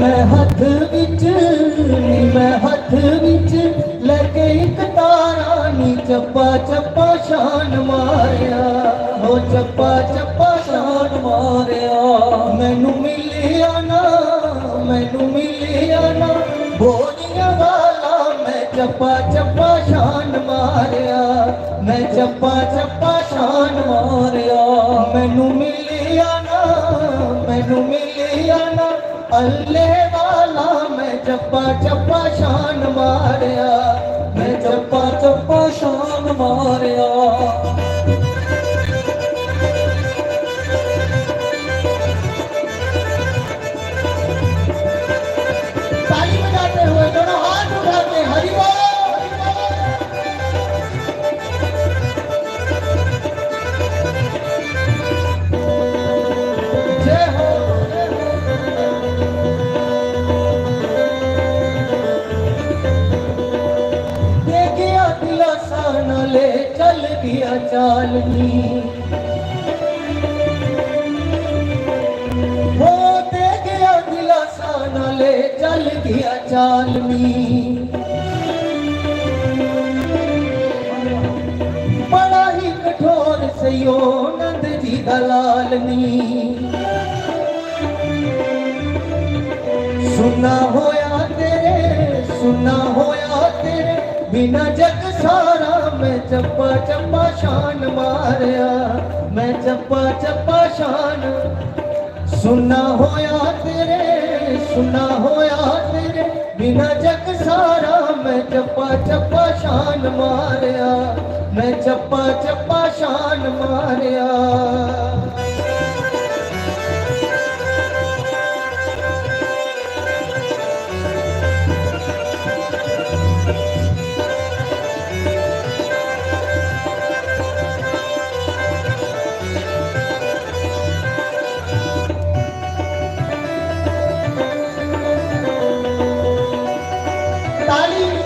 मैं हथ विच नी मैं हथ विच लेके एक तारा नी चप्पा चप्पा शान मारिया हो चप्पा चप्पा शान मारिया मैनू मिलिया ना बोलिया वाला मैं चप्पा चप्पा शान मारिया मैं चप्पा चप्पा शान मारिया मैनू मिलिया ना अल्ले वाला मैं चप्पा चप्पा शान मारिया मैं चप्पा चप्पा शान मारिया ताली बजाते हुए दोनों हाथ उठाते हरि बोल ले चल गया चालनी हो दे गया दिलासा न ले चल गया चालनी बड़ा ही कठोर सयो नंद जी दलालनी सुना होया तेरे बिना जग सारा मैं चप्पा चप्पा शान मारिया मैं चप्पा चप्पा शान सुना होया तेरे बिना जग सारा मैं चप्पा चप्पा शान मारिया मैं चप्पा चप्पा शान मारिया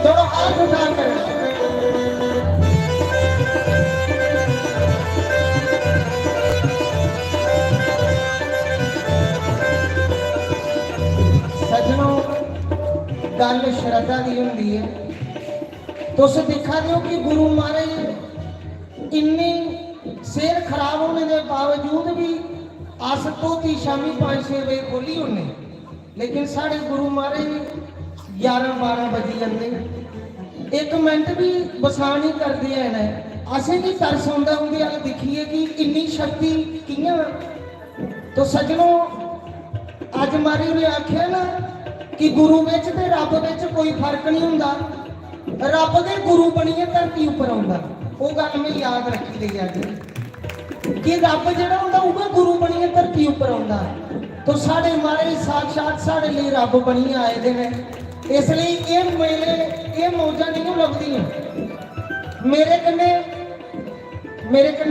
दोनों हाथ उठाकर सजनों गल श्रद्धा की होंगी है तुस दिखा दो कि गुरु महाराज इन्नी सेहत खराब होने के बावजूद भी अस धोती शामी 5-6 बजे खोली होने लेकिन साढ़े गुरु महाराज 11-12 बजी जाते एक मिनट भी बसा नहीं करते हैं असें भी तरस आंदा उनके अल दिखिए कि इन्नी शक्ति कियां तो सजनों अज मारी ने आख्या ना कि गुरु विच ते रब विच कोई फर्क नहीं हुंदा रब दे गुरु बनिए धरती उपर आउंदा वो गल मैं याद रखी गई अज कि रब जिहड़ा हुंदा उह गुरु बनिए धरती उपर आउंदा तो साडे महाराज साक्षात साडे लिए रब बनिए आए दे ने इसलिए ये मेले ये मौजा नहीं लगदियां मेरे कन्ने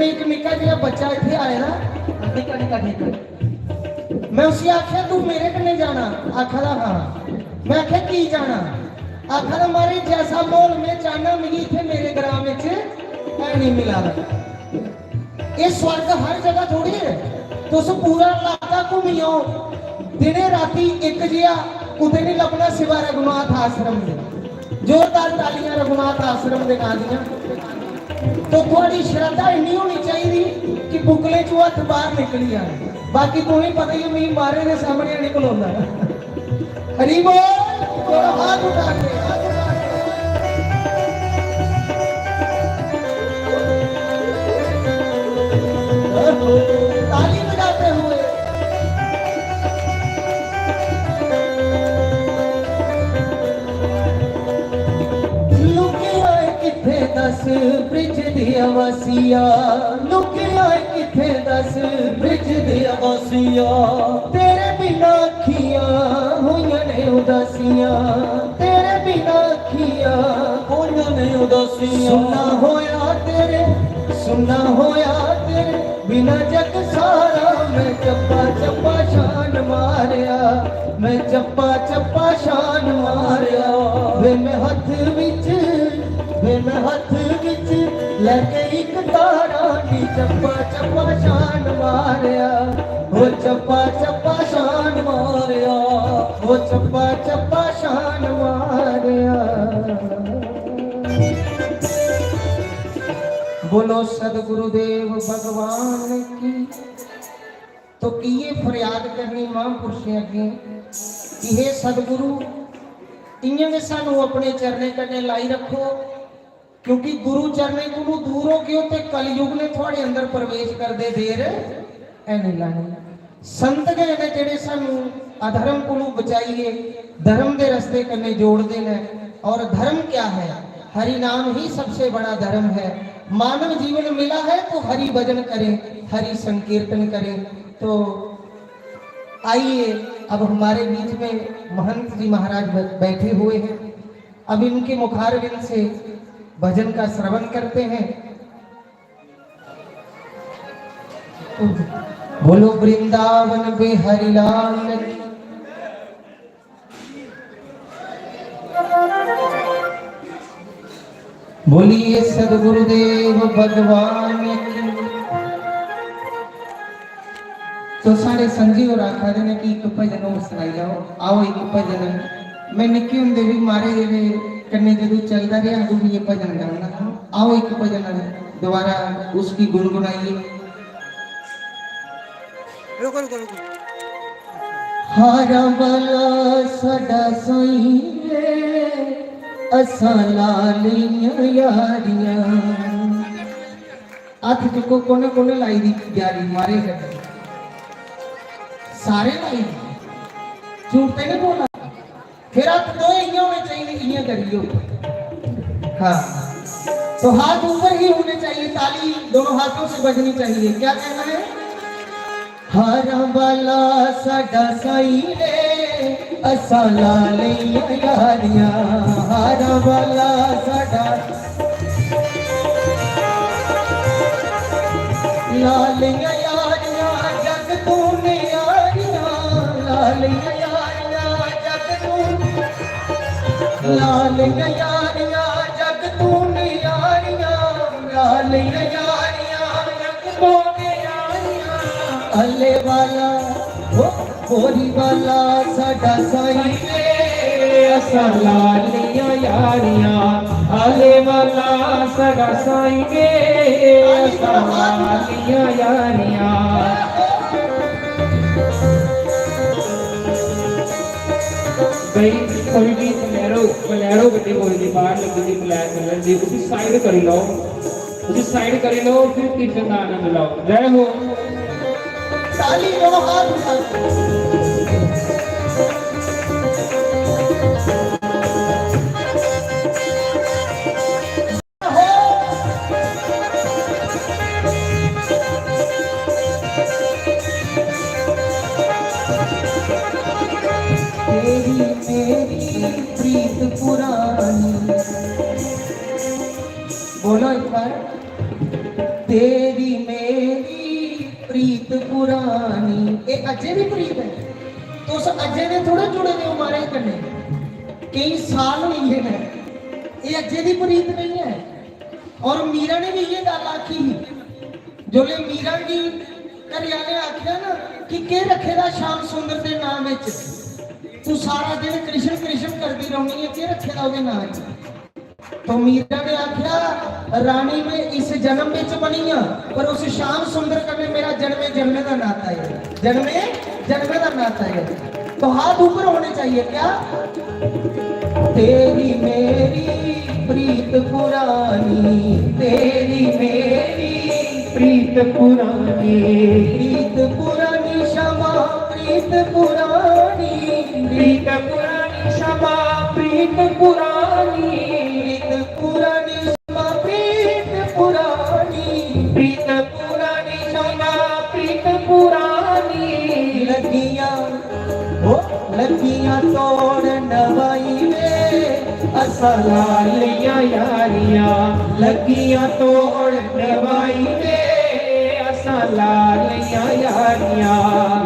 एक निक्का जिहा बच्चा इत्थे आया ना निक्का मैं उसी आख्या तू मेरे कन्ने जाना आखदा हाँ मैं आख्या की जाना आखदा मारे जैसा माहौल मैं चाहना मिली इत्थे मेरे ग्राम विच नहीं मिला ये स्वर्ग हर जगह थोड़ी है तुस पूरा इलाका घूमियो दिने राती एक जिहा कुते नहीं लभना सिवा रघुनाथ आश्रम दे जोरदार तालियां रघुनाथ आश्रम दे नाल दियां तो थोड़ी श्रद्धा इन्नी होनी चाहिए कि बुकले चो हथ बाहर निकली जाए बाकी तुम्हें पता ही मैं मारे के सामने निकलोंदा हरि बोल हाथ उठा के ताली बजाते हुए दस ब्रिज दिया वसिया लुकिया किथे दस ब्रिज दिया वसिया तेरे बिना अखियां होइयां ने उदासियां तेरे बिना अखियां होइयां ने उदासियां सुना होया तेरे बिना जग सारा मैं चप्पा चप्पा शान मारिया मैं चप्पा चप्पा शान मारिया वे मैं हथ विच लैके एक तारा नी चप्पा चप्पा शान मारिया, हो चप्पा चप्पा शान मारिया, हो चप्पा चप्पा शान मारिया। बोलो सदगुरुदेव भगवान की। तो किए फरियाद करनी महापुरुषों अगे कि हे सदगुरु इं सानू अपने चरने कन्ने लाई रखो, क्योंकि गुरु चरने को दूर हो गए तो कलयुग ने थोड़े अंदर प्रवेश कर दे देर नहीं लानी। संत गए ने जेडे सानू अधर्म को बचाइए, धर्म के रस्ते कन्ने जोड़ देना। और धर्म क्या है? हरि नाम ही सबसे बड़ा धर्म है। मानव जीवन मिला है तो हरि भजन करें, हरि संकीर्तन करें। तो आइए अब हमारे बीच में महंत जी महाराज बैठे हुए हैं, अब इनके मुखारविंद से भजन का श्रवण करते हैं। बोलो वृंदावन बिहारी लाल की। बोलिए सदगुरुदेव भगवान की। तो साढ़े संजी और आखा ने कि एक भजन और सुनाई जाओ। आओ एक भजन मैं निक्के होंदे भी मारे जेडे कन्ने जो चलता रहा अगू भी ये भजन गाना। आओ एक भजन दोबारा उसकी गुनगुनाइए। रुको रुको रुको। हारा वाला साडा सोईए असा लालियां यारियां। हाथ चुको कोने कोने लाई दी जारी मारे कर सारे लाई झूठ नहीं बोला। फिर हाथ दो इयां होने चाहिए, इयां करियो। हाँ तो हाथ ऊपर ही होने चाहिए, ताली दोनों हाथों से बजनी चाहिए। क्या कहना है? हारा वाला साडा साई रे असा लालियां यारियां। हारा वाला साडा लालियां यारियां जग तू ने यारियां। लालियां यारियां जग तू, लालियां यारियां जग तू ने यारियां। लालियां यारियां जग तू ने यारियां। अल्ले वाला हो गोरी वाला साडा साई रे असा लालियां यारियां। अल्ले वाला साडा साई रे असा लालियां यारियां। भाई कोई भी पलैरो गड्डी कोई नहीं बाहर लगी थी ब्लैक कलर की, उसी साइड करी लो, उसी साइड करी लो, फिर कीर्तन का आनंद लो। जय हो। ताली दोनों हाथ उठा। तेरी मेरी प्रीत पुरानी। बोलो एक बार। तेरी मेरी प्रीत पुरानी। ये अजय भी प्रीत है तो उस अजय ने थोड़े जुड़े ने हमारे कन्ने कई साल हुई है। ये अजय की प्रीत नहीं है। और मीरा ने भी ये गल आखी जो मीरा की घरियाले आखिया ना कि के रखेगा श्याम सुंदर के नाम विच तू सारा दिन कृष्ण कृष्ण करती रहनी है, के रखेगा उसके नाम। तो मीरा ने आखिया रानी में इस जन्म में बनी है पर उस श्याम सुंदर करने मेरा जन्मे जन्मे का नाता है, जन्मे जन्मे का नाता है। तो हाथ ऊपर होने चाहिए। क्या? तेरी मेरी प्रीत पुरानी, तेरी मेरी प्रीत पुरानी। प्रीत पुरानी क्षमा प्रीत पुरानी। प्रीत पुरानी क्षमा प्रीत पुरानी। प्रीत पुरानी क्षमा प्रीत पुरानी। प्रीत पुरानी क्षमा प्रीत पुरानी। लगियां हो लगियां तोड़ नवाई में असा लालियां यारियां। लगियां तोड़ नवाई में असा लालियां यारियां।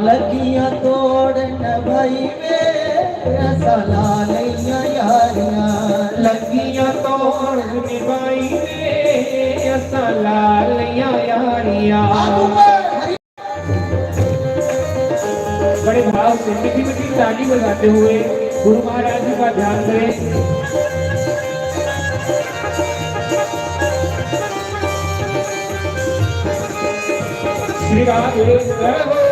लगियां तोड़ नवाई में असा लालियां यारियां। लगियां तोड़ नवाई में असा लालियां यारियां। घंटी बजाते हुए गुरु महाराज जी का ध्यान करें। श्री राधे जय हो।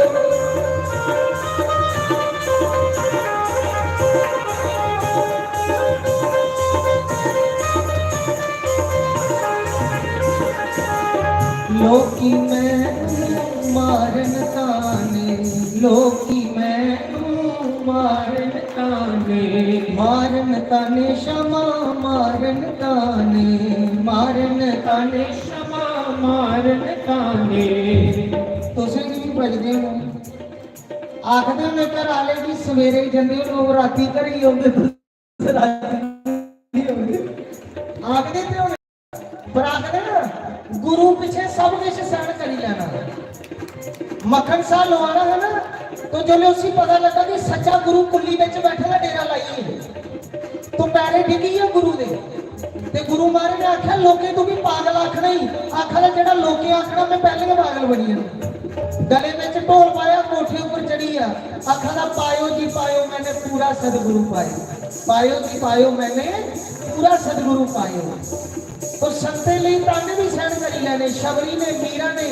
लोकी मैं मारन ताने, लोकी मैं मारन ताने, मारन ताने क्षमा मारन ताने, मारन ताने क्षमा मारन ताने। तुसें की बजदे हो आखदे ने घर आले भी सवेरे जंदे लोग राती घर ही आउंदे, आखदे ते हुण पर आखदे ना गुरु पीछे सब कुछ सहन करी लेना। मक्खन शाह लवाना है ना, तो जो उसी पता लगा कि सच्चा गुरु कुल्ली में बैठा है डेरा लाइए तो पैरे डिगी है गुरु दे। ते गुरु महाराज ने आख्या लोके तू भी पागल आखना ही, आखा जेड़ा लोके आखना मैं पहले ही पागल बनी हूं। गले में ढोल पाया कोठे ऊपर चढ़ी आ, आखा पायो जी पायो मैंने पूरा सदगुरु पायो, पायो जी पायो मैंने पूरा सदगुरु पायो। तो संते लिए ताने भी सहन करी लेने, शबरी ने मीरा ने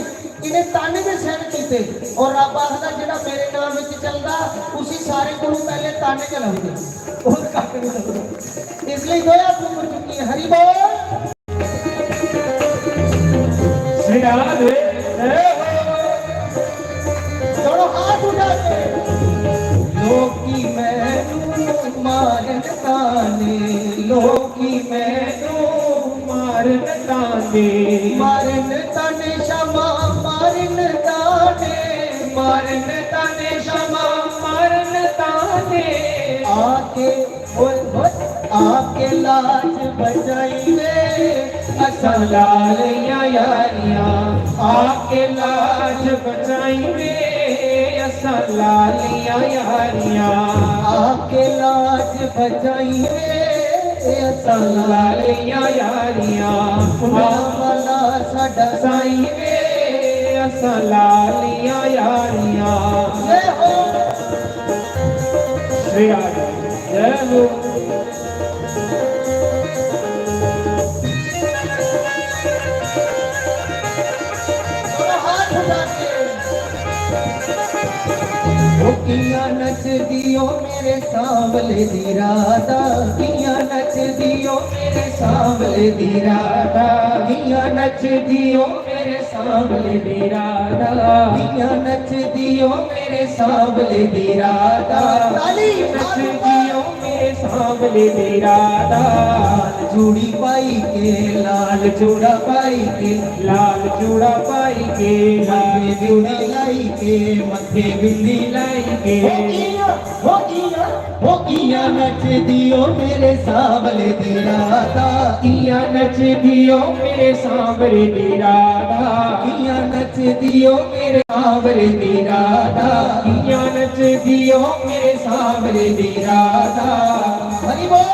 इन्हें ताने भी सहन किए। और रब आखदा जेड़ा मेरे नाम में चलदा उसी सारे को पहले ताने चलाऊंगा, और कट नहीं लगदा। इसलिए दोया तुम चुकी है। हरि बोल श्री राधे दोनों हाथ उठा के। लोकी मैं मारन ताने, लोकी मैं मारन ताने, मारन ताने क्षमा मारन ताने, मारन ताने क्षमा मारन ताने। आके आके लाज बचाइए असा लालिया यारिया, आके लाज बचाइए असा लालिया यारिया, आके लाज बचाइए असा लालिया यारिया। वाला साडा साईं वे असा लालिया यारिया। जय हो श्री राधे जय हो। हाथ उठा के। किया नच दियो मेरे सांवले दी राधा, किया नच दियो मेरे सांवले दी राधा, किया नच दियो मेरे सांवले दी राधा, किया नच दियो मेरे सांवले दी राधा। ताली नच दियो मेरे सांवले दी राधा। लाल चूड़ी पाई के, लाल चूड़ा पाई के, लाल चूड़ा पाई के, लाल बिंदी लाई के, मथे बिंदी लाई के। हो किया नच दियो मेरे सांवले दी राधा, किया नच दियो मेरे सांवले दी राधा, किया नच दियो मेरे सांवले दी राधा, किया नच दियो मेरे सांवले दी राधा। हरि बोल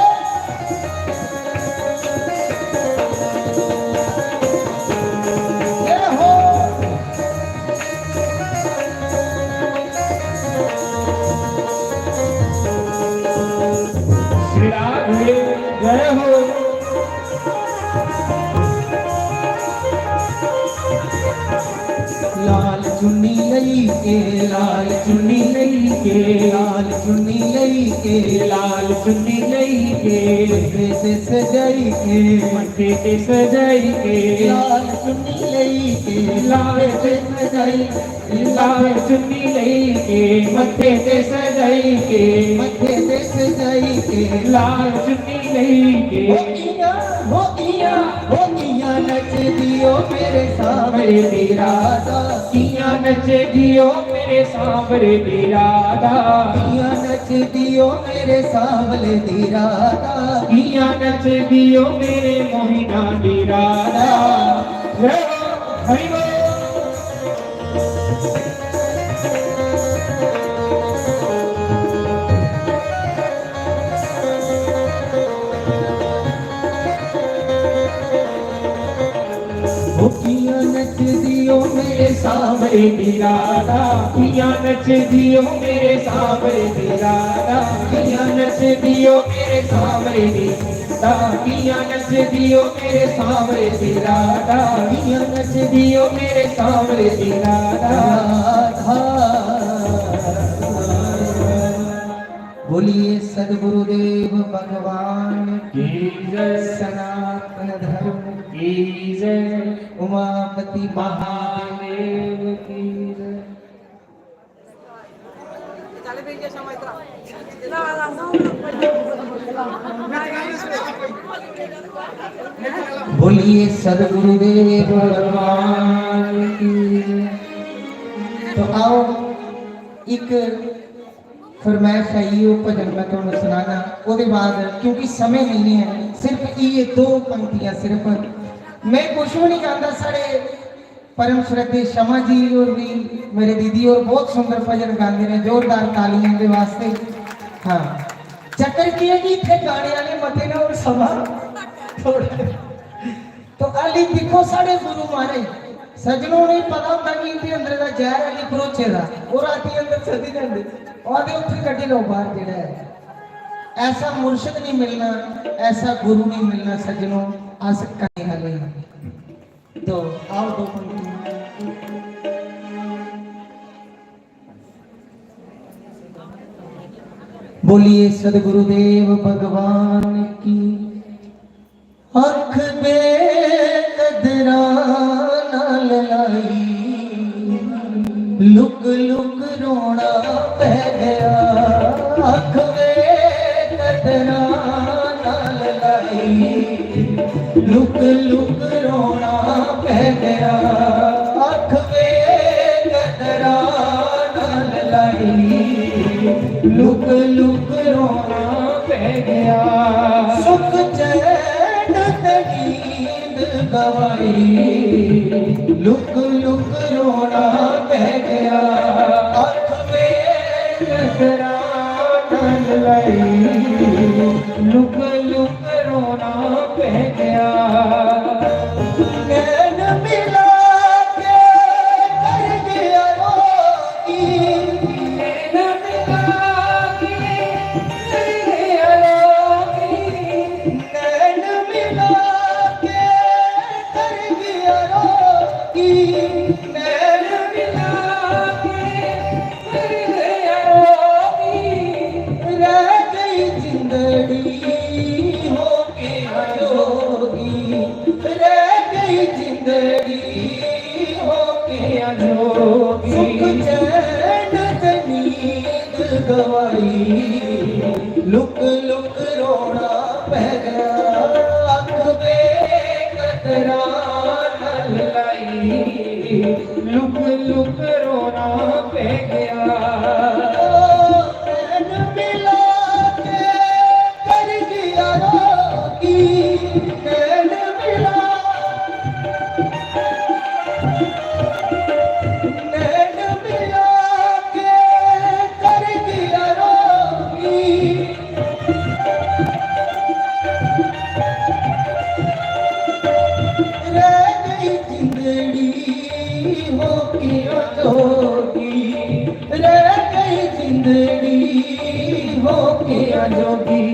श्री राधे जय हो। लाल चुन्नी लई के, लाल चुन्नी लई के, लाल चुन्नी लई के, लाल चुन्नी लई के, मथे से सजाई के, मथे ते सजाई के, लाल चुन्नी लई के, लाल से सजाई, लाल चुन्नी लई के, मथे ते सजाई के, मथे से सजाई के। लाल चुन्नी लई के। हो किया नच दियो मेरे सांवले दी राधा, किया नच दियो मेरे सांवले दी राधा, किया नच दियो मेरे सांवले दी राधा, किया नच दियो मेरे मोहिना दी राधा। जय हो हरि बोल। किया नच दियो मेरे सांवरे दी राधा किया नच दियो मेरे सांवरे दी राधा किया नच दियो मेरे सांवरे दी किया नच दियो मेरे सांवरे दी राधा किया नच दियो मेरे सांवरे दी राधा। बोलिए सदगुरुदेव भगवान की जय सनातन धर्म की जय उमापति महादेव की जय। बोलिए सदगुरुदेव भगवान की जय। तो आओ एक फरमाइश आई वो भजन मैं तुहानू सुनाना उसके बाद क्योंकि समय नहीं है सिर्फ ये दो पंक्तियां सिर्फ मैं कुछ भी नहीं जानता साढ़े परम श्रद्धे शमा जी और भी मेरे दीदी और बहुत सुंदर भजन गाते हैं जोरदार तालियां के वास्ते। हाँ चक्कर की है कि इतने गाने वाले मते ना और समा थोड़ा तो अली देखो साढ़े गुरु मारे सजनों ने पता होता कि इनके अंदर का जहर अली भरोचे का और राती अंदर सदी जाते और उत्थे कटी लो बाहर जेड़ा है ऐसा मुर्शिद नहीं मिलना ऐसा गुरु नहीं मिलना सजनों अस कहीं हाले तो आओ दो पंक्ति बोलिए सदगुरुदेव भगवान की। अख बे कदरा नाल लाई लुक लुक रोना पै गया अख बे कदरा नाल लाई लुक लुक रोना पै गया अख बे कदरा नाल लाई लुक लुक रोना पै गया सुख चैन नींद गवाई लुक लुक रोना पै गया अख में कतरा नल लाई लुक लुक रोना पै गया नैन मिला के कर गया रोगी नैन मिला के कर गया रोगी नैन मिला के कर गया रोगी नैन मिला के कर गया रोगी रह गई जिंदड़ी हो के अजोगी रह गई जिंदड़ी हो के अजोगी सुख चैन नींद गवाई लुक लुक रोना पै गया अख बे कतरा नल लाई लुक लुक रोना पै गया नैन मिला के कर गया रोगी नैन मिला नैन मिला के कर गया रोगी रह गई जिंदड़ी हो के अजोगी रह गई जिंदड़ी हो के अजोगी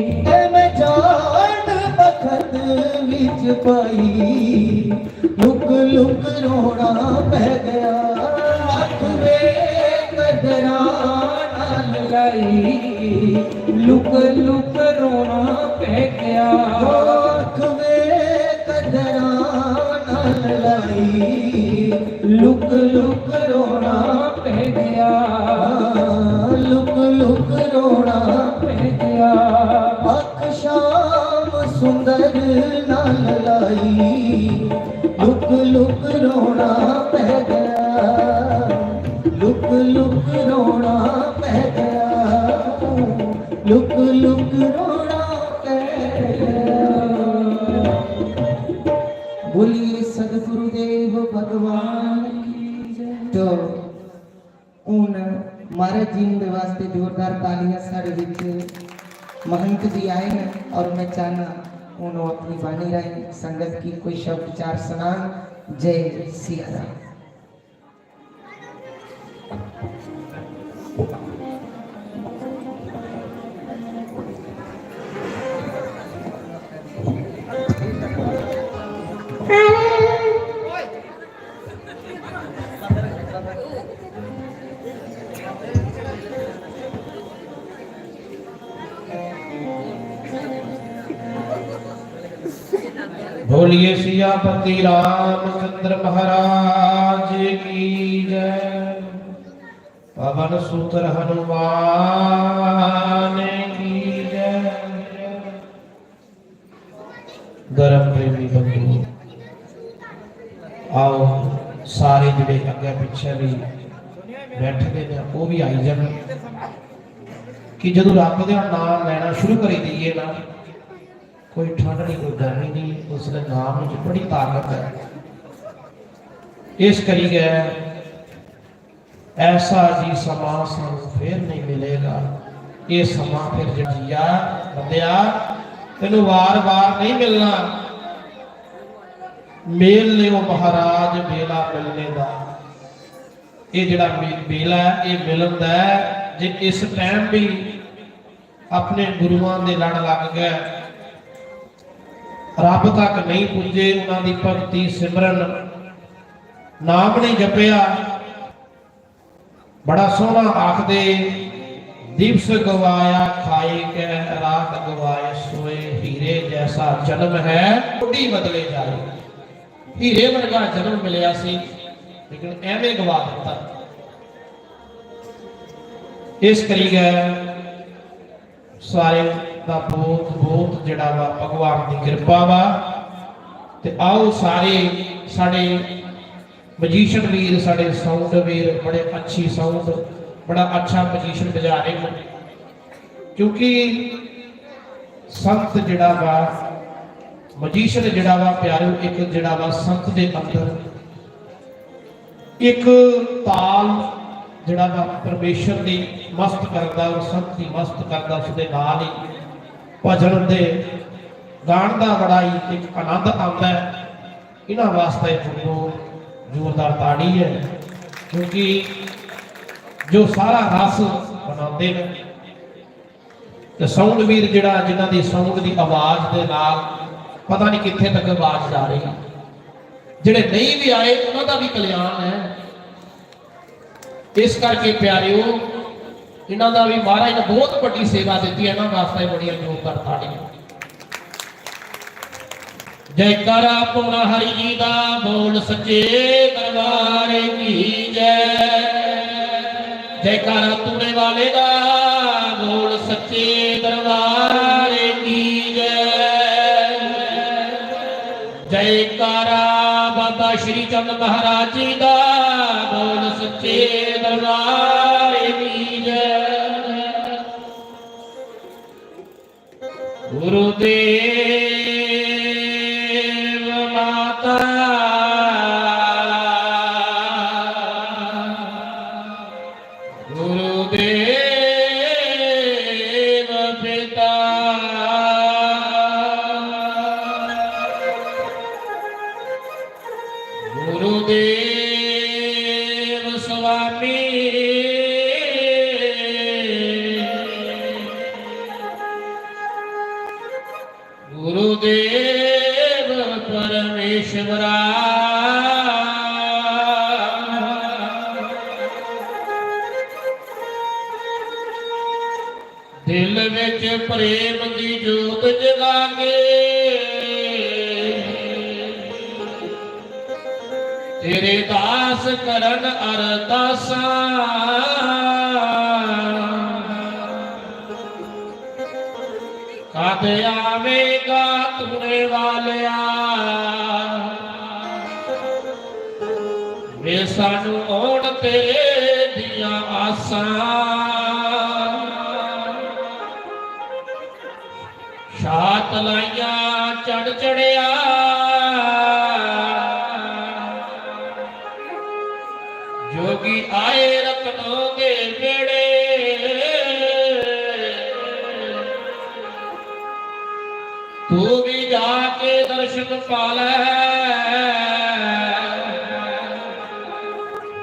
मैं जान बखत विच पाई लुक लुक रोना पै गया अख वे कदरा नाल लाई लुक लुक रोना पै गया अख वे कदरा नाल लाई लुक लुक रोना पै गया लुक लुक रोना पै गया अख शाम सुंदर नाल लाई लुक लुक रोना पै गया लुक लुक रोना पै गया लुक लुक रोना पै गया। बोलिए सदगुरुदेव भगवान की जय। तो उन महाराज जी के वास्ते जोरदार तालियां साढ़े विच महंत जी आए हैं और मैं चाहना उन्होंने अपनी वाणी राही संगत की कोई शब्द चार सुनान। जय सिया राम। बोलिए सियापति रामचंद्र महाराज की जय। पवन सुत हनुमान की जय। धर्म प्रेमी बंधु आओ सारे जिहड़े अगे पिछे भी बैठे ने वो भी आई जान कि जदों रब का नाम लेना शुरू करी दईए ना कोई ठंड नहीं कोई गर्मी नहीं उसके नाम में बड़ी ताकत है। इस करी गए ऐसा जी समा सानू फिर नहीं मिलेगा। ये समा फिर जिया बंदिया तेन वार वार नहीं मिलना। मेल लियो महाराज बेला मिलने का। ये जिहड़ा बेला है ये मिलन दा है। जे इस टाइम भी अपने गुरुआं दे लड़ लग गए रब तक नहीं पुजे उन्होंने भगती सिमरन नाम नहीं जपिया बड़ा सोहना आखदे दिवस गवाया खाए के रात गवाए सोए हीरे जैसा जन्म है कोडी बदले जाए। हीरे वर्गा जन्म मिलया सी लेकिन एवें गवा दिता। इस करी गए सारे का बहुत बहुत जिहड़ा वा भगवान की कृपा वा। ते आओ सारे साडे मजीशन वीर साडे साउंड वीर बड़े अच्छी साउंड बड़ा अच्छा मजीशन बजा रहे हैं क्योंकि संत जिहड़ा वा मजीशन जिहड़ा वा प्यारे एक जिहड़ा वा संत दे अंदर एक ताल जिहड़ा वा परमेश्वर दी मस्त करदा और संत दी मस्त करदा उसदे नाल ही भजन दे गाण दा बड़ा ही एक आनंद आता है। इन्हां वास्ते जो जोरदार ताड़ी है क्योंकि जो सारा रस बनाते हैं तो साउंड वीर जिहड़ा जिन्हां दी साउंड दी आवाज़ दे नाल पता नहीं कित्थे तक आवाज़ जा रही है। जिहड़े नहीं भी आए उन्हां दा भी कल्याण है। इस करके प्यारिओ इन्हां दा भी महाराज ने बहुत बड़ी सेवा दी है। इन्हां वास्ते बड़ियां जोरदार ताड़ियां। जयकारा पूर्ण हरि जी दा बोल सच्चे दरबार की जय। जयकारा तूने वाले दा बोल सच्चे दरबार की जय। जयकारा बाबा श्री चंद महाराज जी दा बोल सच्चे दरबार की जय। गुरुदेव माता गुरुदेव पिता गुरुदेव स्वामी गुरुदेव परमेश्वरा दिल विच प्रेम की जोत जगा के तेरे दास करन अरदासा कद आवेगा तूने वालिया वे सानू ओण तेरे दिया आसा शात लाइया चढ़ चढ़िया जोगी आए रखनोगे बेड़े तू भी जाके दर्शन पाले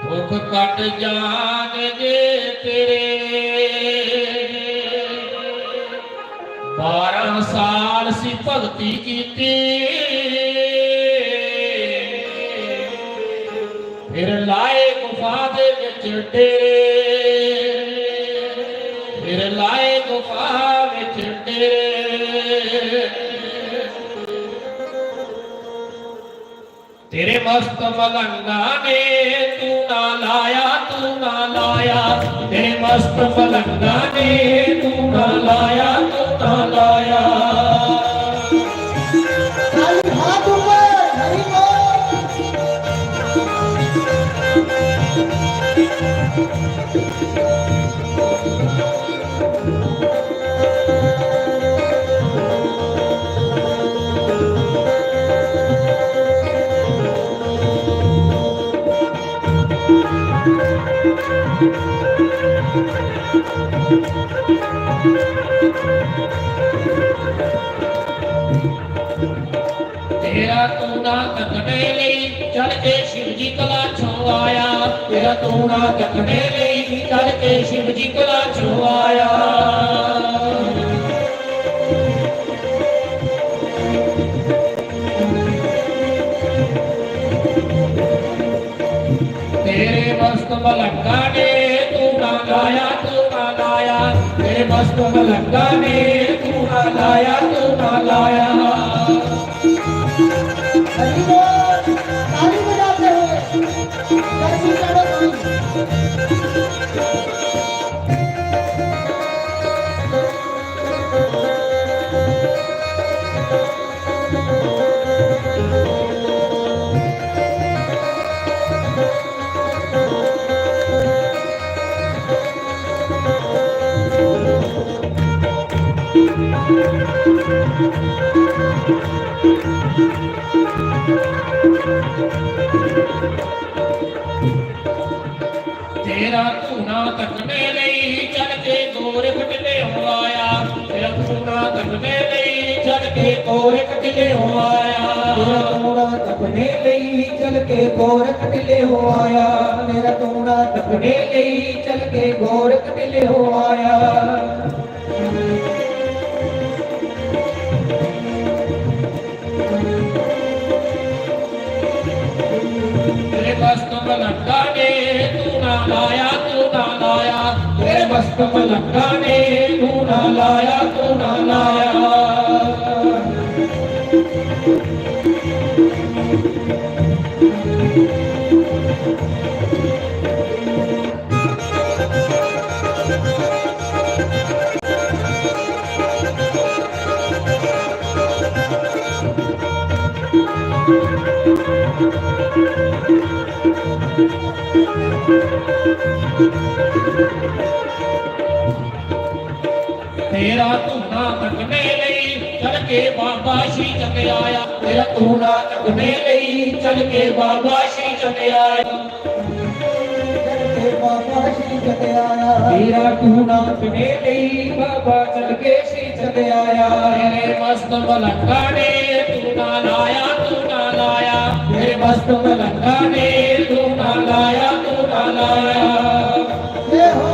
दुख कट जाने तेरे 12 साल सी भगती कीती फिर लाए गुफा दे विच डेरे फिर लाए गुफा विच डेरे तेरे मस्त मलंगा ने तू ना लाया, तू ना लाया। तेरे मस्त मलंगा ने तू ना लाया, तू ना लाया। ताली हाथ ऊपर, हरि बोल। तेरा तूना तकने लई चल के शिव जी कला छो आया। तेरा तूना तकने लई चल के शिव जी कला छो आया। तेरे मस्त मलंगा ने तू ना लाया, तू ना लाया। तेरे मस्त मलंगा ने तू ना लाया, तू ना लाया। हरि बोल। ताली बजाते हुए करती चढ़ो ताली। तेरा धूना तकने लई चल के गोरख टिले हो आया। तेरा धूना तकने लई चल के गोरख टिले हो आया। तेरा तूना तकने लई चल के गोरख टिले हो आया। मेरा तूना तकने लई चल के गोरख टिले हो आया। तेरे मस्त मलंगा ने तू ना लाया, तू ना लाया। तेरे मस्त मलंगा ने तू ना लाया, तू ना लाया। तेरा धूना तकने लई चल के बाबा श्री चक आया। तेरा धूना तकने लई चल के बाबा श्री चक आया। चल के बाबा श्री चक आया। तेरा धूना तकने लई बाबा चल के श्री चक आया। तेरे मस्त मलंगा ने तू ना लाया, तू ना लाया। तेरे मस्त मलंगा ने तू ना लाया, तू ना लाया। जय हो।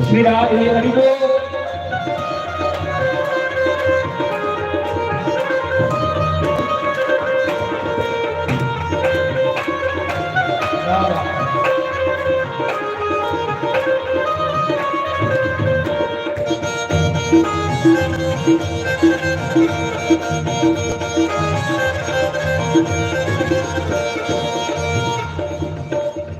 श्री राधे हरि बोल।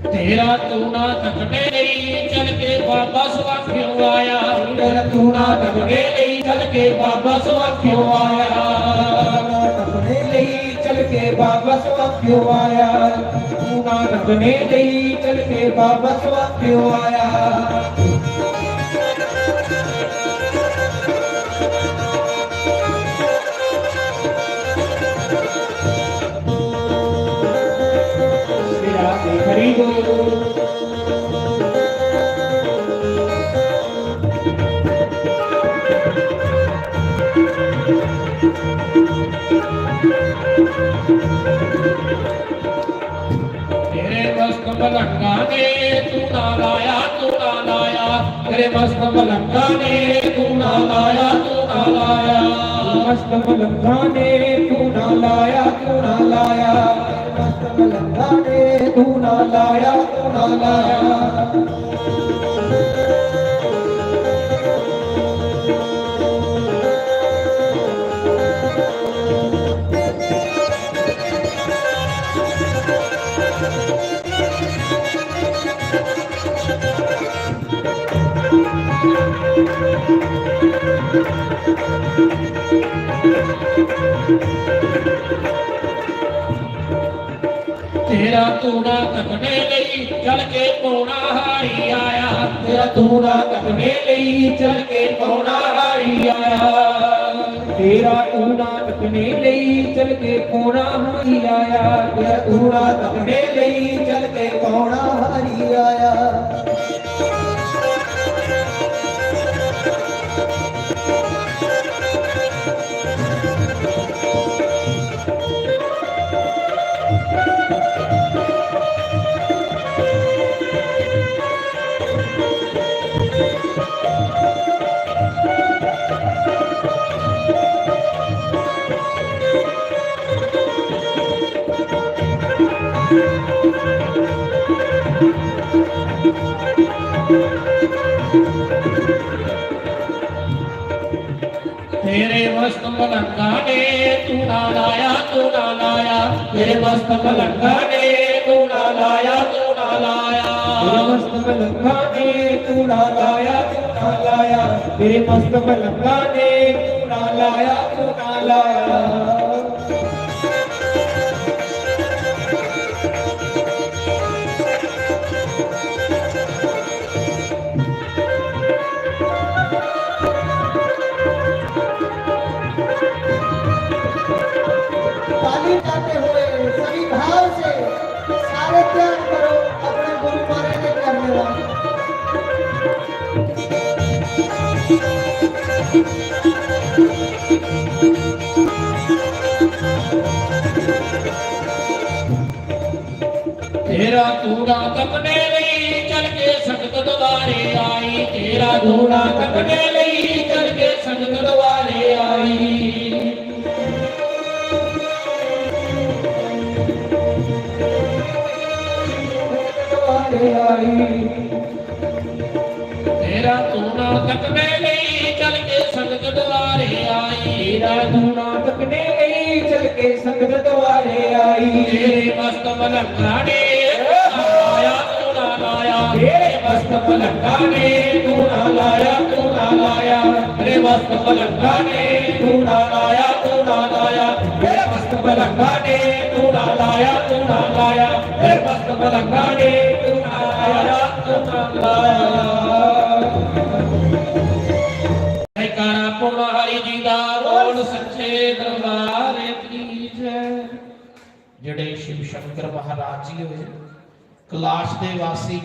तेरा तूना तकने लई चल के बाबा सुआख्यों आया। तेरा तूना तकने लई चल के बाबा सुआख्यों आया। तकने लई चल के बाबा स्वाख्यो आया। तूना तकने लई चल के बाबा स्वाख्यो आया। श्री राधे हरि बोल। तेरे मस्त मलंगा ने तू ना लाया, तू ना लाया। तेरे मस्त मलंगा ने तू ना लाया, तू ना लाया। मस्त मलंगा ने तू ना लाया, तू ना लाया। मस्त मलंगा ने तू ना लाया, तू ना लाया। तेरा तूड़ा तकने लई चल के पौना हारी आया, तेरा तूड़ा तकने लई चल के पौना हारी आया, तेरा तूड़ा तकने लई चल के पौना हारी आया, तेरा तूड़ा तकने लई चल के पौना हारी आया। तेरे मस्त मलंगा ने तू ना लाया, तू ना लाया, तेरे मस्त मलंगा ने तू ना लाया, तू ना लाया, तेरे मस्त मलंगा ने तू ना लाया, तू ना लाया, तेरे मस्त मलंगा ने तू ना लाया, तू ना लाया। ताली जाते हुए सभी भाव से सारे त्याग करो अपने गुरु महाराज ने करने वाले। तेरा तूड़ा तकने लई चल के संगत द्वारे आई, तेरा तूड़ा तकने लई चल के संगत द्वारे आई, तेरा तूड़ा तकने लई चल के संगत द्वारे आई, तेरा तूड़ा तकने लई चल के संगत द्वारे आई। तेरे मस्त मलंगा ने लाया, तू ना लाया, तेरे मस्त मलंगा ने तू ना लाया, तू ना लाया, तेरे मस्त मलंगा ने तू ना लाया, तू ना लाया, तेरे मस्त मलंगा ने तू ना लाया, तू ना लाया, तेरे मस्त मलंगा ने तू ना लाया, तू ना लाया। जयकारा पूर्ण हरि जी दा बोल सच्चे दरबार की जय। ਜਿਹੜੇ ਸ਼ਿਵ ਸ਼ੰਕਰ ਮਹਾਰਾਜ ਜੀ ਹੋਏ ਕੈਲਾਸ਼ ਦੇ ਵਾਸੀ,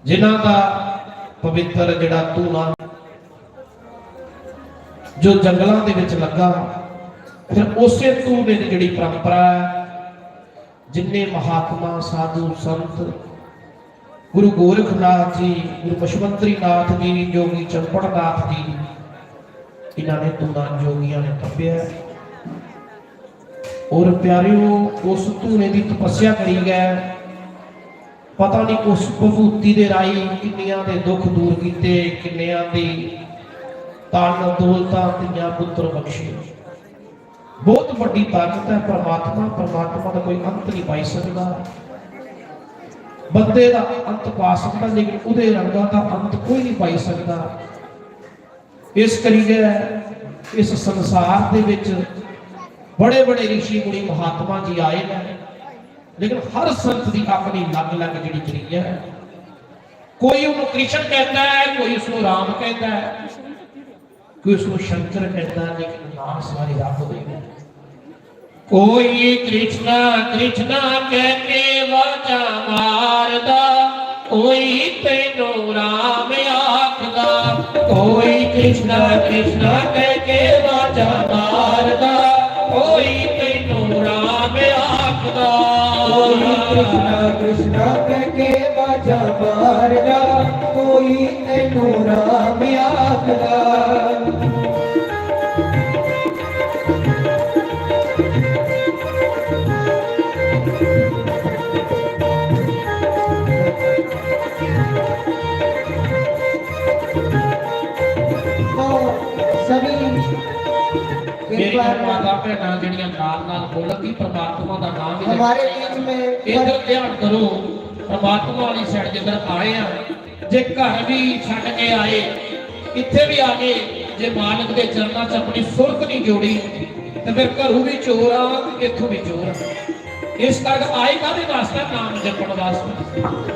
ਜਿਨ੍ਹਾਂ ਦਾ ਪਵਿੱਤਰ ਜਿਹੜਾ ਧੂਣਾ ਜੋ ਜੰਗਲਾਂ ਦੇ ਵਿੱਚ ਲੱਗਾ, ਫਿਰ ਉਸੇ ਧੂਣੇ ਦੀ ਜਿਹੜੀ ਪਰੰਪਰਾ ਹੈ, ਜਿੰਨੇ ਮਹਾਤਮਾ ਸਾਧੂ ਸੰਤ ਗੁਰੂ ਗੋਰਖਨਾਥ ਜੀ, ਗੁਰੂ ਪਸ਼ਵੰਤਰੀ ਨਾਥ ਜੀ, ਜੋਗੀ ਚੰਪੜ ਨਾਥ ਜੀ, ਇਹਨਾਂ ਨੇ ਧੂਣਾ ਜੋਗੀਆਂ ਨੇ ਤੱਪਿਆ। और प्यारियों उस धूने की तपस्या करी गए, पता नहीं उस भभूति दे राही किन्नियां दे दुख दूर किते, किन्नियां दी धन दौलतां धीआं पुत्र बख्शे। बहुत बड़ी ताकत है परमात्मा, परमात्मा का कोई अंत नहीं पाई सकता। बंदे का अंत पा सकता, लेकिन उहदे रंगां का अंत कोई नहीं पाई सकता। इस करिए इस संसार दे विच बड़े बड़े ऋषि मुनि महात्मा जी आए हैं, लेकिन हर संत की अपनी अलग अलग जी क्रिया है। कोई उसको कृष्ण कहता है, कोई उसको राम कहता है, कोई उसको शंकर कहता है, लेकिन नाम सारे रब दे। कोई कृष्णा कृष्णा कह के वाचा मारदा, कोई तेनू राम आखदा, कोई कृष्णा कृष्णा कह के वाचा मारदा, कोई तेनू राम आखदा, कोई कृष्णा कृष्णा कह के बाजा मारदा, कोई तेनू राम आखदा। मेरी माता भैन जड़ियां नाल नाल बोलती परमात्मा का नाम हमारे बीच में इधर ध्यान करो, परमात्मा वाली साइड जिधर आए हैं, जे घर भी छड़ के आए, इत्थे भी आ गए, जे मालिक के चरणों च अपनी सुरत नहीं जोड़ी तो फिर घरों भी चोर आ इथों भी चोर आ। इस करके आए काहदे वास्ते नाम जपण वास्ते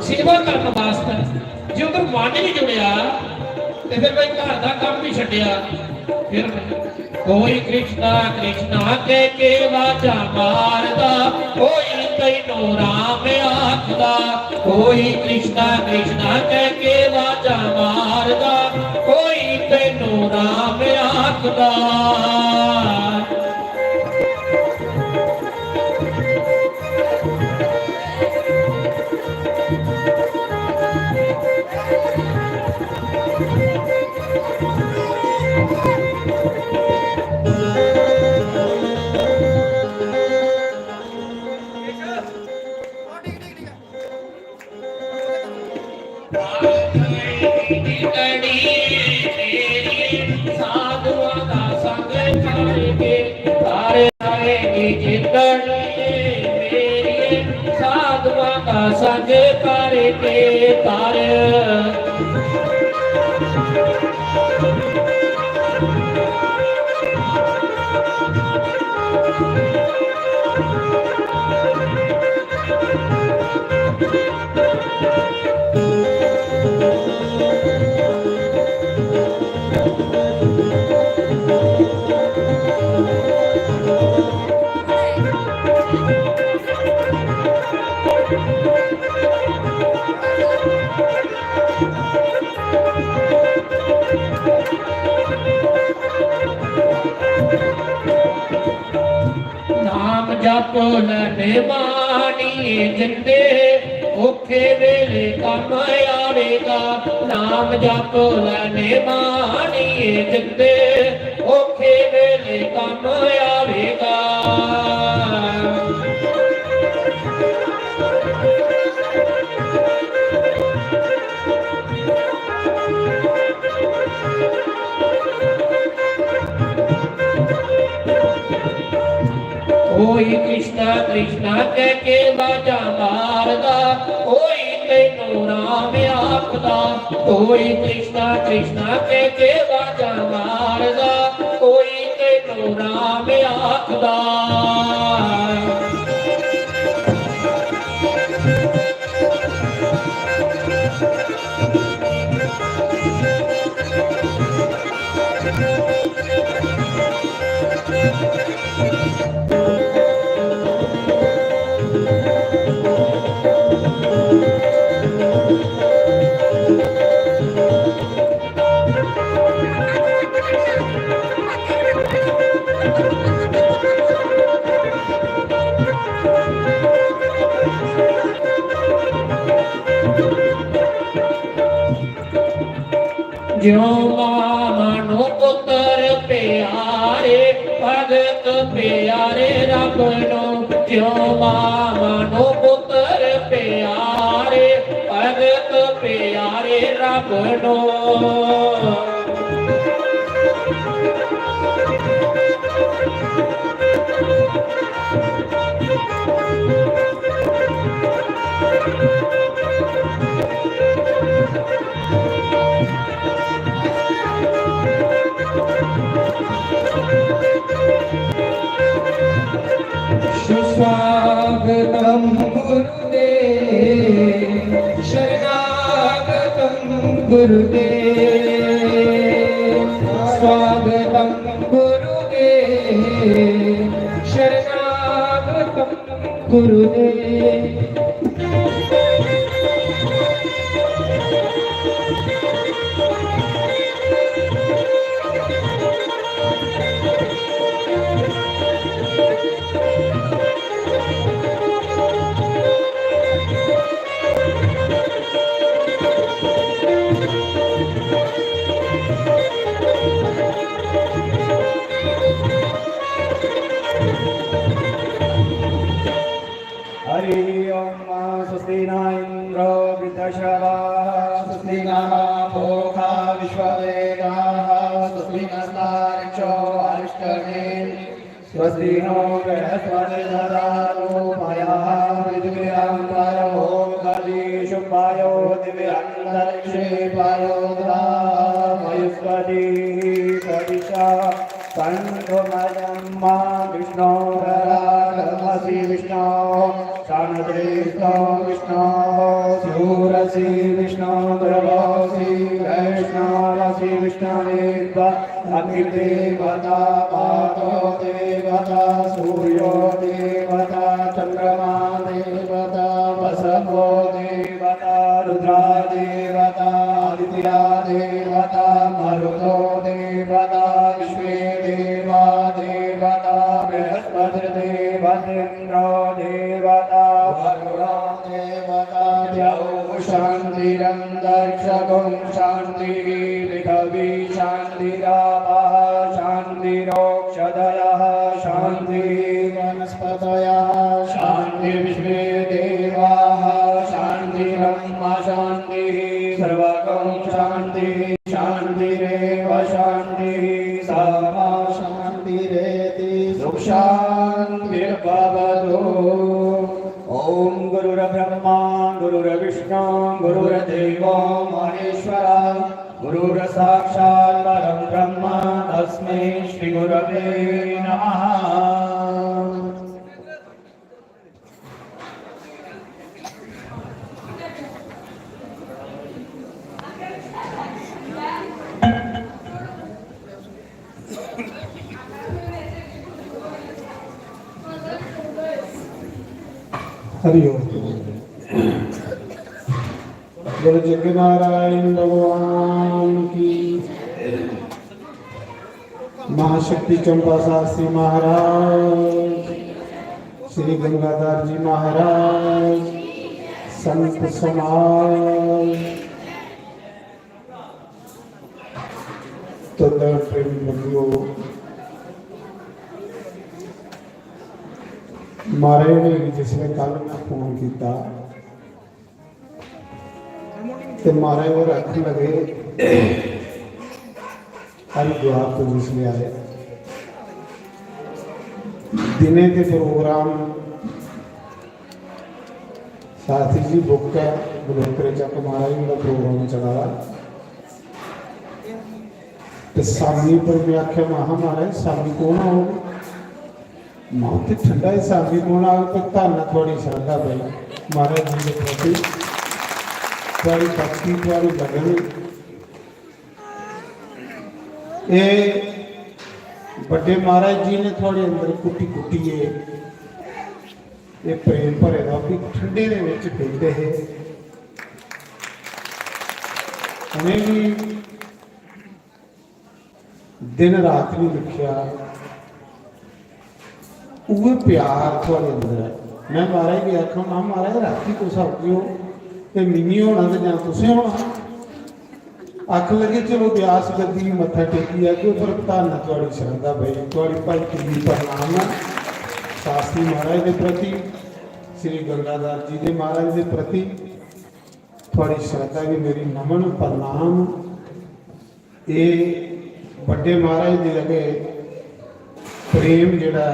सेवा करने वास्ते। जे उधर मन नहीं जुड़िया तो फिर भाई घर का काम भी छड्डिया फिर कोई कृष्णा कृष्णा के वाचा मारदा कोई तैनू राम आखदा कोई कृष्णा कृष्णा के वाचा मारदा कोई तैनू राम आखदा। संग करके तार जप लने मानी जिंदे औखे वेले काम आवेगा। नाम जप लने मानी जिंदे औखे वेले काम आवेगा। कोई कृष्णा कृष्णा के बाजा मारदा कोई तैनू राम आखदा कोई कृष्णा कृष्णा के बाजा मारदा कोई तैनू राम आखदा। ज्यो मानो पुत्र प्यारे भगत प्यारे रब नो ज्यो मानो पुत्र प्यारे भगत प्यारे रब नो। स्वागतम गुरुदेव शरणागतम गुरुदेव स्वागतम गुरुदेव शरणागतम गुरुदेव। हरि ओम स्वस्ति न इंद्रो वृद्धश्रवाः स्वस्ति नः पूषा विश्ववेदाः स्वस्ति नस्तार्क्ष्यो अरिष्टनेमिः स्वस्ति नो बृहस्पतिर्दधातु मयः पृथिव्यान्तरो दिव्यान्तरिक्षे पायो मयुष्पतिः कंठमयं विष्णोररागमसि विष्णो शानद्रेष्ठो विष्णो शूरसि विष्णो द्रवसि वैष्णवसि विष्णुदेव अग्निदेवता पातो देवता सूर्यो देवता चंद्रमा देवता वसवो देवता रुद्रा देवता आदित्या देवता मरुतो देवता विश्वे देवा देवता बृहस्पतिर्देवतेन्द्रो देवता वरुणो देवता द्यौ शान्तिरन्तरिक्षगुं शान्तिः पृथिवी शान्तिरापः शान्तिरोक्षधयः शान्तिः वनस्पतयः शान्तिर्विश्वे देवाः शान्तिरम्मा शान्तिः सर्वगं शान्तिः शान्तिरेव शान्तिः सा शान्तिरेति सुख शान्तिर्भवतु। ॐ गुरुर्ब्रह्मा गुरुर्विष्णु गुरुर्देवो महेश्वरः गुरुर्साक्षात् परं ब्रह्म तस्मै श्री गुरवे नमः। हरिओम। बोलो जगन्नारायण भगवान की। महाशक्ति चंपा शास्त्री महाराज, श्री गंगाधर जी महाराज, संत समाज, तो प्रेम बंधुओं, मारे ने जिसने कल मैं फोन किया तो मारे वो रख लगे हरिद्वार तो जिसने आए दिने के प्रोग्राम साथी जी बुक है बलोत्रे चक महाराज का प्रोग्राम चला तो सामने पर मैं आख्या महा महाराज सामने कौन आओगे मां तो ठंडा ही सामने कौन आओ तो धन थोड़ी श्रद्धा पई महाराज जी के प्रति थोड़ी भक्ति थोड़ी लगन ये बड़े महाराज जी ने थोड़े अंदर कुटी कुटी ये प्रेम भरे का भी ठंडे दे विच पींदे है उन्हें भी दिन रात नहीं लिखिया वो प्यार थोड़े अंदर है। मैं महाराज भी आखा मां महाराज राती को सौगियो ते मिनी होना ते जां तुसीं होना अख लगे चलो ब्यास गद्दी मत्था टेकी है कि पर धन थोड़ी श्रद्धा भाई थोड़ी भाई की प्रणाम है शास्त्री महाराज के प्रति श्री गंगाधर जी के महाराज के प्रति थोड़ी श्रद्धा भी मेरी नमन प्रणाम। ये बड़े महाराज के लगे प्रेम जिहड़ा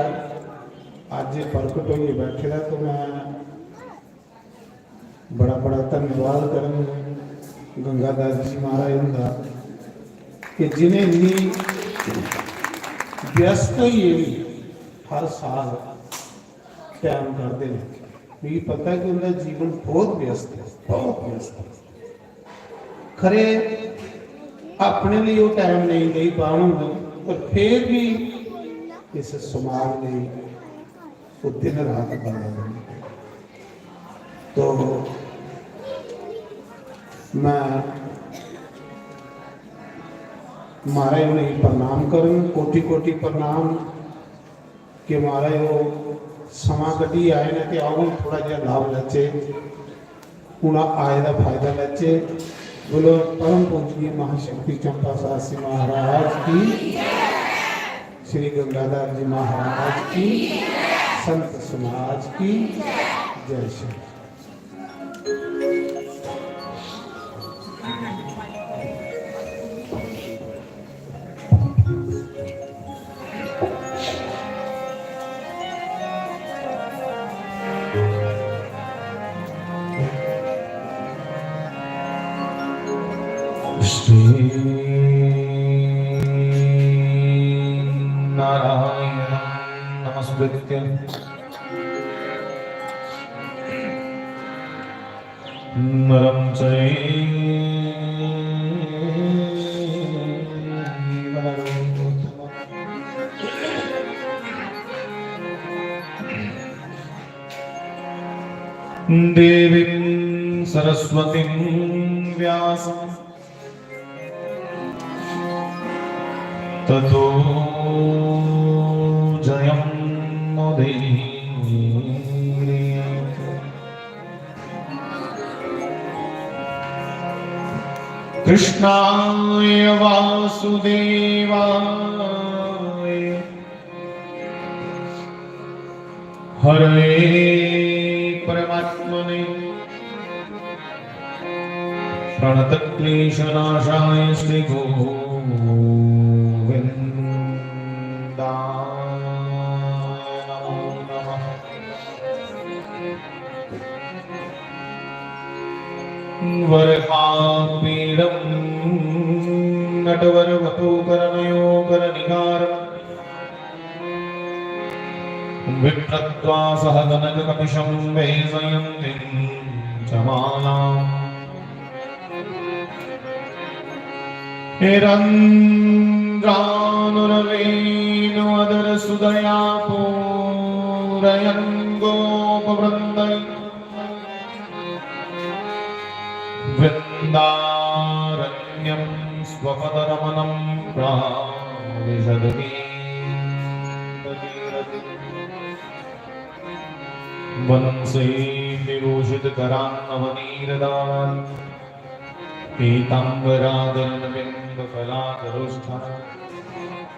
आज प्रगट होइए बैठे दा तो मैं बड़ा बड़ा धन्यवाद करूँगा गंगाधर जी महाराज का कि जिन्हें इन्नी व्यस्त ही हर साल टाइम करते हैं मुझे पता है कि उनका जीवन बहुत व्यस्त है बहुत व्यस्त है खरे अपने लिए वो टाइम नहीं दे पाऊंगा पर फिर भी इस समाज ने वो दिन रात बना तो मैं महाराज उन्हें प्रणाम करूँ कोटि कोटि प्रणाम कि महाराज वो समा कटी आए ने कि आओ थोड़ा जहा लाभ लैचे हूँ आए का फायदा लैचे। बोलो परम पूजनीय महाशक्ति चंपा शास्त्री महाराज की, श्री गंगाधर जी महाराज की, संत समाज की जय श्री। नारायणं नमस्कृत्य नरं चैव देवीं सरस्वतीं व्यासं ततो जयं मुदीरयेत्। कृष्णाय वासुदेवाय हरे परमात्मने प्रणतक्लेशनाशाय श्रीगोविन्दाय नमो नमः। वरहापीडं नटवरवपुकरनयोकरनिकारम् विप्रत्वासह गणककपिशं वैजयन्तीं च मालाम् हिरन्द्रानुरवेणुअदरसुदया पूरयन् गोपवृन्दै वृन्दारण्यं स्वपदरमणं प्राविशदति वंशे विभूषितकरान्नवनीरदान् पीताम्बरादरविन्दफलादरुष्ठा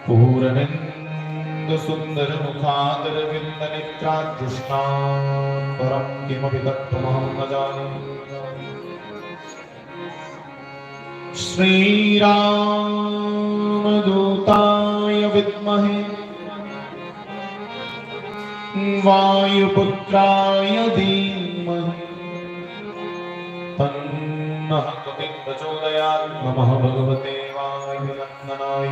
पूरनिन्दसुन्दरमुखादरविन्दनेत्रादृष्टान् परं किमपि तत्त्वमहं न जाने। श्रीरामदूताय विद्महे वायुपुत्राय धीमहि तन्नः कपिः प्रचोदयात्। नमः भगवते वायुनन्दनाय।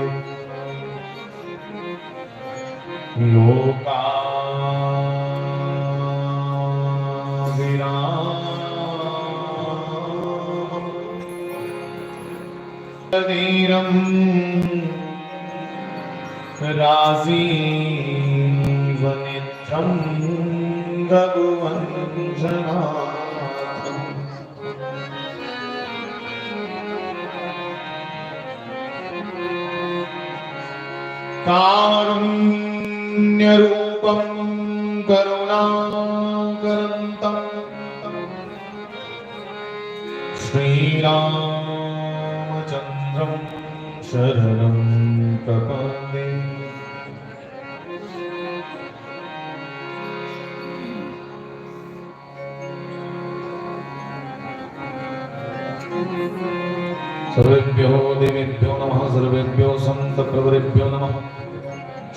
लोकाभिरामं राजीवनेत्रं रघुवंशनाथं कारुण्यरूपं करुणाकरन्तं श्रीरामचन्द्रं शरणं प्रपद्ये। सर्वेभ्यो देवेभ्यो नमः। सर्वेभ्यो संतप्रवरेभ्यो नमः।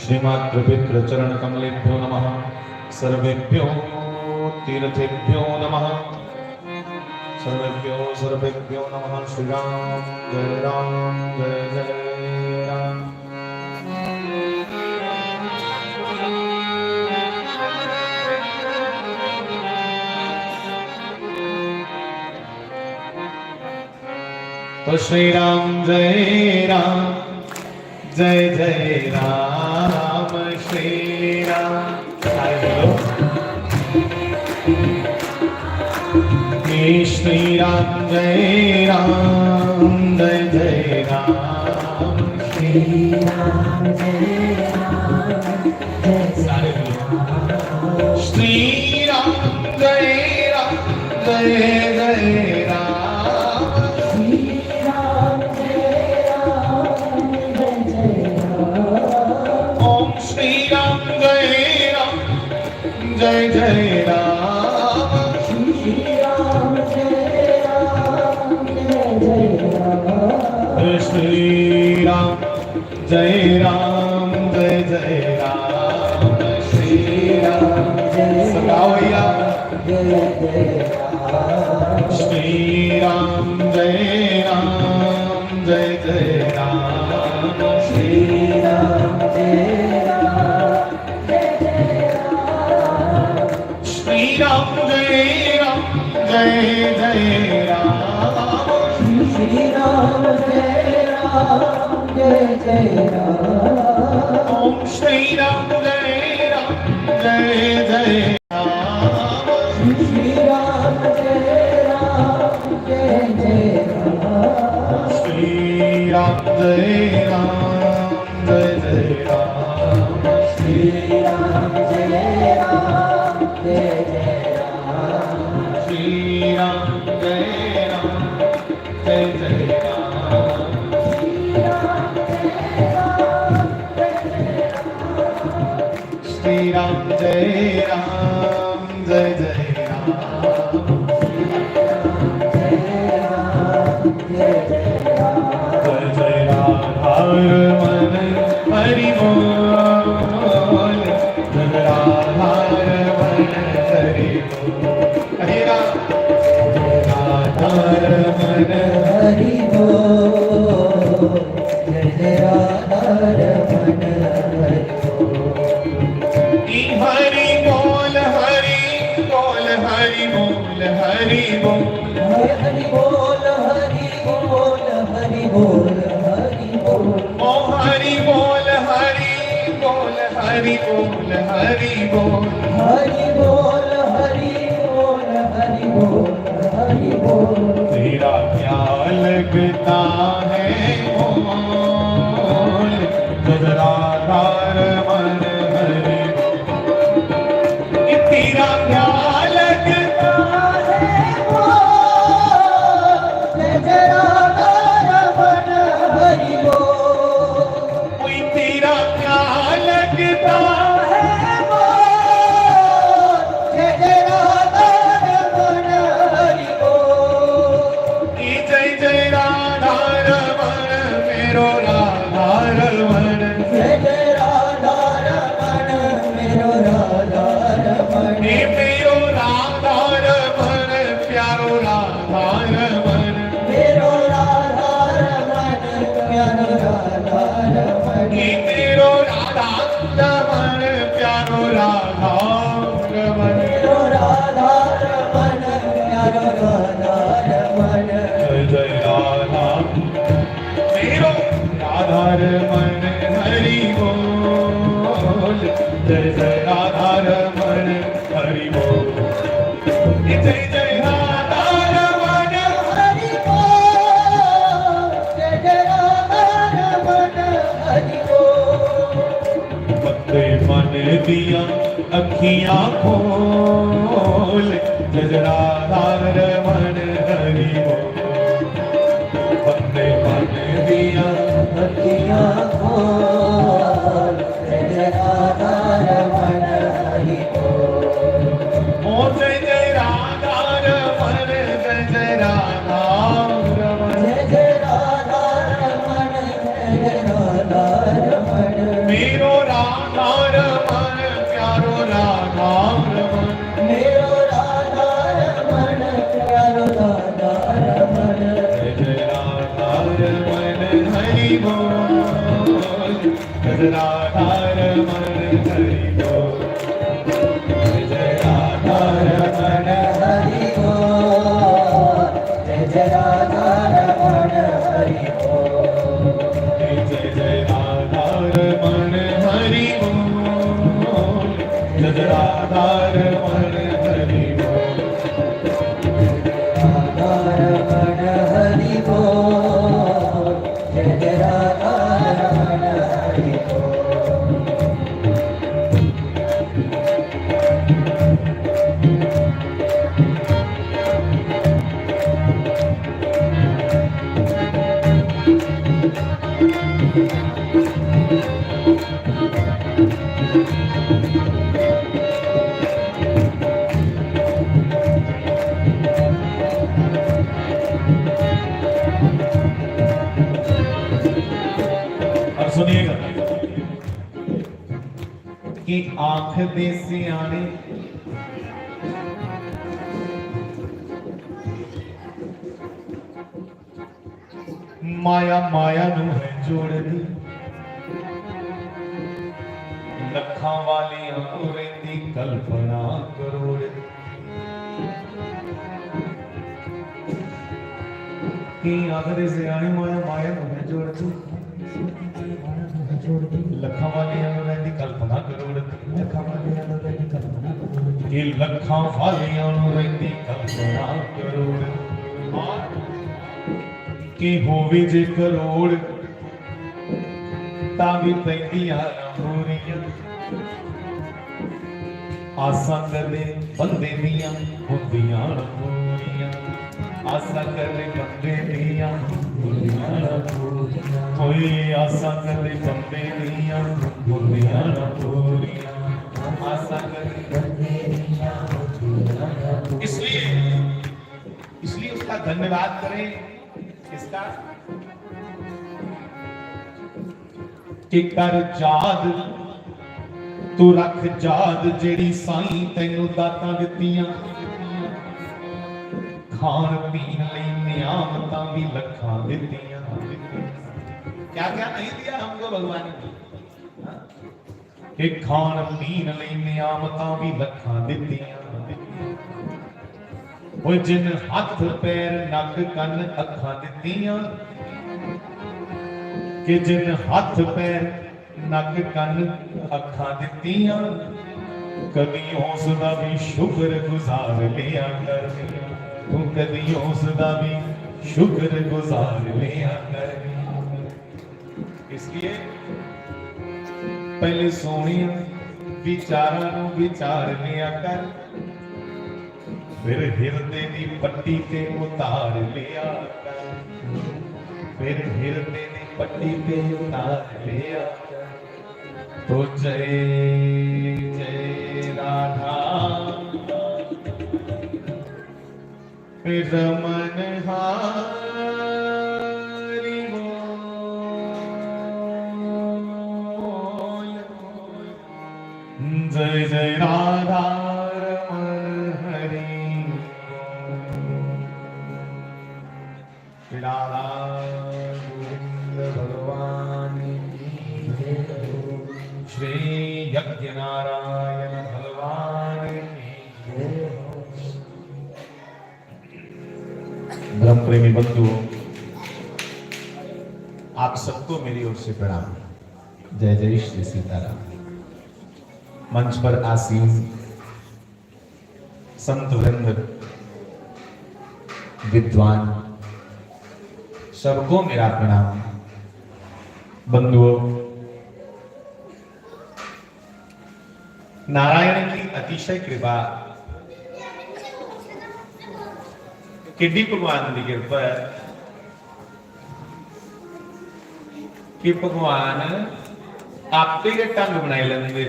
श्रीमातृपितृचरणकमलेभ्यो नमः। सर्वेभ्यो तीर्थेभ्यो नमः। सर्वेभ्यो नमः। श्रीराम जय जय राम। तो श्री राम जय राम जय जय राम श्री राम। श्री राम जय जय राम श्री राम जय श्री राम जय जय राम। ओम श्री राम जय जय राम। श्री राम जय जय राम श्री राम सगाओ भैया। श्री राम जय जय राम श्री राम जय श्री राम जय राम जय जय राम। ओम श्री राम जय राम जय जय श्री राम जय राम जय जय राम। श्री राम जय राम जय जय राम। श्री राम जय राम जय जय राम। श्री राम जय राम जय जय राम। श्री राम जय राम जय जय राम। जय जय राधा रमण हरि बोल। जय राधा रमण हरि बोल। हरे राम। राधा रमण हरि बोल। जय जय राधा रमण हरि हरि बोल हरि बोल हरि बोल हरि बोल। हरि बोल हरि बोल हरि बोल हरि बोल। ओ हरि बोल हरि बोल हरि बोल हरि बोल। हरि बोल हरि बोल हरि बोल हरि बोल। तेरा क्या लगता है बोल। जय राधा रमण हरि बोल। ये तेरा क्या लगता है बोल। जय जय राधा रमण हरि बोल। कोई तेरा क्या लगता है बोल। जय जय राधा रमण हरि बोल। ये जय जय राधा रमण मेरो राधा रमण। जय जय राधा रमण मेरो राधा रमण। हे मेरो राधा रमण प्यारो राधा रमण। मेरो राधा रमण प्यारो राधा रमण। हे मेरो राधा रमण प्यारो राधा रमण। मेरो राधा रमण प्यारो राधा रमण। जय जय राधा मेरो राधा रमण हरि बोल। जय जय राधा रमण हरि बोल। जय जय राधा रमण हरि बोल। जय जय राधा रमण हरि बोल। बंदे मन दिया अखियां खोल। जय जय राधा रमण हरि बोल। बंदे मन दिया अखियाँ खोल। जय जय राधा रमण हरि बोल। ओ जय जय राधा रमण जय जय राधा रमण। जय जय राधा रमण जय जय राधा रमण। मेरो राधा रमण प्यारो राधा रमण। मेरो राधा रमण प्यारो राधा रमण। जय जय राधा रमण हरि बोल। जय राधा रमण हरि बोल। जय जय राधा रमण हरि बोल। जय जय राधा रमण हरि बोल। जय जय राधा रमण हरि बोल। जय राधा रमण हरि बोल। राधा रमण हरि बोल। जय जय राधा रमण हरि बोल। और सुनिएगा कि आंख दे सियाने माया माया नू है जोड़दी। लखां वालियां रहिंदी कल्पना करोड़। कि आखिर सियाणी माया माया मुझे जोड़ती लखा वालियां दी कल्पना करोड़ती लखा वालियां दी कल्पना करोड़ती ये लखा वालियां दी कल्पना करोड़ कि होवे जे करोड़ तां भी पैंदियां पूरियां आसा कदे बंदे दियां हुंदियां पूरियां आसा कदे बंदे दियां हुंदियां पूरियां कोई आसा कदे बंदे दियां हुंदियां पूरियां आसा कदे बंदे दियां हुंदियां। इसलिए उसका धन्यवाद करें। किसका? कि कर याद तू रख याद जेड़ी साईं तैनू दातां दित्तियां खाण पीण लई नियामतां भी लखां दित्तियां। क्या क्या नहीं दिया हमको भगवान ने? कि खाण पीण लई नियामतां भी लखां दित्तियां। ओए जिन हथ पैर नक कन अखां दित्तियां कि जिन हथ पैर नक कन अखां दित्तियां कदी उसदा भी शुक्र गुजार लिया कर तू कदी उसदा भी शुक्र गुजार लिया कर। इसलिए पहले सोनिया विचारां नूं विचार लिया कर फिर हिरदे दी पट्टी ते उतार लिया कर फिर हिरदे दी पट्टी पे उतार लिया तो जय जय राधा रमन हरि बोल जय जय राधा रमन हरि राधा भगवान श्री यज्ञ नारायण भगवान ब्रह्म प्रेमी बंधुओं, आप सबको मेरी ओर से प्रणाम। जय जय श्री सीताराम। मंच पर आसीन संत वृंद विद्वान सबको मेरा प्रणाम। बंधुओं, नारायण की अतिशय कृपा किड्डी भगवान की कृपा है कि भगवान आपे के ढंग बनाए लेंगे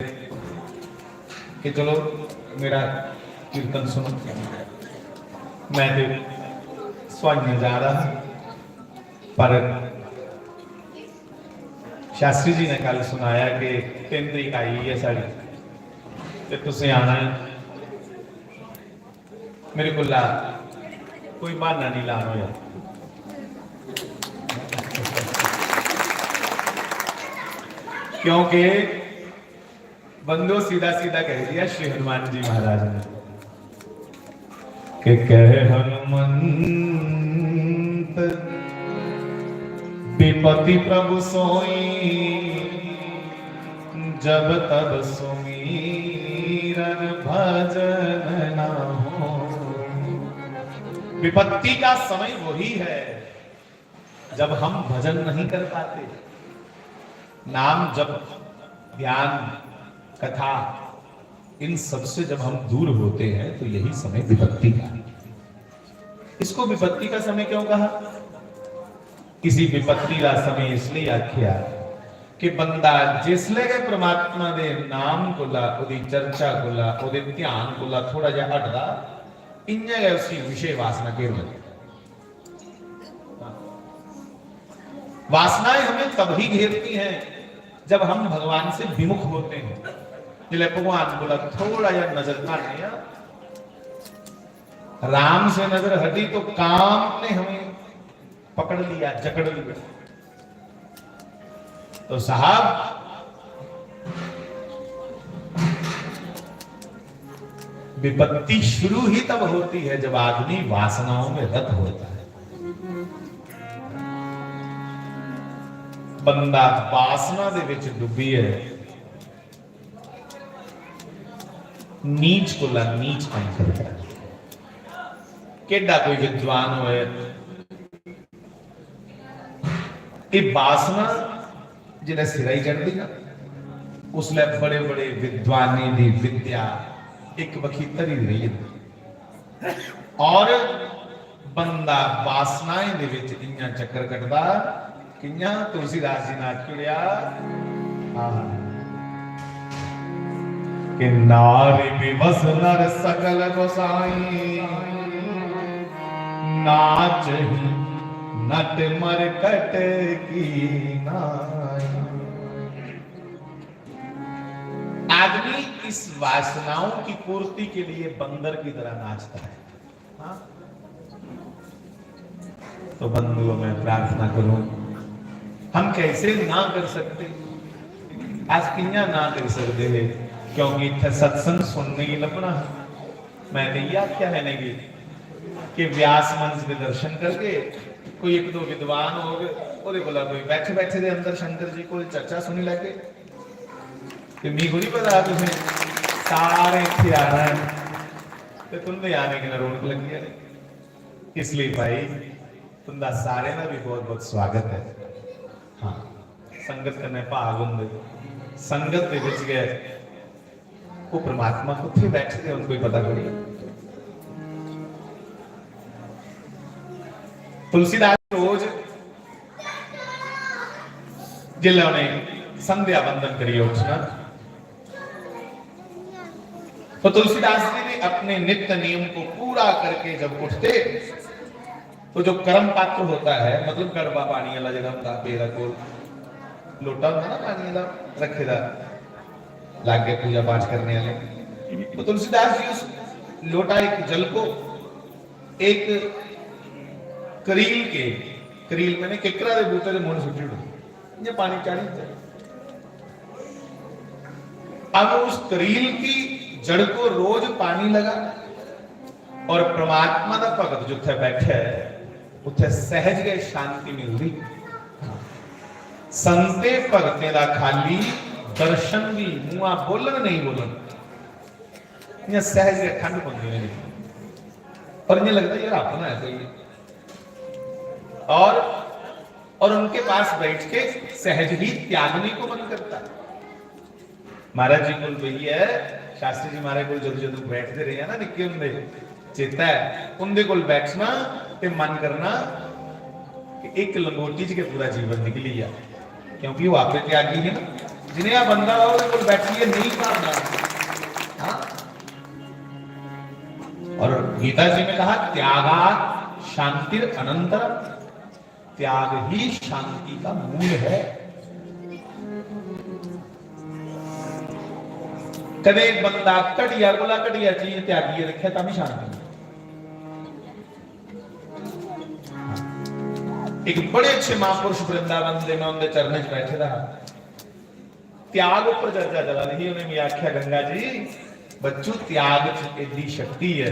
कि चलो मेरा कीर्तन सुनो। मैं तो स्वाइयां जा रहा पर शास्त्री जी ने कल सुनाया कि 3 तरीक आई है साड़ी ते तुसीं आना है। मेरे को कोई बहाना नहीं लाना यार। क्योंकि बंदो सीधा सीधा कह दिया श्री हनुमान जी महाराज ने कि कहे हनुमंत विपति प्रभु सोई जब तब सुमीरन भजन ना हो। विपत्ति का समय वही है जब हम भजन नहीं कर पाते, नाम जप ध्यान कथा इन सबसे जब हम दूर होते हैं तो यही समय विपत्ति का। इसको विपत्ति का समय क्यों कहा? किसी विपत्ति का समय इसलिए आख्या कि बंदा जिसले के परमात्मा दे नाम कोला ओदी चर्चा कोला ओदे ध्यान कोला थोड़ा जा हटदा इंजा है उसकी विषय वासना घेर लगे। वासनाएं हमें तभी घेरती हैं जब हम भगवान से विमुख होते हैं। जिले भगवान बोला थोड़ा या नजर काटने, राम से नजर हटी तो काम ने हमें पकड़ लिया, जकड़ लिया। तो साहब विपत्ति शुरू ही तब होती है जब आदमी वासनाओं में रत होता है। ਬੰਦਾ ਵਾਸਨਾ ਦੇ ਵਿੱਚ ਡੁੱਬੀ ਹੈ, नीच को नीच काम करता है। केडा कोई विद्वान होए, ये वासना जिन्हें सिराई चढ़ती ना, उसले बड़े बड़े विद्वानी दी विद्या एक बखीतर ही रही है। और बंदा वासनाएं दे विच इन्ना चक्कर कटदा किन्ना तुलसीदास जी ने आखिया कि नारी विवश नर सकल गोसाई, नाच नट मरकट की नाई। आदमी इस वासनाओं की पूर्ति के लिए बंदर की तरह नाचता है। हाँ? तो बंधुओं मैं प्रार्थना करूं, हम कैसे ना कर सकते, आज किन्या ना कर सकते हैं, क्योंकि इतने सत्संग सुनने की लभना है। मैं तो यह आख्या है नहीं कि व्यास मंच के दर्शन करके कोई एक दो विद्वान हो गए, कोई बैठे बैठे दे अंदर शंकर जी को चर्चा सुनी लगे, तो मी को नहीं पता तुम्हें सारे इतने आना है, तो तुमने आने की रौनक लगी है। इसलिए भाई तुमदा सारे ना भी बहुत बहुत स्वागत है। हाँ, संगत करने भाग होंगे, संगत के विच गए वो परमात्मा कुत्थे बैठे थे उनको ही पता करिए। तुलसीदास रोज जिले उन्हें संध्या वंदन करिए उठना, तो तुलसीदास जी ने अपने नित्य नियम को पूरा करके जब उठते तो जो कर्म पात्र होता है, मतलब कड़वा पानी वाला जगह होता पेरा को लोटा होता ना पानी वाला रखेदा लागे पूजा पाठ करने वाले, तो तुलसीदास जी उस लोटा एक जल को एक करील मैंने केकरा दे बूटे दे मुंह सुट्टी उड़ ये पानी चाड़ी थे। अब उस करील की जड़ को रोज पानी लगा और परमात्मा दा भगत जिथे बैठे है उथे सहज गए शांति मिलती। संते भगते दा खाली दर्शन भी मुआ बोलन नहीं बोलन, ये सहज गए ठंड पौंदी है और ये लगता है यार अपना है कोई, और उनके पास बैठ के सहज ही त्यागने को मन करता है। महाराज जी को वही है, शास्त्री जी महाराज को जब जब बैठते रहे हैं ना निक्के होंदे चेता है उनके कोल बैठना ते मन करना कि एक लंगोटी च के पूरा जीवन निकली है, क्योंकि वो आपे त्यागी है ना, जिन्हें आ बंदा वो कोल बैठिए नहीं पाना। हाँ? और गीता जी ने कहा त्यागा शांतिर अनंतर, त्याग ही शांति का मूल है। कदे बंदा घटिया कोला घटिया चीज त्यागी रखे तभी शांति। एक बड़े अच्छे महापुरुष वृंदावन दे मैं उनके चरणों में बैठे रहा, त्याग ऊपर चर्चा चला रही, उन्हें भी आख्या गंगा जी बच्चू त्याग च एडी शक्ति है,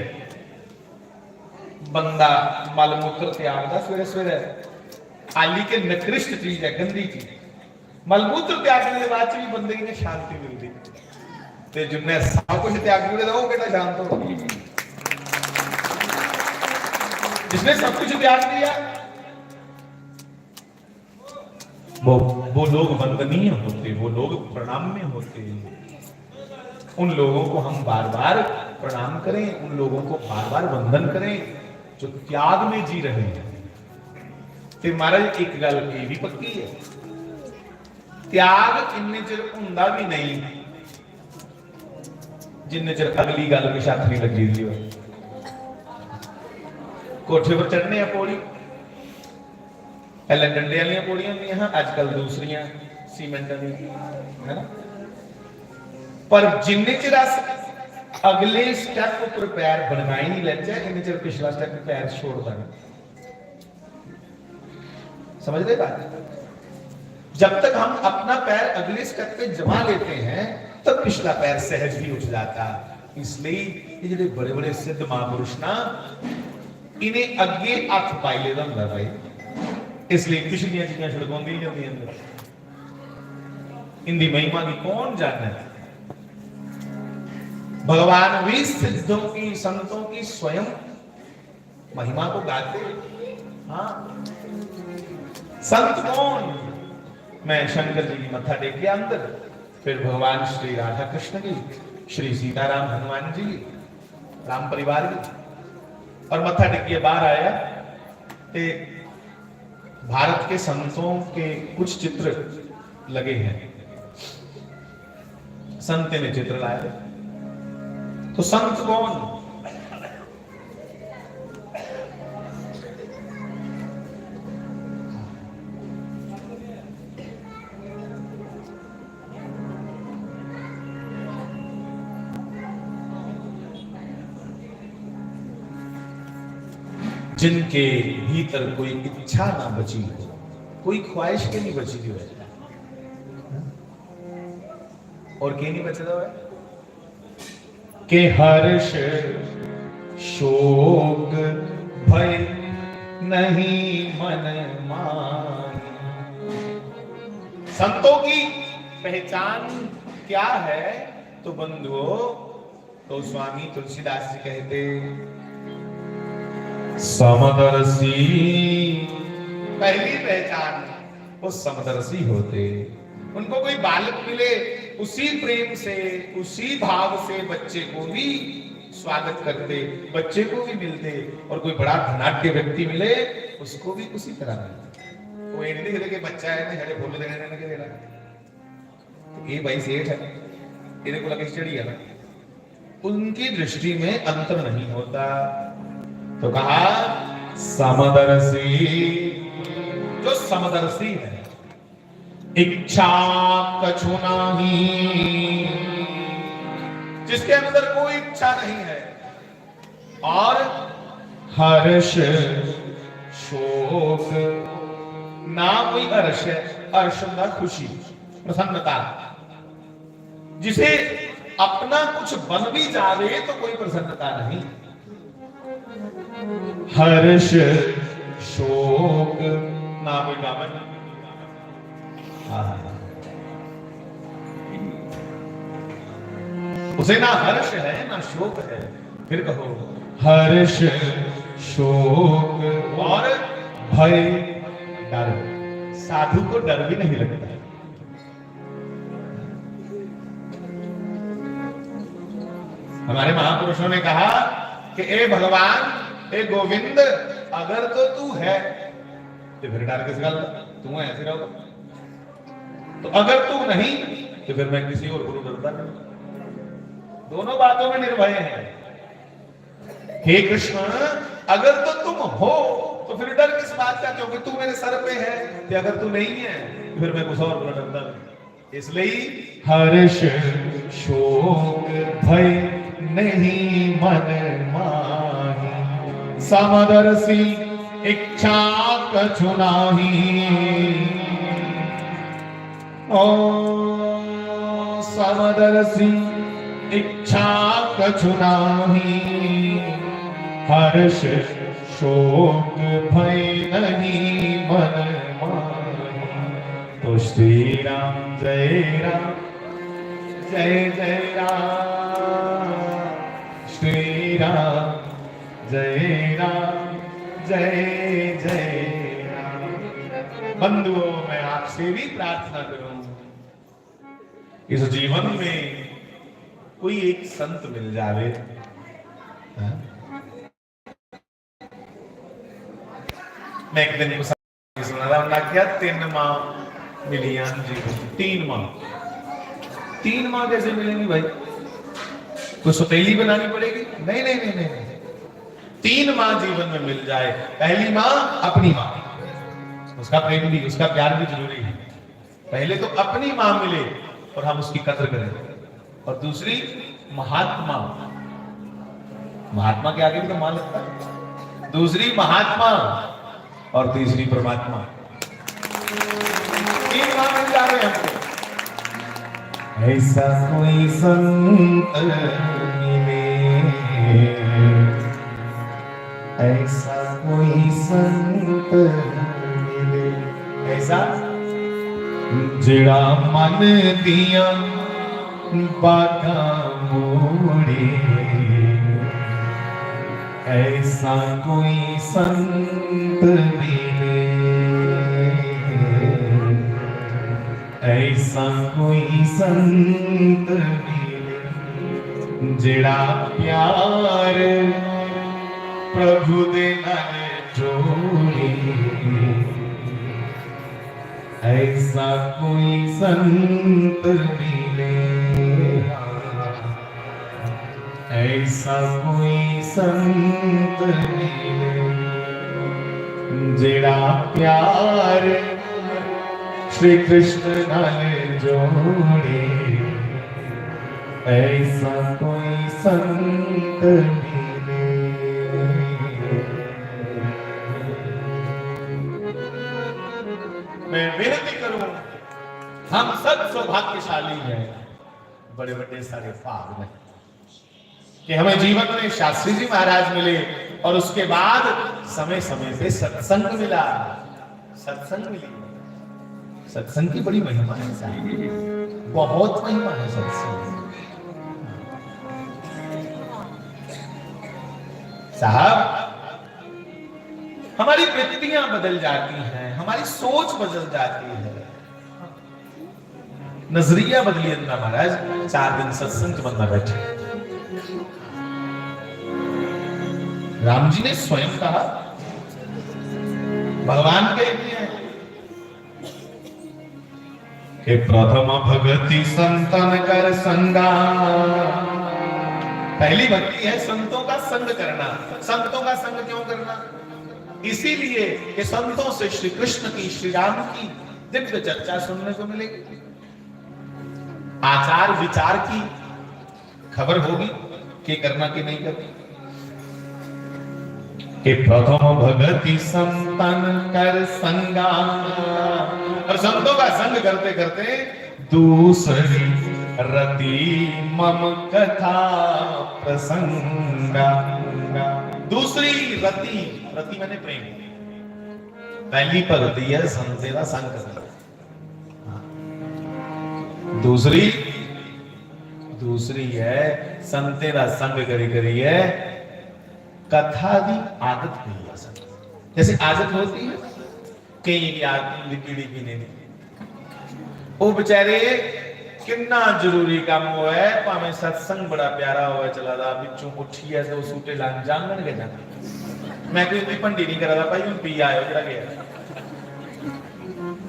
बंदा मल मूत्र त्याग दा सवेरे सवेरे आली के निकृष्ट चीज है, गंदी चीज, मलमूत्र त्यागने के बाद भी बंदे की शांति मिलती, ते जिन्हें सब कुछ त्याग दिया वो बेटा शांत हो। जिसने सब कुछ त्याग दिया वो लोग वंदनीय होते, वो लोग प्रणाम्य होते। उन लोगों को हम बार बार प्रणाम करें, उन लोगों को बार बार वंदन करें जो त्याग में जी रहे हैं। ते महाराज एक गल ये भी पक्की है, त्याग इन्ने चिर हुंदा भी नहीं जिन्ने चिर अगली गल में छात्री लगी दी हो। कोठे पर चढ़ने आ पौड़ी, पहले डंडे वाली पौड़ियां होंदियां हैं, आजकल दूसरियां सीमेंट दी है ना, पर जिन्ने चिर अगले स्टेप ऊपर पैर बनना ही नहीं लेते इन्ने चिर पिछला स्टेप पैर छोड़ देना। समझ रहे बात? जब तक हम अपना पैर अगले स्टेप पे जमा लेते हैं तब पिछला पैर सहज भी उठ जाता। इसलिए ये जो बड़े बड़े सिद्ध महापुरुष ना इन्हें अगे हथ पाई लेता होंगे भाई, इसलिए पिछलियां चीजें छड़काउंदी नहीं होंदियां। इनकी महिमा की कौन जाने। भगवान भी सिद्धों की संतों की स्वयं महिमा को गाते। हाँ, संत कौन? मैं शंकर जी की मत्था टेक के अंदर, फिर भगवान श्री राधा कृष्ण की, श्री सीताराम हनुमान जी की, राम परिवार की, और मत्था टेक के बाहर आया ते भारत के संतों के कुछ चित्र लगे हैं। संत ने चित्र लाए, तो संत कौन? जिनके भीतर कोई इच्छा ना बची हो, कोई ख्वाहिश के नहीं बची हुई है, और के नहीं बचता है के हर्ष शोक भय नहीं मन मानी। संतों की पहचान क्या है? तो बंधुओं, तो स्वामी तुलसीदास जी कहते, समदर्शी, पहली पहचान वो समदर्शी होते। उनको कोई बालक मिले, उसी प्रेम से, उसी भाव से बच्चे को भी स्वागत करते, बच्चे को भी मिलते, और कोई बड़ा धनाढ्य व्यक्ति मिले उसको भी उसी तरह मिलते। वो एंडी के बच्चा है ना, बोले देने के देना, ये भाई सेठ है, इन्हें को लगे चढ़ी है ना, उनकी दृष्टि में अंतर नहीं होता। तो कहा समदर्शी, जो समदर्शी है, इच्छा कछु नहीं, जिसके अंदर कोई इच्छा नहीं है, और हर्ष शोक, ना कोई हर्ष है, हर्ष ना खुशी प्रसन्नता, जिसे अपना कुछ बन भी जावे तो कोई प्रसन्नता नहीं। हर्ष शोक ना कोई कामना, उसे ना हर्ष है ना शोक है। फिर कहो हर्ष शोक और भय डर। साधु को डर भी नहीं लगता। हमारे महापुरुषों ने कहा कि ए भगवान, ए गोविंद, अगर तो तू है तो फिर डर किस गल, तू ऐसे रहो, तो अगर तू नहीं तो फिर मैं किसी और को डरता नहीं। दोनों बातों में निर्भय है। हे कृष्ण, अगर तो तुम हो तो फिर डर किस बात का, क्योंकि तू मेरे सर पे है। तो अगर तू नहीं है तो फिर मैं कुछ और को डरता नहीं। इसलिए हर्ष शोक भय नहीं मन माही, समदर्शी इच्छा कछु नाही। ओ समदर्शी इच्छा कछु नाही, हर्ष शोक भय नहीं मन माही। तो श्री राम जय राम, जय जय राम, श्री राम जय राम, जय जय राम। बंधुओं, मैं आपसे भी प्रार्थना करूं, इस जीवन में कोई एक संत मिल जावे। मैं एक दिन सुना रहा हूं क्या, 3 माह मिली जी को। 3 माह, 3 माह कैसे मिलेंगी भाई? कोई सौतेली बनानी पड़ेगी? नहीं नहीं नहीं नहीं, 3 माह जीवन में मिल जाए। पहली माँ अपनी माँ, उसका प्रेम भी, उसका प्यार भी जरूरी है। पहले तो अपनी माँ मिले और हम उसकी कद्र करें, और दूसरी महात्मा, महात्मा के आगे भी तो मां लगता है। दूसरी महात्मा और तीसरी परमात्मा। 3 मां मिल जा रहे हमको। ऐसा कोई संत मिले, ऐसा कोई संत मिले, ऐसा ਜਿਹੜਾ ਮਨ ਦੀਆਂ ਬਾਗਾਂ ਮੋੜੇ ऐसा कोई संत मिले ऐसा कोई संत मिले जिड़ा प्यार प्रभु दे नाल जोड़े ऐसा कोई संत मिले ऐसा कोई संत मिले जिड़ा प्यार श्री कृष्ण नाल जोड़े ऐसा कोई संत मिले। मैं विनती करूं, हम सब सौभाग्यशाली हैं, बड़े बड़े सारे भाग में कि हमें जीवन में शास्त्री जी महाराज मिले और उसके बाद समय समय पे सत्संग मिला, सत्संग मिली। सत्संग की बड़ी महिमा है साहब, बहुत महिमा है सत्संग। साहब हमारी वृत्तियां बदल जाती हैं, हमारी सोच बदल जाती है, नजरिया बदलिए ना महाराज। 4 दिन सत्संग बनना बैठे, राम जी ने स्वयं कहा, भगवान कह दिए कि प्रथम भगति संतन कर संगा। पहली भक्ति है संतों का संग करना। संतों का संग क्यों करना? इसीलिए कि संतों से श्री कृष्ण की, श्री राम की दिव्य चर्चा सुनने को मिलेगी, आचार विचार की खबर होगी कि करना कि नहीं करना। कि प्रथम भगति संतन कर संगा, और संतों का संग करते करते दूसरी रति मम कथा प्रसंगा। दूसरी रति, रति मैंने प्रेम, पहली पगती है संते का संग करना, दूसरी है संते का संग करी करी है कथा दी आदत नहीं आ सकती। जैसे आदत होती है कई पीढ़ी पीने की, वो बेचारे कितना जरूरी काम हो है, भावे सत्संग बड़ा प्यारा हो चला दा बिचों उठी है तो सूटे लांग जान के जाना। मैं कोई इतनी भंडी नहीं करा भाई, हूं पी आयो जरा गया,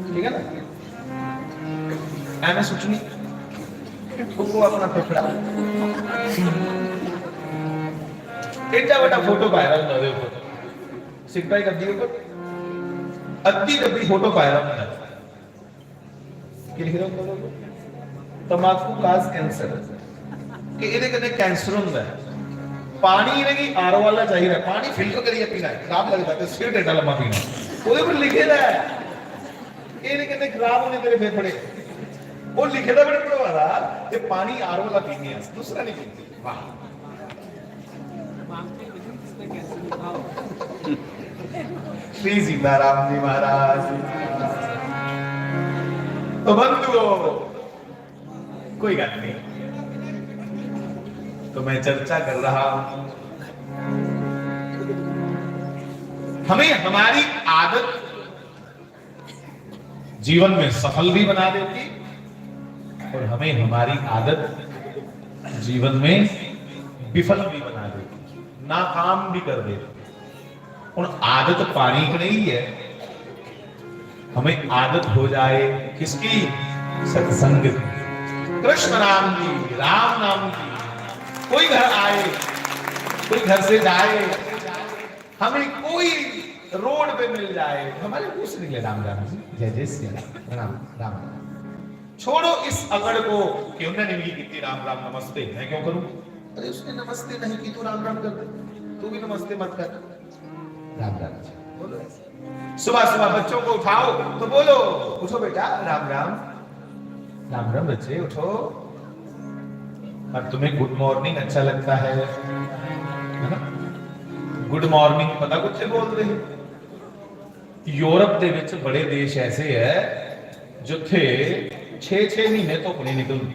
ठीक है ना। एवं सोचनी को अपना फेफड़ा एडा बड़ा फोटो वायरल ना दे ऊपर सिगटा ही गद्दी ऊपर अद्धी डब्बी फोटो वायरल ना कि लिख रहा हूं तंबाकू काज कैंसर कि ਇਹਦੇ ਕਨੇ कैंसर ਹੁੰਦਾ है। पानी ਇਹਨੇ ਕੀ ਆਰਓ ਵਾਲਾ ਚਾਹੀਦਾ, पानी फिल्टर करिए पीना है, खराब लगता है सिर टेढ़ा लंबा पीना ਉਹਦੇ ਉੱਪਰ ਲਿਖੇਦਾ है ਇਹਦੇ ਕਨੇ खराब होने तेरे फेफड़े, वो लिखेदा बड़े पढ़वादा कि पानी आरओ वाला पीने है, दूसरा नहीं पीते। वाह श्री सीताराम जी महाराज। तो बंधुओं कोई बात नहीं, तो मैं चर्चा कर रहा हूं, हमें हमारी आदत जीवन में सफल भी बना देती और हमें हमारी आदत जीवन में विफल भी बना देती, नाकाम भी कर देती। और आदत पानी की नहीं है, हमें आदत हो जाए किसकी? सत्संग की, कृष्ण नाम की, राम नाम की। कोई घर आए, कोई घर से जाए, हमें कोई रोड पे मिल जाए, हमारे मुंह से निकले राम राम जी, जय जय श्री राम, राम राम। छोड़ो इस अगड़ को कि उन्होंने नहीं की राम राम नमस्ते, मैं क्यों करूं? अरे उसने नमस्ते नहीं की, तू राम राम कर दे, तू भी नमस्ते मत कर, राम राम बोलो। सुबह सुबह बच्चों को उठाओ तो बोलो, उठो बेटा, राम राम, राम राम बच्चे उठो। और तुम्हें गुड मॉर्निंग अच्छा लगता है ना? गुड मॉर्निंग पता कुछ बोल रहे? यूरोप दे विच बड़े देश ऐसे है ਜਿੱਥੇ 6-6 ਮਹੀਨੇ ਧੁੱਪ ਨਹੀਂ ਨਿਕਲਦੀ,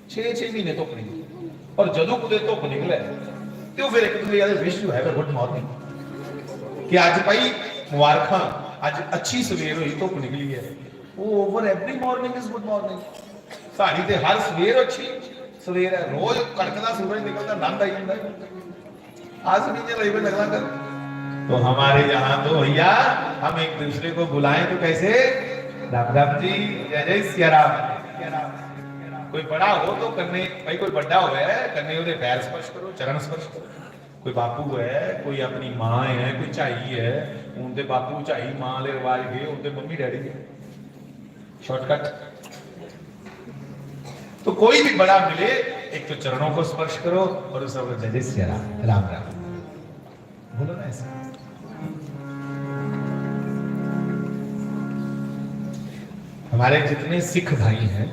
6-6 ਮਹੀਨੇ ਧੁੱਪ ਨਹੀਂ ਨਿਕਲਦੀ, ਔਰ ਜਦੋਂ ਕੁਦੇ ਧੁੱਪ ਨਿਕਲੇ ਤੇ ਉਹ ਫਿਰ ਇੱਕ ਦੂਜੇ ਆਦੇ wish you have a good morning ਕਿ ਅੱਜ ਭਾਈ ਮੁਬਾਰਕਾਂ, ਅੱਜ ਅੱਛੀ ਸਵੇਰ ਹੋਈ, ਧੁੱਪ ਨਿਕਲੀ ਹੈ। ਉਹ over every morning is good morning. ਸਾਡੀ ਤੇ ਹਰ ਸਵੇਰ ਅੱਛੀ ਸਵੇਰ है, रोज कड़कदा सूरज निकलता आनंद आई जाता है। आज नहीं रही लगना कर तो हमारे यहाँ तो भैया हम एक दूसरे को बुलाएं तो कैसे, राम राम जी, जय जय सिया राम। कोई बड़ा हो तो करने भाई, कोई बड़ा हो है करने ਉਹਦੇ पैर स्पर्श करो, चरण स्पर्श करो। कोई बापू है, कोई अपनी माँ है, कोई झाई है, उनके बापू झाई माँ वाले रिवाज गए, उनके मम्मी डैडी गए, शॉर्टकट। तो कोई भी बड़ा मिले एक तो चरणों को स्पर्श करो और उस जय जय सिया राम, राम राम बोलो ना ऐसा। हमारे जितने सिख भाई हैं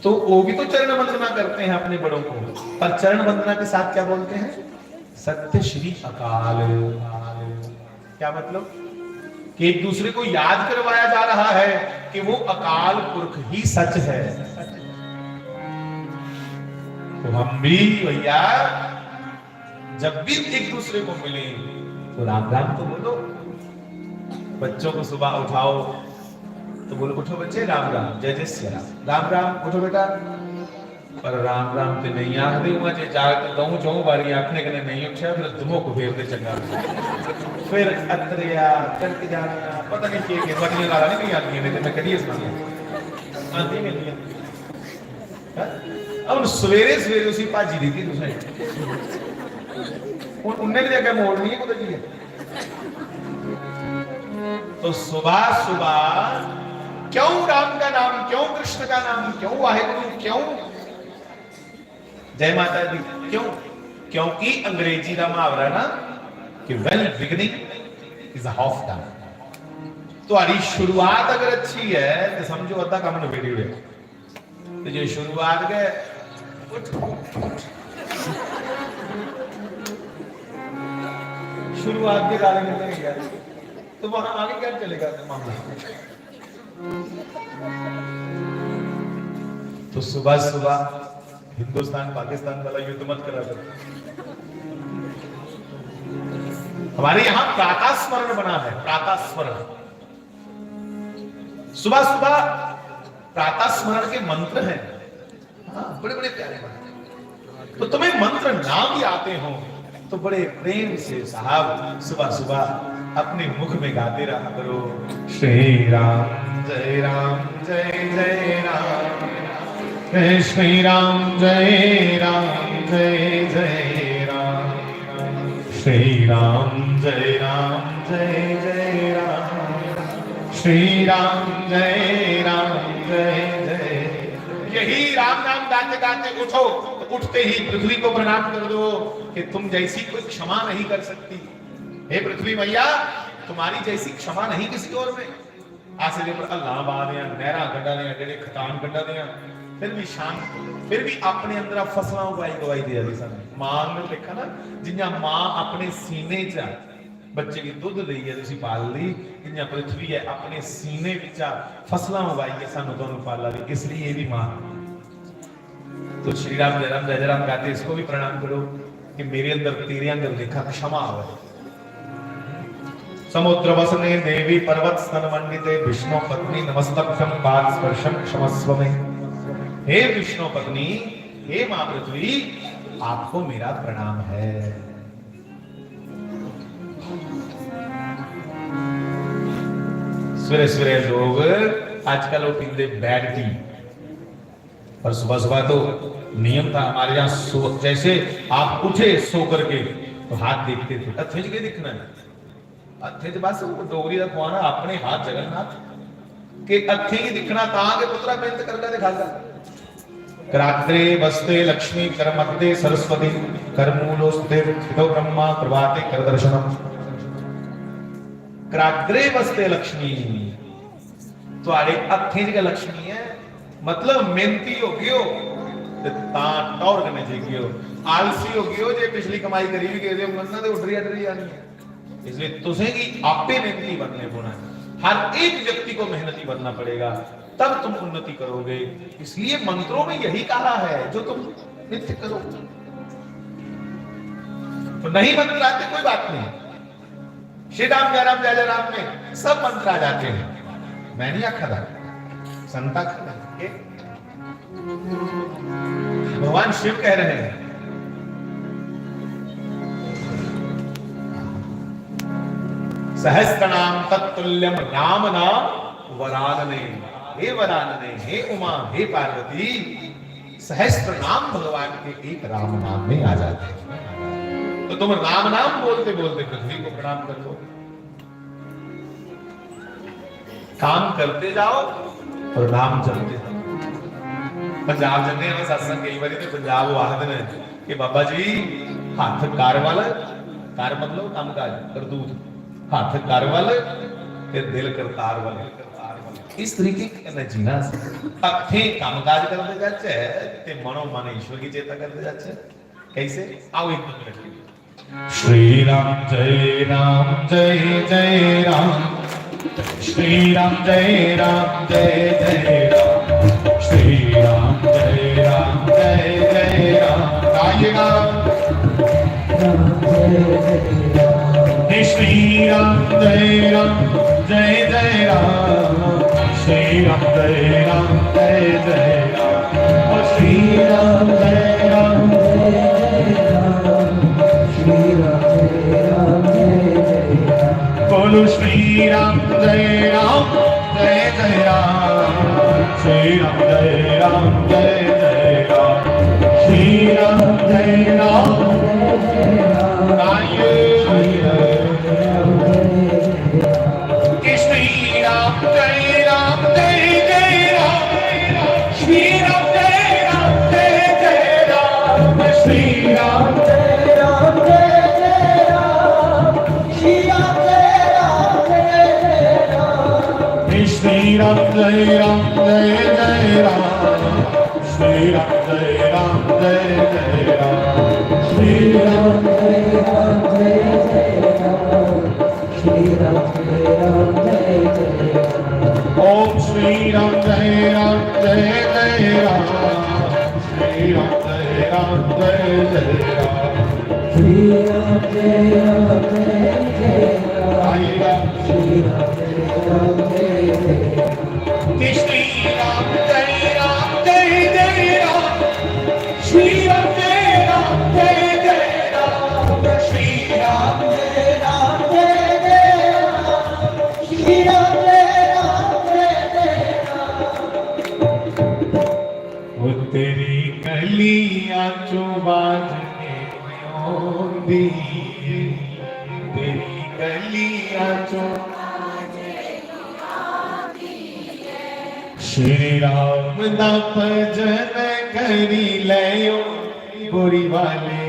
तो वो भी तो चरण वंदना करते हैं अपने बड़ों को, पर चरण वंदना के साथ क्या बोलते हैं, सत्य श्री अकाल। क्या मतलब कि एक दूसरे को याद करवाया जा रहा है कि वो अकाल पुरख ही सच है। तो हम भी भैया जब भी एक दूसरे को मिले तो राम राम तो बोलो। बच्चों को सुबह उठाओ तो बोलो उठो बच्चे राम राम, जय जय सिया राम, राम राम उठो बेटा। पर राम राम ते नहीं आखदे हुआ जे जाग दऊं चौं बारी आखने कने नहीं उठा फिर दुमो को फेरते चंगा, फिर अतरिया करके जाना पता नहीं के बटने वाला नहीं आती है, नहीं मैं कभी सुना आती मिलती है। अब सवेरे सवेरे उसी भाजी दी थी तुसें उन्हें भी अगर मोड़ नहीं है कुछ जी है। तो सुबह सुबह क्यों राम का नाम, क्यों कृष्ण का नाम, क्यों वाहेगुरु, क्यों जय माता दी, क्यों? क्योंकि अंग्रेजी का मुहावरा ना कि well beginning is half done. तुम्हारी शुरुआत अगर अच्छी है तो समझो अद्धा काम नवेड़ी हुए, तो जो शुरुआत गए शुरुआत के गाले में नहीं गया तो वहां आगे क्या चलेगा मामला। तो सुबह सुबह हिंदुस्तान पाकिस्तान वाला युद्ध मत करा कर। हमारे यहां प्रातः स्मरण बना है, प्रातः स्मरण। सुबह सुबह प्रातः स्मरण के मंत्र हैं, हाँ, बड़े बड़े प्यारे मंत्र। तो तुम्हें मंत्र ना भी आते हो तो बड़े प्रेम से साहब सुबह सुबह अपने मुख में गाते रहा करो, श्री राम जय राम जय जय राम, श्री राम जय जय राम, श्री राम जय जय राम, श्री राम जय जय। यही राम नाम गाते गाते उठो तो उठते ही पृथ्वी को प्रणाम कर दो कि तुम जैसी कोई क्षमा नहीं कर सकती। हे पृथ्वी मैया, तुम्हारी जैसी क्षमा नहीं किसी और में। आसरे पर अल्लाह बादियां नहरा गड्डा दियां जेड़े खतान गड्डा दियां फिर भी शांत, फिर भी अपने अंदर फसलां उगाई गवाई दे दी सन। मां ने देखा ना जिन्ना मां अपने सीने च बच्चे की दुध दी है तुसी पाल ली, जिन्ना पृथ्वी है अपने सीने विच फसलां उगाई है सानू तुहानू पाला दी, इसलिए ये भी मां। तो श्री राम जय राम गाते इसको भी प्रणाम करो कि मेरे अंदर तेरे अंदर देखा क्षमा आवे। समुद्र वसने देवी पर्वत स्तन मंडिते विष्णु पत्नी नमस्तभ्यं पाद स्पर्शम क्षमस्व में। हे विष्णु पत्नी, हे मां पृथ्वी, आपको मेरा प्रणाम है। सवेरे सवेरे लोग आजकल वो पीते बैड टी, पर सुबह सुबह तो नियम था हमारे यहाँ, जैसे आप उठे सो करके तो हाथ देखते थे, हथे के दिखना है, हथे बस डोगरी का खुआना अपने हाथ जगन्नाथ के हथे ही दिखना ता के पुत्रा मेहनत करके दिखागा। कराग्रे वस्ते लक्ष्मी करमध्य सरस्वती करमूलोस्ते स्थितो ब्रह्मा प्रभाते कर दर्शनम। कराग्रे वस्ते लक्ष्मी, तुम्हारे हथे च लक्ष्मी है, मतलब मेहनती हो गयो ता टौर करने चाहिए, आलसी हो गयो जे पिछली कमाई करी भी गए मन्ना ते उडरी अडरी आनी है। इसलिए तुसें की आपे मेहनती बनने पौना है। हर एक व्यक्ति को मेहनती बनना पड़ेगा, तब तुम उन्नति करोगे। इसलिए मंत्रों में यही कहा है जो तुम नित्य करो। तो नहीं मंत्र आते कोई बात नहीं, श्री राम जय राम जय जय राम में सब मंत्र आ जाते हैं। मैं नहीं आखा था, संता खा भगवान शिव कह रहे हैं सहस्त्रनाम तत्तुल्यम राम नाम वरानने। हे वरानने, हे उमा, हे पार्वती, सहस्त्र नाम भगवान के एक राम नाम में आ जाते हैं। तो तुम राम नाम बोलते बोलते पृथ्वी को प्रणाम कर लो। काम करते जाओ और नाम जपते जाओ। पंजाब जन्ने में सत्संग कई बारी तो पंजाब आखदे ने कि बाबा जी हाथ कार वाला, कार मतलब काम काज करतूत, हाथ कर वाल ते दिल करतार वाल। इस तरीके के जीना हथे कामकाज करते जाचे ते मनो मन ईश्वर की चेता करते जाचे। कैसे? आओ एक मिनट। श्री राम जय जय राम, श्री राम जय जय राम, श्री राम जय जय राम। गाइएगा श्री राम जय जय राम, श्री राम जय जय राम, श्री राम जय जय राम, श्री राम जय जय राम। बोलो श्री राम जय जय राम, श्री राम जय जय राम, श्री राम जय श्री राम जय जय राम, श्री राम जय जय राम, श्री राम जय जय राम, श्री राम जय जय राम। ओम श्री राम जय जय राम, श्री राम जय जय राम, श्री राम जय जय राम, श्री राम जय जय राम। श्री राम जय जय राम, श्री राम जय जय राम, श्री राम जय जय राम, श्री राम जय जय राम। वो तेरी कलियां जो बाजने होंदी, तेरी कलियां जो श्री राम दा भजन करी लयो बुरी वाले,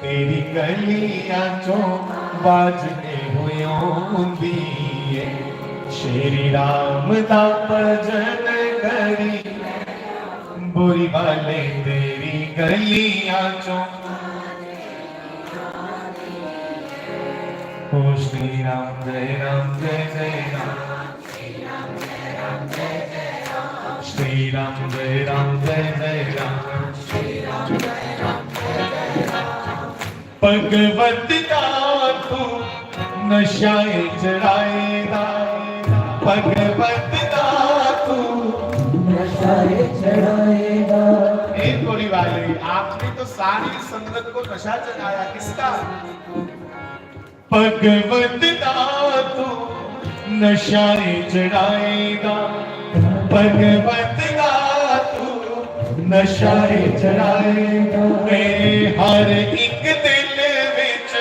तेरी गलियां चों बाजने होंदी है। श्री राम दा भजन करी बुरी वाले, तेरी गलियां चों। ओ श्री राम जय जय राम, श्री राम जय जय राम, श्री राम जय राम। भगवत का तू नशाए चढ़ाएगा, भगवत का तू नशाए चढ़ाएगा। एक गोली वाले, आपने तो सारी संगत को नशा चढ़ाया, किसका? भगवत का तू नशाए चढ़ाएगा, भगवत का तू नशाए चढ़ाएगा। मेरे हर एक दिल विच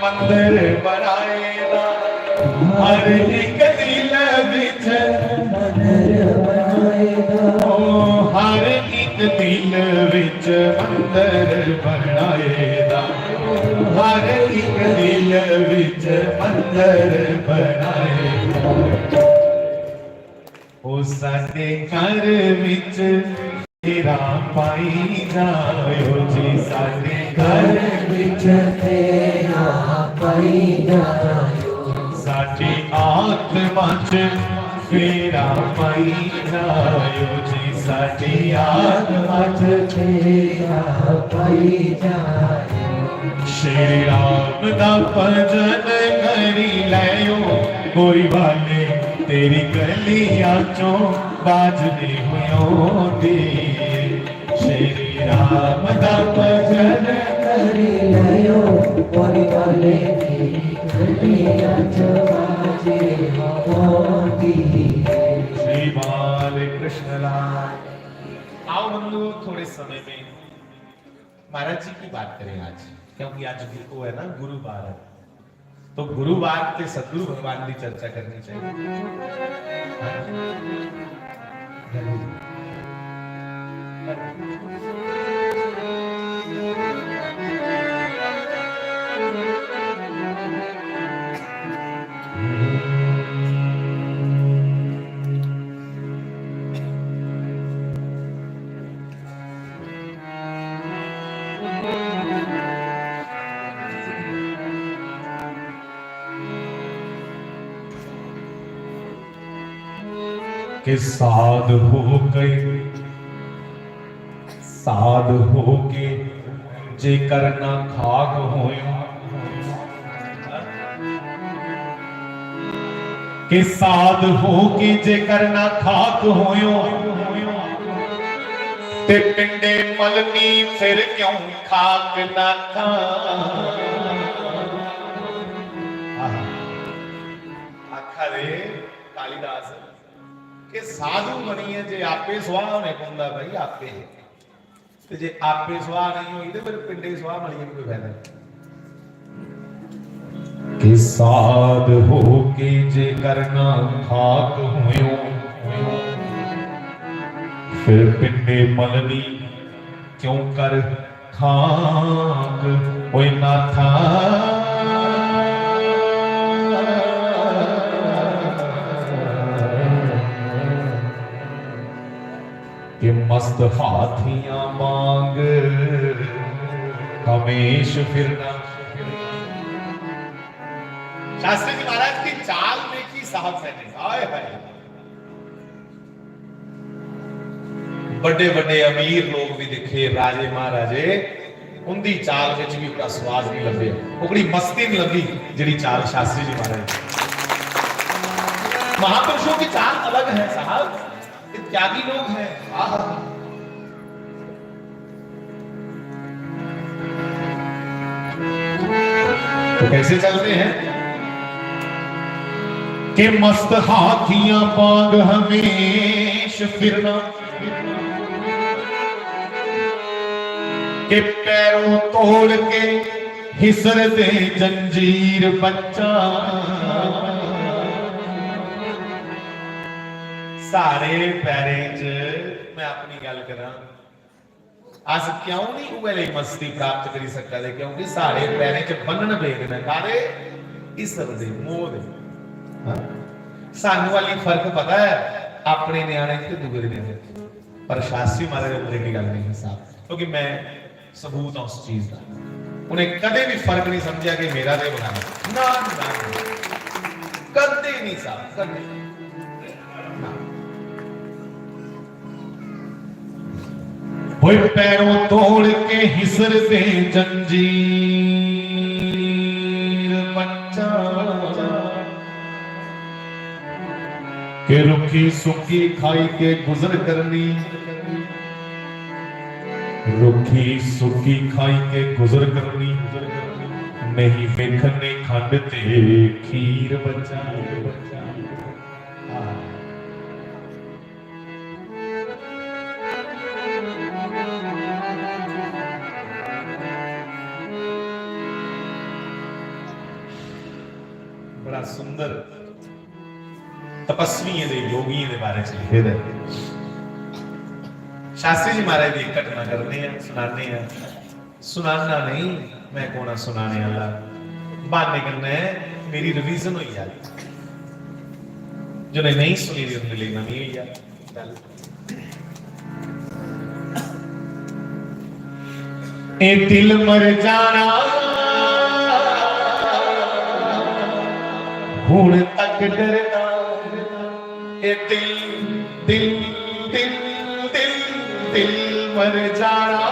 मंदिर बनाएगा, हर एक दिल विच मंदिर बनाएगा। ओ हर एक दिल विच मंदिर बनाएगा, हर एक दिल विच मंदिर बनाएगा। ओ साडे घर विच तेरा पाई जायो जी, साडे घर विच तेरा पाई जायो, साडी आत्मा च फेरा पाई जायो जी, साडी आत्मा च तेरा पाई जाए। श्री राम दा भजन करी लयो, कोई वाले तेरी गलियां चों बाजदे हुयों दी। श्री राम दा भजन करी लयो, कोई वाले तेरी गलियां चों बाजे होंगी। श्री बाल कृष्ण लाल। आओ हम लोग थोड़े समय में महाराज जी की बात करें आज, क्योंकि आज वो है ना गुरुवार है, तो गुरुवार के सदगुरु भगवान की चर्चा करनी कि साध हो गए, साध हो के जे करना खाक होयो, कि साध हो के जे करना खाक होयो, ते पिंडे मलनी फिर क्यों खाक ना खा। आखा रे कालिदास कि साधु बनिए जे आपे सुहा होने पौंदा भाई, आपे ते जे आपे सुहा नहीं होई ते फिर पिंडे सुहा मलिए कोई फायदा नहीं। कि साध हो के जे करना खाक होयो, फिर पिंडे मलनी क्यों कर खाक ओए नाथा। कि मस्त हाथियां मांग हमेश फिरना। शास्त्री जी महाराज की चाल देखी साहब मैंने, हाय हाय, बड़े बड़े अमीर लोग भी दिखे, राजे महाराजे, उनकी चाल विच भी बड़ा स्वाद नहीं लगे, वो बड़ी मस्ती नहीं लगी जिहड़ी चाल शास्त्री जी महाराज। महापुरुषों की चाल अलग है साहब, त्यागी लोग हैं। तो कैसे चलते हैं कि मस्त हाथियां पांग हमेश फिरना, के पैरों तोड़ के हिसर दे जंजीर बच्चा। सारे पैरे च मैं अपनी गल करा, अस क्यों नहीं उहले मस्ती प्राप्त करी सकता, क्योंकि सारे पैरे च बन्नन बेगना कारे इसर दे मोह दे। सानू वाली फर्क पता है अपने न्याणे ते दूसरे न्याणे, पर शास्त्री महाराज उम्र की गल नहीं साहब, क्योंकि मैं सबूत हूं उस चीज का। उन्हें कदे भी फर्क नहीं समझा कि मेरा दे बनाना, ना ना कदे नहीं साहब, कदे वो पैरों तोड़ के हिसर दे जंजीर बच्चा। के रुखी सुखी खाई के गुजर करनी, रुखी सुखी खाई के गुजर करनी, नहीं बेखने खंड ते खीर बचा। बड़ा सुंदर तपस्वी दे योगी दे बारे च लिखे दे। शास्त्री जी महाराज की घटना करने हैं, सुनाने हैं, सुनाना नहीं मैं कौन सुनाने वाला, बहाने करना है मेरी रिवीजन हुई है, जो नहीं सुनी थी उनके लिए नवी हुई है। ए दिल मर जाना हुण तक डरदा ए दिल दिल दिल दिल दिल मर जाना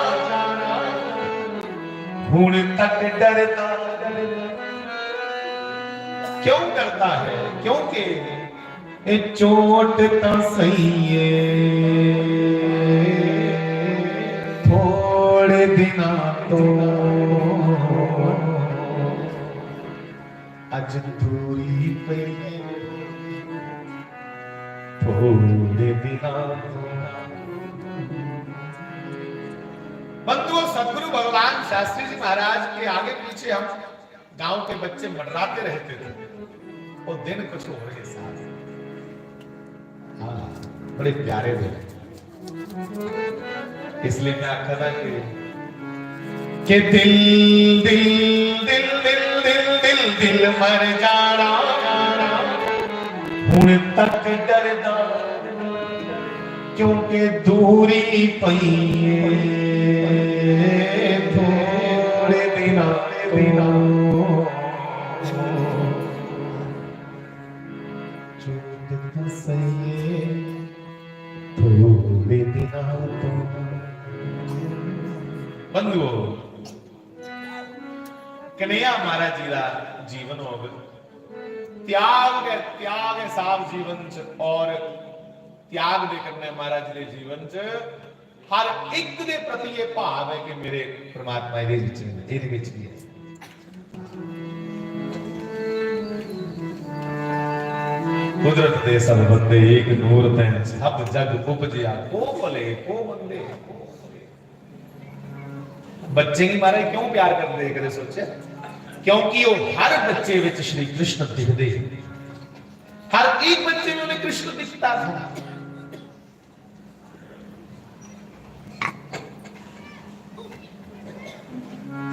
हुण तक डरदा क्यों डरता है क्योंकि ए चोट तो सही है थोड़े दिना तो अज दूरी पई थोड़े दिना बंधुओं सदगुरु भगवान शास्त्री जी महाराज के आगे पीछे हम गांव के बच्चे मंडराते रहते थे वो दिन कुछ हो रहे साथ हाँ बड़े प्यारे दिन इसलिए मैं आखा था कि दिल दिल दिल दिल दिल दिल दिल मर जाना हुण तक डरदा क्योंकि दूरी पई थोड़े दिना थोड़े दिना बंधुओं कन्हैया महाराज जी का जीवन हो त्याग है साफ जीवन च और त्याग दे करने महाराज जी के जीवन च हर एक दे प्रति ये भाव है कि मेरे परमात्मा ये विच भी है कुदरत दे सब बंदे एक नूर तैन सब जग उपजिया को भले को बंदे बच्चे की महाराज क्यों प्यार करते कदे सोचे क्योंकि वो हर बच्चे विच श्री कृष्ण दिखते हर एक बच्चे में उन्हें कृष्ण दिखता था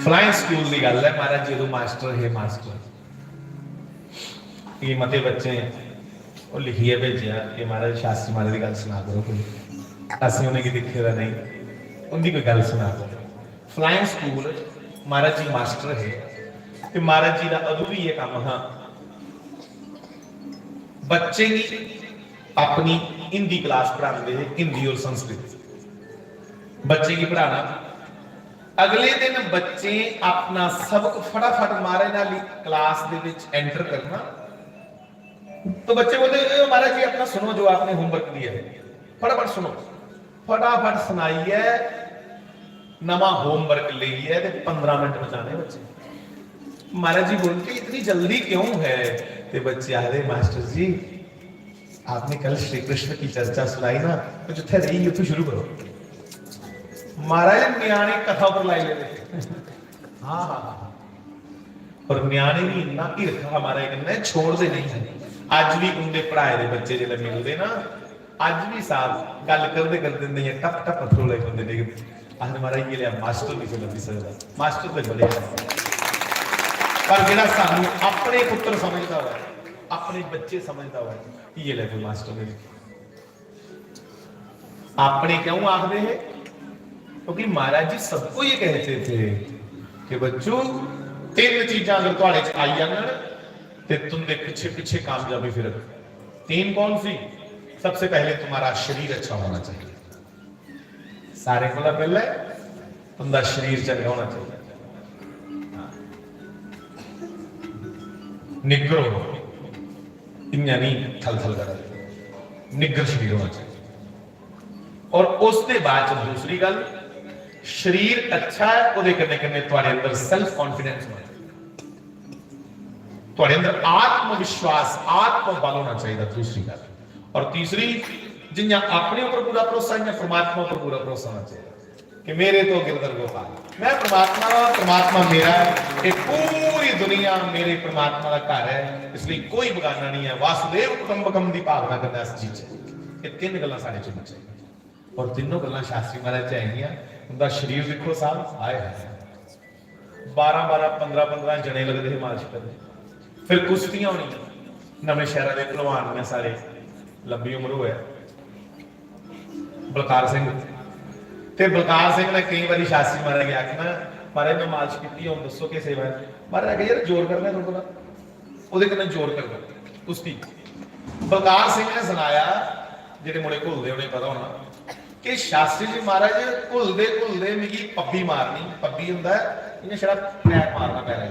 फ्लाइंग स्कूल की गल है महाराज जो मास्टर है मास्टर ये मते बच्चे वो लिखिए भेजा कि महाराज शास्त्री महाराज की गल सुना करो कोई असि उन्हें की दिखे दा नहीं उनकी कोई गल सुना करो फ्लाइंग स्कूल महाराज जी मास्टर है कि महाराज जी का अदू भी ये काम हाँ बच्चे की अपनी हिंदी क्लास पढ़ाते हैं हिंदी और संस्कृत बच्चे की पढ़ाना अगले दिन बच्चे अपना सबक फटाफट मारे नाल क्लास दे विच एंटर करना तो बच्चे बोलते महाराज जी अपना सुनो जो आपने होमवर्क दिया है फटाफट सुनो फटाफट सुनाइए नवा होमवर्क लिए 15 मिनट बचाने बच्चे महाराज जी बोलते इतनी जल्दी क्यों है ते बच्चे आ रहे मास्टर जी आपने कल श्री कृष्ण की चर्चा सुनाई ना तो जिथे रही उतो शुरू करो महाराज न्याणे कथा पर लाई लेते हाँ हाँ और न्याणे भी इन्ना ईर्खा हमारा कहना छोड़ते नहीं है आज भी उनके पढ़ाए दे बच्चे जिले मिलते ना आज भी साहब गल करते करते नहीं टप टप पत्थरों ले बंदे देखते आज हमारा ये लिया मास्टर भी से लगी सकता मास्टर तो बड़े पर जेड़ा सानू अपने पुत्र समझदा हुआ अपने बच्चे समझदा हुआ ये ले कोई मास्टर ने अपने क्यों आखदे हैं क्योंकि महाराज जी सबको ये कहते थे कि बच्चों 3 चीजें अगर तुम्हारे च आई जान ते तुम दे पीछे पीछे कामयाबी फिर 3 कौन सी सबसे पहले तुम्हारा शरीर अच्छा होना चाहिए सारे को पहले तुम्हारा शरीर चंगा होना चाहिए निग्रो इन्या नहीं थल थल कर निग्र शरीर होना चाहिए और उसके बाद दूसरी गल शरीर अच्छा है ਉਹਦੇ कन्ने कन्ने ਤੁਹਾਡੇ अंदर सेल्फ कॉन्फिडेंस होना ਤੁਹਾਡੇ अंदर आत्मविश्वास आत्म बल होना चाहिए दूसरी गल और तीसरी जिन्हें अपने ऊपर पूरा भरोसा है परमात्मा पर पूरा भरोसा होना चाहिए कि मेरे तो गिरधर गोपाल मैं परमात्मा मेरा है ये पूरी दुनिया मेरे परमात्मा का घर है इसलिए कोई बगाना नहीं है वासुदेव कुटुंबकम की भावना करना इस चीज ये 3 गल्लां साडे च होनी चाहिए और तीनों गल्लां शास्त्री महाराज च आईयां उनका शरीर देखो साहब आए 12 15 जने लगते थे मालिश करने फिर कुश्तियां होनी नवे शहर के पहलवान सारे लंबी उम्र हुआ बलकार सिंह ने कई बार शास्त्री महाराज आखना महाराज मैं मालिश की दसो कि सेवा है महाराज यार जोर करना जोर करना कुश्ती बलकार सिंह ने सुनाया, जेडे मुड़े घुलदे उन्हें पता होना कि शास्त्री जी महाराज घुलदे घुलदे मिगी पब्बी मारनी, पब्बी हुंदा इन्हें छड़ा पैर मारना पैरां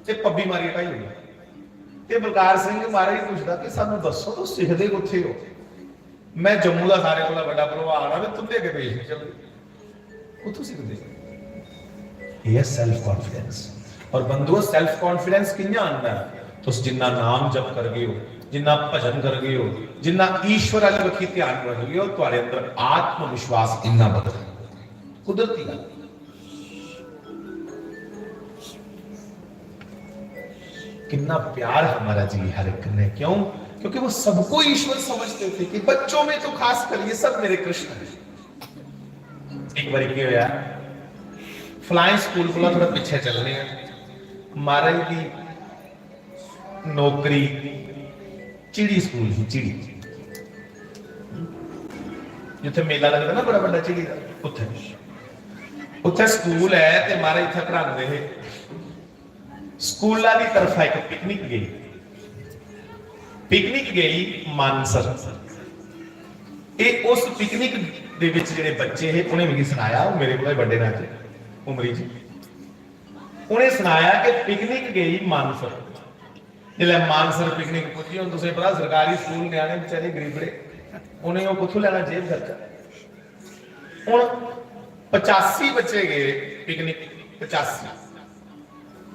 ते पब्बी मारी ढाई होई। ते बलकार सिंह महाराज पुछदा कि सानू दसो तुसीं सिखदे कुत्थे हो? मैं जम्मू का सारे कोला बड़ा भलवान आ, तुंदे अगे पेश नहीं चलदे, उत्थों सिखदे। ये सेल्फ कॉन्फिडेंस। और बंधुओं सेल्फ कॉन्फिडेंस कि'यां आंदा? तुस जिन्ना नाम जप करगे हो, जिन्ना भजन करगे हो, जिन्ना ईश्वर वाली बक्खी ध्यान रखगे हो, तुहाडे अंदर आत्मविश्वास इन्ना बढ़दा। कुदरती गल। कितना प्यार हमारा जी हर एक ने, क्यों? क्योंकि वो सबको ईश्वर समझते थे कि बच्चों में तो खास कर ये सब मेरे कृष्ण है। एक बार क्या होया, फ्लाइंग स्कूल को थोड़ा पीछे चलने महाराज की नौकरी चिड़ी स्कूल ही, चिड़ी जिथे मेला लगता ना बड़ा बड़ा चिड़ी का, उत्थे स्कूल है ते महाराज इत्थे पढ़ांदे हे। स्कूलों की तरफ एक पिकनिक गई मानसर। उस पिकनिक दे विच जिहड़े बच्चे है उन्हें मिगी सुनाया, मेरे को बड़े ना उमरी जी, उन्हें सुनाया कि पिकनिक गई मानसर। जिसले मानसर पिकनिक पुजी, हुण तुसीं पता सरकारी स्कूल न्याणे बेचारे गरीबड़े, उन्हें वो कुत्थों लेना जेब खर्चा। हुण 85 बच्चे गए पिकनिक, 85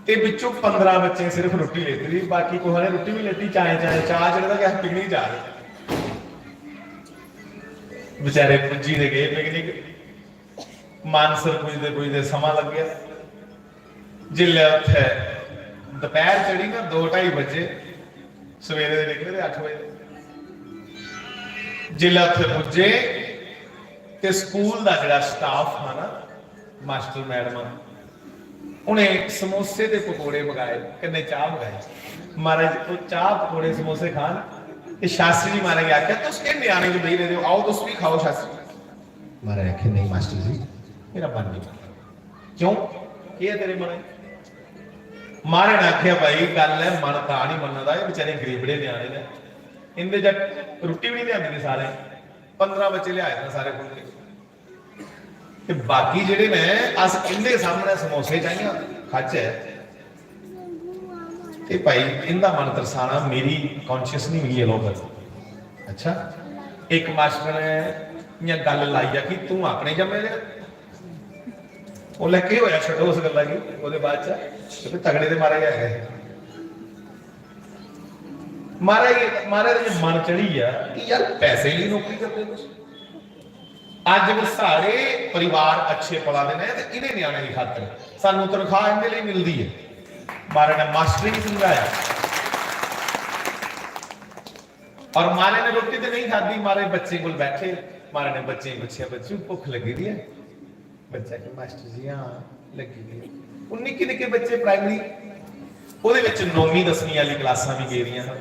ते विचों 15 बच्चे सिर्फ रोटी लेती थी, बाकी कोई ने रोटी भी लेती, चाय चढ़ता कि पिकनिक जा रहे बेचारे पुजी दे गए पिकनिक। मानसर पुजदे पुजदे समा लग गया। जिले उत्थे दोपहर चढ़ी ना 2-2:30 बजे, सवेरे दे निकले 8 बजे। जिले उत्थे पुजे ते स्कूल दा जिहड़ा स्टाफ था ना, मास्टर मैडम, उन्हें समोसे ते पकौड़े मंगाए, कन्ने चाह मंगाई। महाराज वो चाह पकौड़े समोसे खान ते शास्त्री जी महाराज आख्या तुस के न्याणे जो बेही रहे हो, आओ तुस भी खाओ शास्त्री। महाराज आखे नहीं मास्टर जी मेरा मन नहीं। क्यों? क्या तेरे मन? महाराज ने आख्या भाई गल है मन तां नहीं मनदा, ये बेचारे गरीबड़े न्याणे ने, इनदे जट रोटी भी नहीं लिआंदी सारे, 15 बच्चे लिआए ने सारे कोल ते बाकी जेडे ने अस इनदे सामने समोसे चाहिए खच है ते भाई इनदा मन तरसाना, मेरी कॉन्शियस नहीं मिली है लोग। अच्छा एक मास्टर ने इयां गल लाई है कि तू अपने जम्मे दे, वो लगे होया छड्डो उस गल्ला की, ओदे बाद च तगड़े दे मारे गए। महाराज मन चढ़ी है कि यार पैसे लिए नौकरी करते हो। अज वो सारे परिवार अच्छे पला देने इन्हें न्याणे की खातर सानू तनख्वाह इनके लिए मिलती है। महाराज ने मास्टर ही समझाया और महाराज ने रोटी तो नहीं खाधी। महाराज बच्चे को बैठे, महाराज ने बच्चे पूछा बच्चे भुख लगी दी है? बच्चा कि मास्टर जी हाँ लगी दी है। निक्के निक्के बच्चे प्राइमरी ਉਹਦੇ ਵਿੱਚ 9ਵੀਂ 10ਵੀਂ ਵਾਲੀ ਕਲਾਸਾਂ ਵੀ ਗਏ ਦੀਆਂ ਹਨ।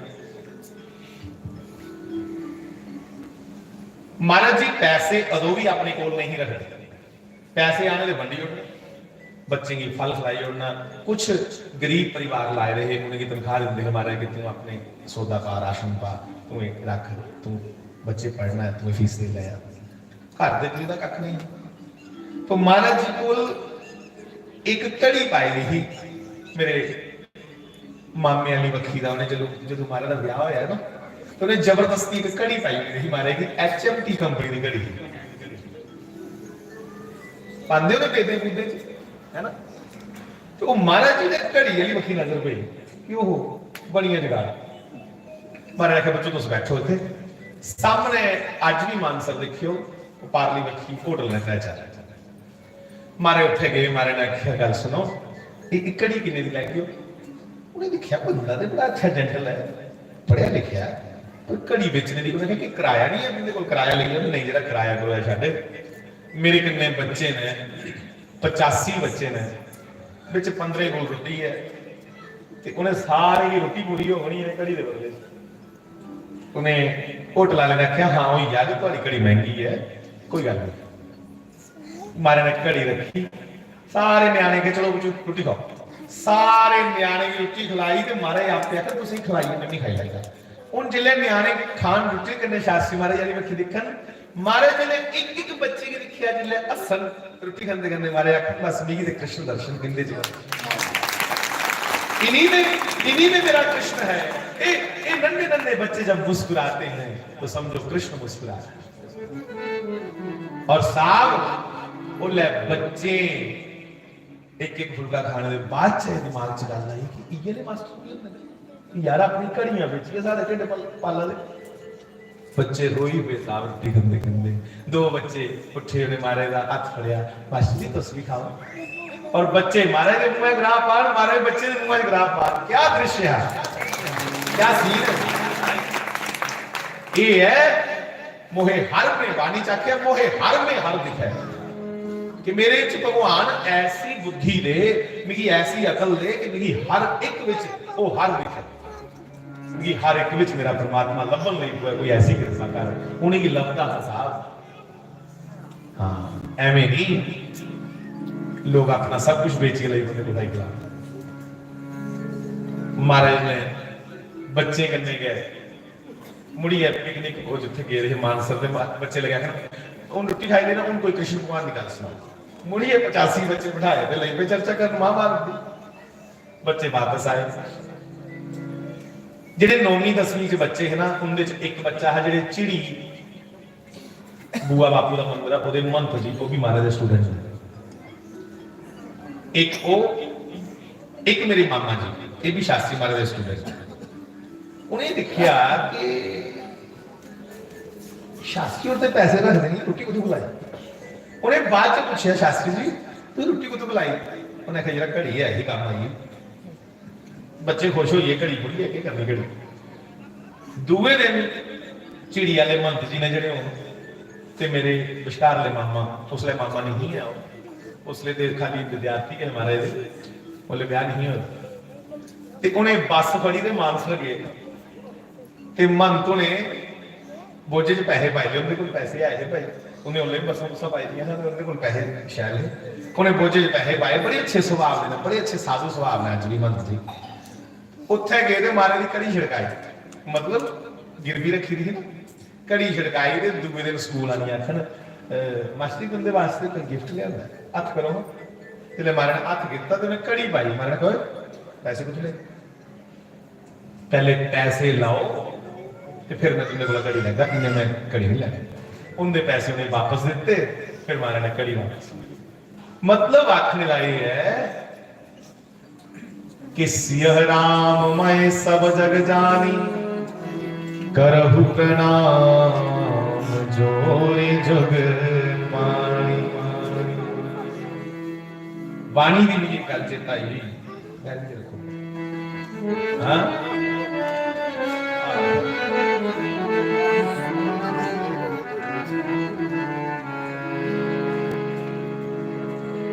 महाराज जी पैसे अदों भी अपने कोल नहीं रखते, पैसे आने दे वंडी उड़ने, बच्चे की फल खिलाई उड़ना। कुछ गरीब परिवार लाए रहे, उन्हें तनख्वाह देंगे महाराज कि तू अपने सौदा पा, राशन पा, तू रख, तू बच्चे पढ़ना है, तू फीस दे लिया, घर दे कोई दा कख नहीं। तो महाराज जी कोल एक कड़ी पाई रही मेरे मामे वाली बखी का, उन्हें जो महाराज का ब्याह होया ना तो उन्हें जबरदस्ती एक घड़ी पाई हुई थी महाराज की, HMT कंपनी की घड़ी पांदे उन्हें पेदे पूदे है ना। तो महाराज जी ने घड़ी वाली बखी नजर पई कि ओह बड़ियां जगाड़। महाराज आखे बच्चों तुम बैठो इत्थे सामने, अज भी मानसर देखियो पारली बखी होटल ने तय चल। महाराज उत्थे गए, महाराज ने आख्या गल सुनो एक घड़ी किन्ने दी लैके हो? उन्हें देखा बंदा तो बड़ा अच्छा जेंटल है, पढ़िया लिखिया, पर घड़ी बेचने की उन्हें कि किराया नहीं है, मेरे को किराया लिया नहीं, जरा किराया करो छे। मेरे किन्ने बच्चे ने 85 बच्चे ने, विच 15 कोल रोटी है, तो उन्हें सारी की रोटी पूरी होनी है घड़ी के बदले। उन्हें होटल वाले ने आख्या हाँ हो यार थोड़ी घड़ी महंगी है, कोई गल नहीं। मारे ने घड़ी रखी, सारे न्याणे के चलो रोटी खाओ, सारे न्याणे की रोटी खिलाई तो महाराज आपके आखिर तुम खिलाई, मैं नहीं खाई लगा। उन जिले न्याणे खान रुचि करने शास्त्री महाराज यानी वक्खी दिखन महाराज जिले एक एक बच्चे की दिखिया जिले हसन रुचि खाते करने महाराज आखन बस मिगी ते कृष्ण दर्शन दिंदे जी इन्हीं में मेरा कृष्ण है। ये नन्हे नन्हे बच्चे जब मुस्कुराते हैं तो समझो कृष्ण मुस्कुराते हैं। और साहब वो ले बच्चे एक एक फुलका खाने के बाद चाहे दिमाग च गल आई कि ये ले मास्टर यार अपनी कड़ियां बेचिए सारे ढिड पाला दे बच्चे रोई हुए साहब रोटी खंदे खंदे दो बच्चे उठे उन्हें मारे दा हाथ फड़िया मास्टर जी तुम भी खाओ और बच्चे मारे के मुंह में ग्राह पार मारे बच्चे के मुंह में ग्राह पार क्या दृश्य है क्या सीन है ये है मोहे हर में वाणी चाखे मोहे हर में हर दिखे कि मेरे च भगवान ऐसी बुद्धि दे मिगी ऐसी अकल दे कि मिगी हर एक विच ओ हर दिखे मिगी हर एक विच मेरा परमात्मा लभन नहीं हुआ कोई ऐसी कृपा कर उन्हीं की लभदा है साहब। हाँ एवें नहीं लोग अपना सब कुछ बेच के लिए बुधाई खिला महाराज ने बच्चे करने गए मुड़ी है पिकनिक वो जिथे गए रहे मानसर के बच्चे लगे उन रोटी खाई देना उन कोई कृष्ण भगवान की गल सुना मुड़ी है 85 बच्चे बिठाए थे लगे पे चर्चा कर महाभारत की बच्चे वापस आए जेडे 9वीं 10वीं के बच्चे है ना उनके एक बच्चा है जेडे चिड़ी बुआ बापू का मंदिर है ओदे मंत जी वो भी महाराज दे स्टूडेंट है एक मेरे मामा जी ये भी शास्त्री महाराज के स्टूडेंट उन्हें देखिया कि शास्त्री और पैसे रख देंगे रोटी कुछ बुलाई उन्हें बाद में पूछा शास्त्री जी तू रोटी कुछ बुलाई उन्हें कहा जरा घड़ी है ही काम आई बच्चे खुश हो ये घड़ी बुढ़ी है क्या करनी घड़ी दूसरे दिन चिड़ी वाले मंत जी ने जड़े हो मेरे विस्तार मामा उसले मामा नहीं है उसले देर खाली विद्यार्थी के हमारे बोले ब्याह नहीं होता ते उन्हें बस फड़ी ते मानसर गए ते मंत ने बोझे च पैसे पाए ले उनके कोल पैसे आए थे भाई उन्हें ओले बसों बसों पाई दियां ना उनके कोल पैसे शैल है उन्हें बोझे च पैसे पाए बड़े अच्छे स्वभाव ने बड़े अच्छे साधु स्वभाव ने अज भी मंत जी उत्थे गए ते मारे दी कड़ी छिड़काई मतलब गिरवी रखी थी कड़ी छिड़काई ते दूसरे दिन स्कूल आनी आखन मास्टरी बंदे वास्ते कोई गिफ्ट लिया हथ करो ते मारे ने हथ किया तो मैं कड़ी पाई मारे कहो पैसे कुछ ले पहले पैसे लाओ ते फिर मैं तुमने बोला कड़ी लेगा इन्हें मैं कड़ी नहीं लेनी उनके पैसे उन्हें वापस दिते फिर मारे ने कड़ी वापस मतलब आखने लाई है कि सियह राम मैं सब जग जानी करहु प्रणाम जोरे जग पानी वाणी की मुझे गल चेता आई हाँ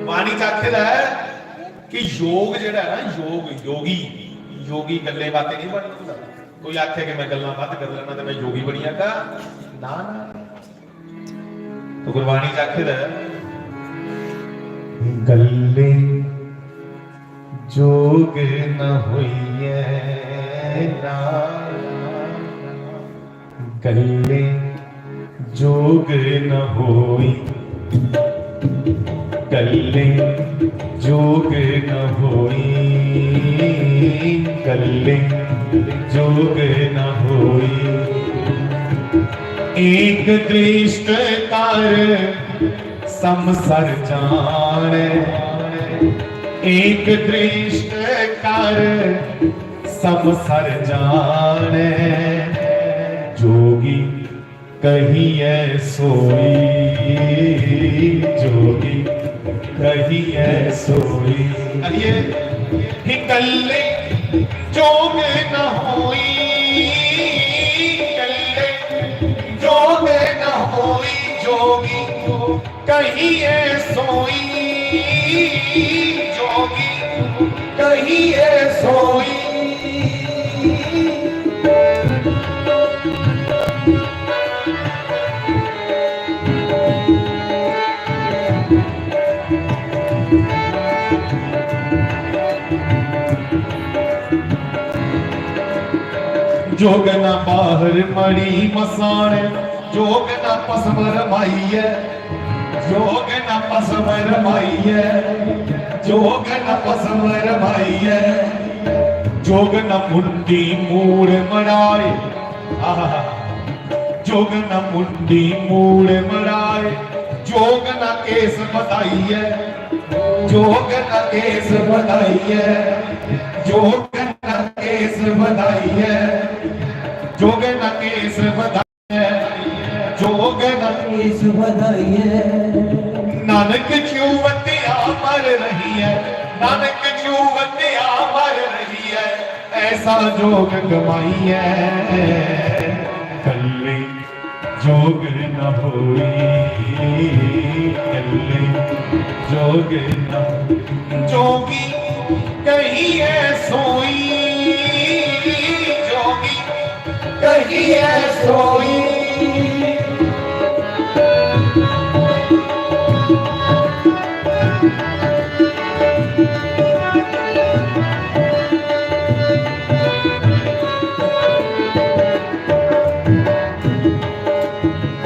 वाणी चाखिर है कि योग जेड़ा है ना योग योगी गल्ले बातें नहीं बनता कोई आखे कि मैं गल्लां बात कर लेना तो मैं योगी बनिया का ना तो गुरबाणी चाखिर है गल्ले जोग न होइए ना गल्ले जोग न होई गल्ले जोग न होई गल्ले जोग न होई एक दृष्ट कर समसर जान एक दृष्ट कर समसर जान जोगी कहिए सोई जोगी कहिए सोई अरे गल्ले जोग न होई गल्ले जोग न होई जोगी कहिए सोई जोगी कहिए सोई जोग न बाहर मड़ी मसाण जोग न पसमर माईए जोग न पसमर माईए जोग न पसमर माईए जोग न मुंडी मूड़ मड़ाए जोग न मुंडी मूड़ मड़ाए जोग न केस बधाइए जोग न केस बधाइए जोग न केस बधाइए जोग न केस बधाइए जोग न केस बधाइए नानक क्यों वतिया मर रही है नानक क्यों वतिया मर रही है ऐसा जोग कमाई है कल्ले जोग न होई कल्ले जोग न जोगी कहीं है सोई जोगी कहीं है सोई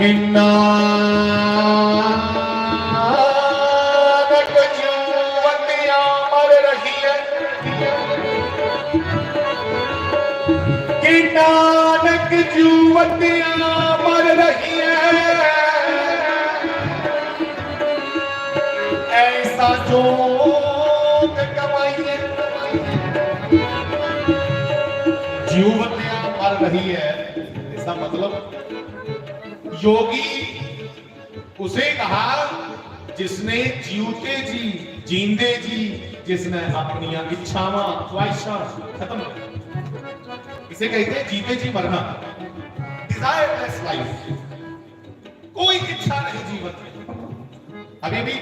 नानक जुवतिया मर रही है कि नानक जुवतिया मर रही है ऐसा जोग कमाइए जुवतिया मर रही है इसका मतलब योगी उसे कहा जिसने जीवते जी जींदे जी जिसने अपनी इच्छावां ख्वाहिशां खत्म इसे कहते हैं जीते जी मरना डिजायरलेस लाइफ कोई इच्छा नहीं जीवन में अभी भी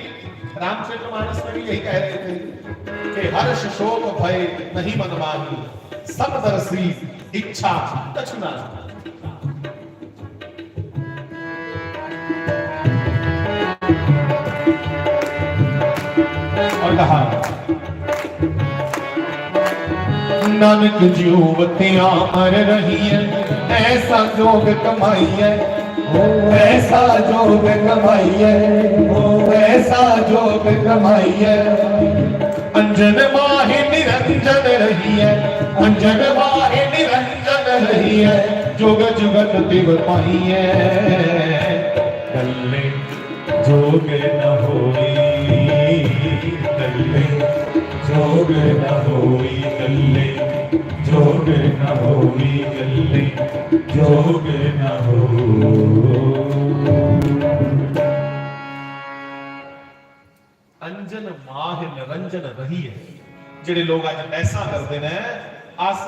रामचरितमानस में भी यही कह रहे थे कि हर्ष शोक भय नहीं मन माही सब दर्शी इच्छा कछु ना और कहा नानक जुवतियां मर रही है ऐसा जोग कमाई है ऐसा जोग कमाई है ऐसा जोग कमाई है अंजन माहे निरंजन रही है अंजन माहे निरंजन रही है जोग जुगत दिव पाई है कल्ले जोग न होई कल्ले जोग न होई कल्ले जोग न होई कल्ले जोग न हो अंजन माह निरंजन रही है जेडे लोग अज ऐसा करते ने अस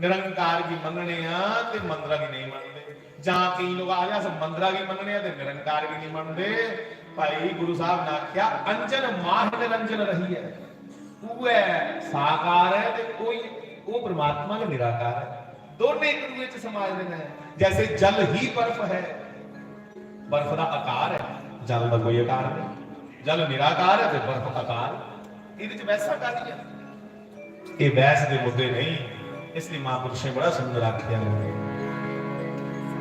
निरंकार की मनने ते मंदरा की नहीं मनते जहां कई लोग आ गए मंदरा की मनने ते निरंकार की नहीं मनते भाई गुरु साहब ने आख्या अंजन माह निरंजन रही है वो है साकार है ते कोई वो परमात्मा का निराकार है दोनों एक दूसरे से समाज में है जैसे जल ही बर्फ है बर्फ का आकार है जल का कोई आकार नहीं जल निराकार है ते बर्फ आकार ਇਹਦੇ ਚ ਵੈਸਾ ਕਾਹਦੀ ਹੈ ਇਹ ਵੈਸ ਦੇ ਮੁੱਦੇ ਨਹੀਂ इसलिए महापुरुष ने बड़ा सुंदर आख्या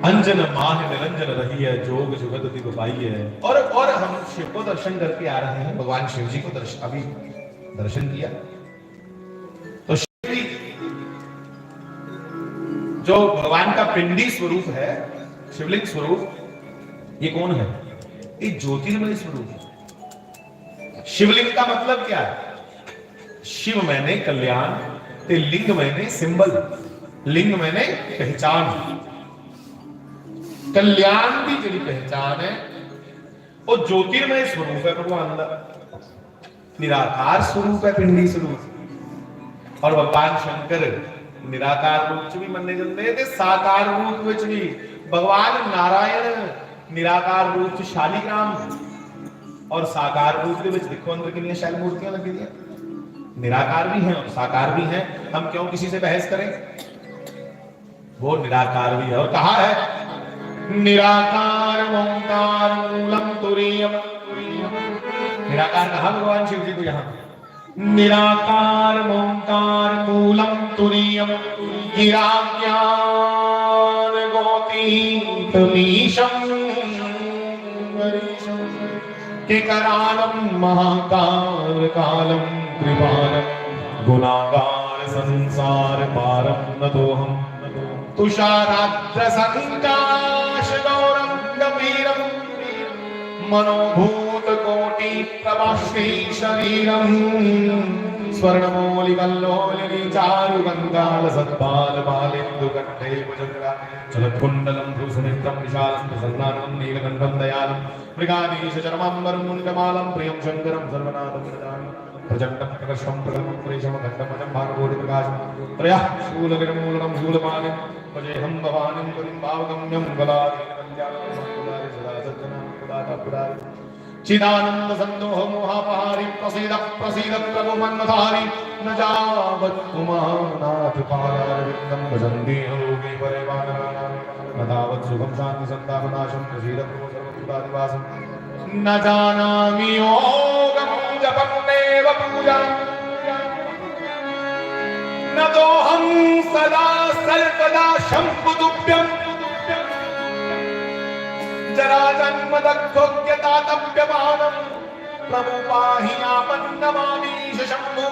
अंजन माह निरंजन रही है जोग जुगत दिव पाई है और हम शिव को दर्शन करके आ रहे हैं भगवान शिव जी को दर्शन अभी दर्शन किया तो शिव जी जो भगवान का पिंडी स्वरूप है शिवलिंग स्वरूप ये कौन है ये ज्योतिर्मय स्वरूप है शिवलिंग का मतलब क्या है शिव मैंने कल्याण ते लिंग मैंने सिंबल लिंग मैंने पहचान कल्याण की जी पहचान है वो ज्योतिर्मय स्वरूप है भगवान का निराकार स्वरूप है पिंडी स्वरूप और भगवान शंकर निराकार रूप च भी मन्ने जाते ते साकार रूप विच भी भगवान नारायण निराकार रूप च शालीग्राम और साकार रूप के विच देखो अंदर कितनी शैल मूर्तियां लगी दी निराकार भी हैं और साकार भी हैं हम क्यों किसी से बहस करें वो निराकार भी है और कहा है निराकार ओंकार मूलम तुरीयम निराकार कहा भगवान शिव जी को यहां निराकार ओंकार मूलम तुरीयम गिराज्ञान गोतीतमीशम के करालम महाकार कालम कृपालम गुनागार संसार पारम नतोहम तुषाराद्र संकाश गौरम गंभीरम मनोभूत कोटि प्रभाश्री शरीरम स्वर्णमौलि कल्लोलिनी चारुगंगाल सत्पाल बालेन्दु कंठे भुजंगा चलत्कुंडलम भ्रूसुनेत्रम विशालम प्रसन्नानम नीलकंठम दयालम मृगाधीश चरमांबरम मुंडमालम प्रियं शंकरम सर्वनाथम प्रचंडम प्रकर्षम प्रगमम प्रेषम घट्टमजम भानुकोटि प्रकाशम त्रयः शूलनिर्मूलनम शूलपाणिं भजेऽहं भवानीं कलिं भावगम्यं गलादीनवन्द्यालयं सदा सज्जनां पुराता चिदानंद संदोह मोहापहारी प्रसीद प्रसीद प्रभु मन्मथारी न जावत् उमानाथ पादारविंदं भजन्ति योगी परिवाराणां न तावत् सुखं शांति संतापनाशं प्रसीद प्रभु सर्वभूतादिवासं न जानामि योगं जपन्नेव पूजा न तोऽहं सदा सर्वदा शम्भुतुभ्यं जरा जन्म दग्धोग्यतातप्यमानम् प्रभु पाहि आपन्नमामीश शम्भु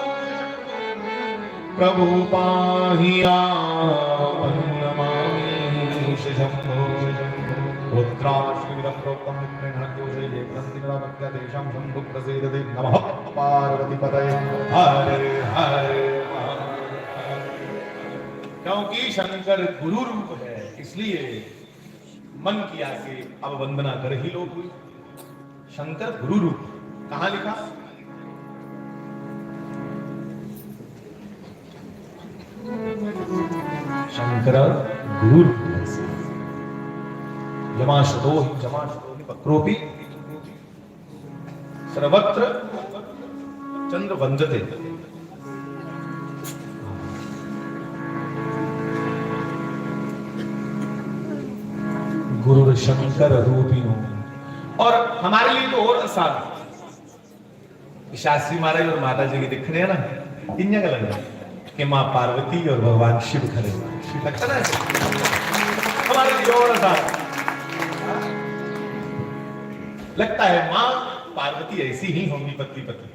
प्रभु पाहि आपन्नमामीश शम्भु रुद्राश्रीदं प्रोक्तं विघ्नहर्तोषे ये ग्रन्थिनमत्य तेषां शम्भु प्रसीदते नमः पार्वतीपतये हर हर क्योंकि शंकर गुरु रूप है इसलिए मन किया कि अब वंदना कर ही लो कोई। शंकर गुरु रूप कहां लिखा? शंकर गुरु रूप यमाशतो ही वक्रोपि सर्वत्र चंद्र वंदते। गुरु शंकर रूपिणो। और हमारे लिए तो और आसान शास्त्री महाराज और माता जी के दिख रहे हैं ना, इन का लग रहा है कि माँ पार्वती और भगवान शिव खड़े लगता ना हमारे लिए और आसान लगता है। माँ पार्वती ऐसी ही होंगी पति पति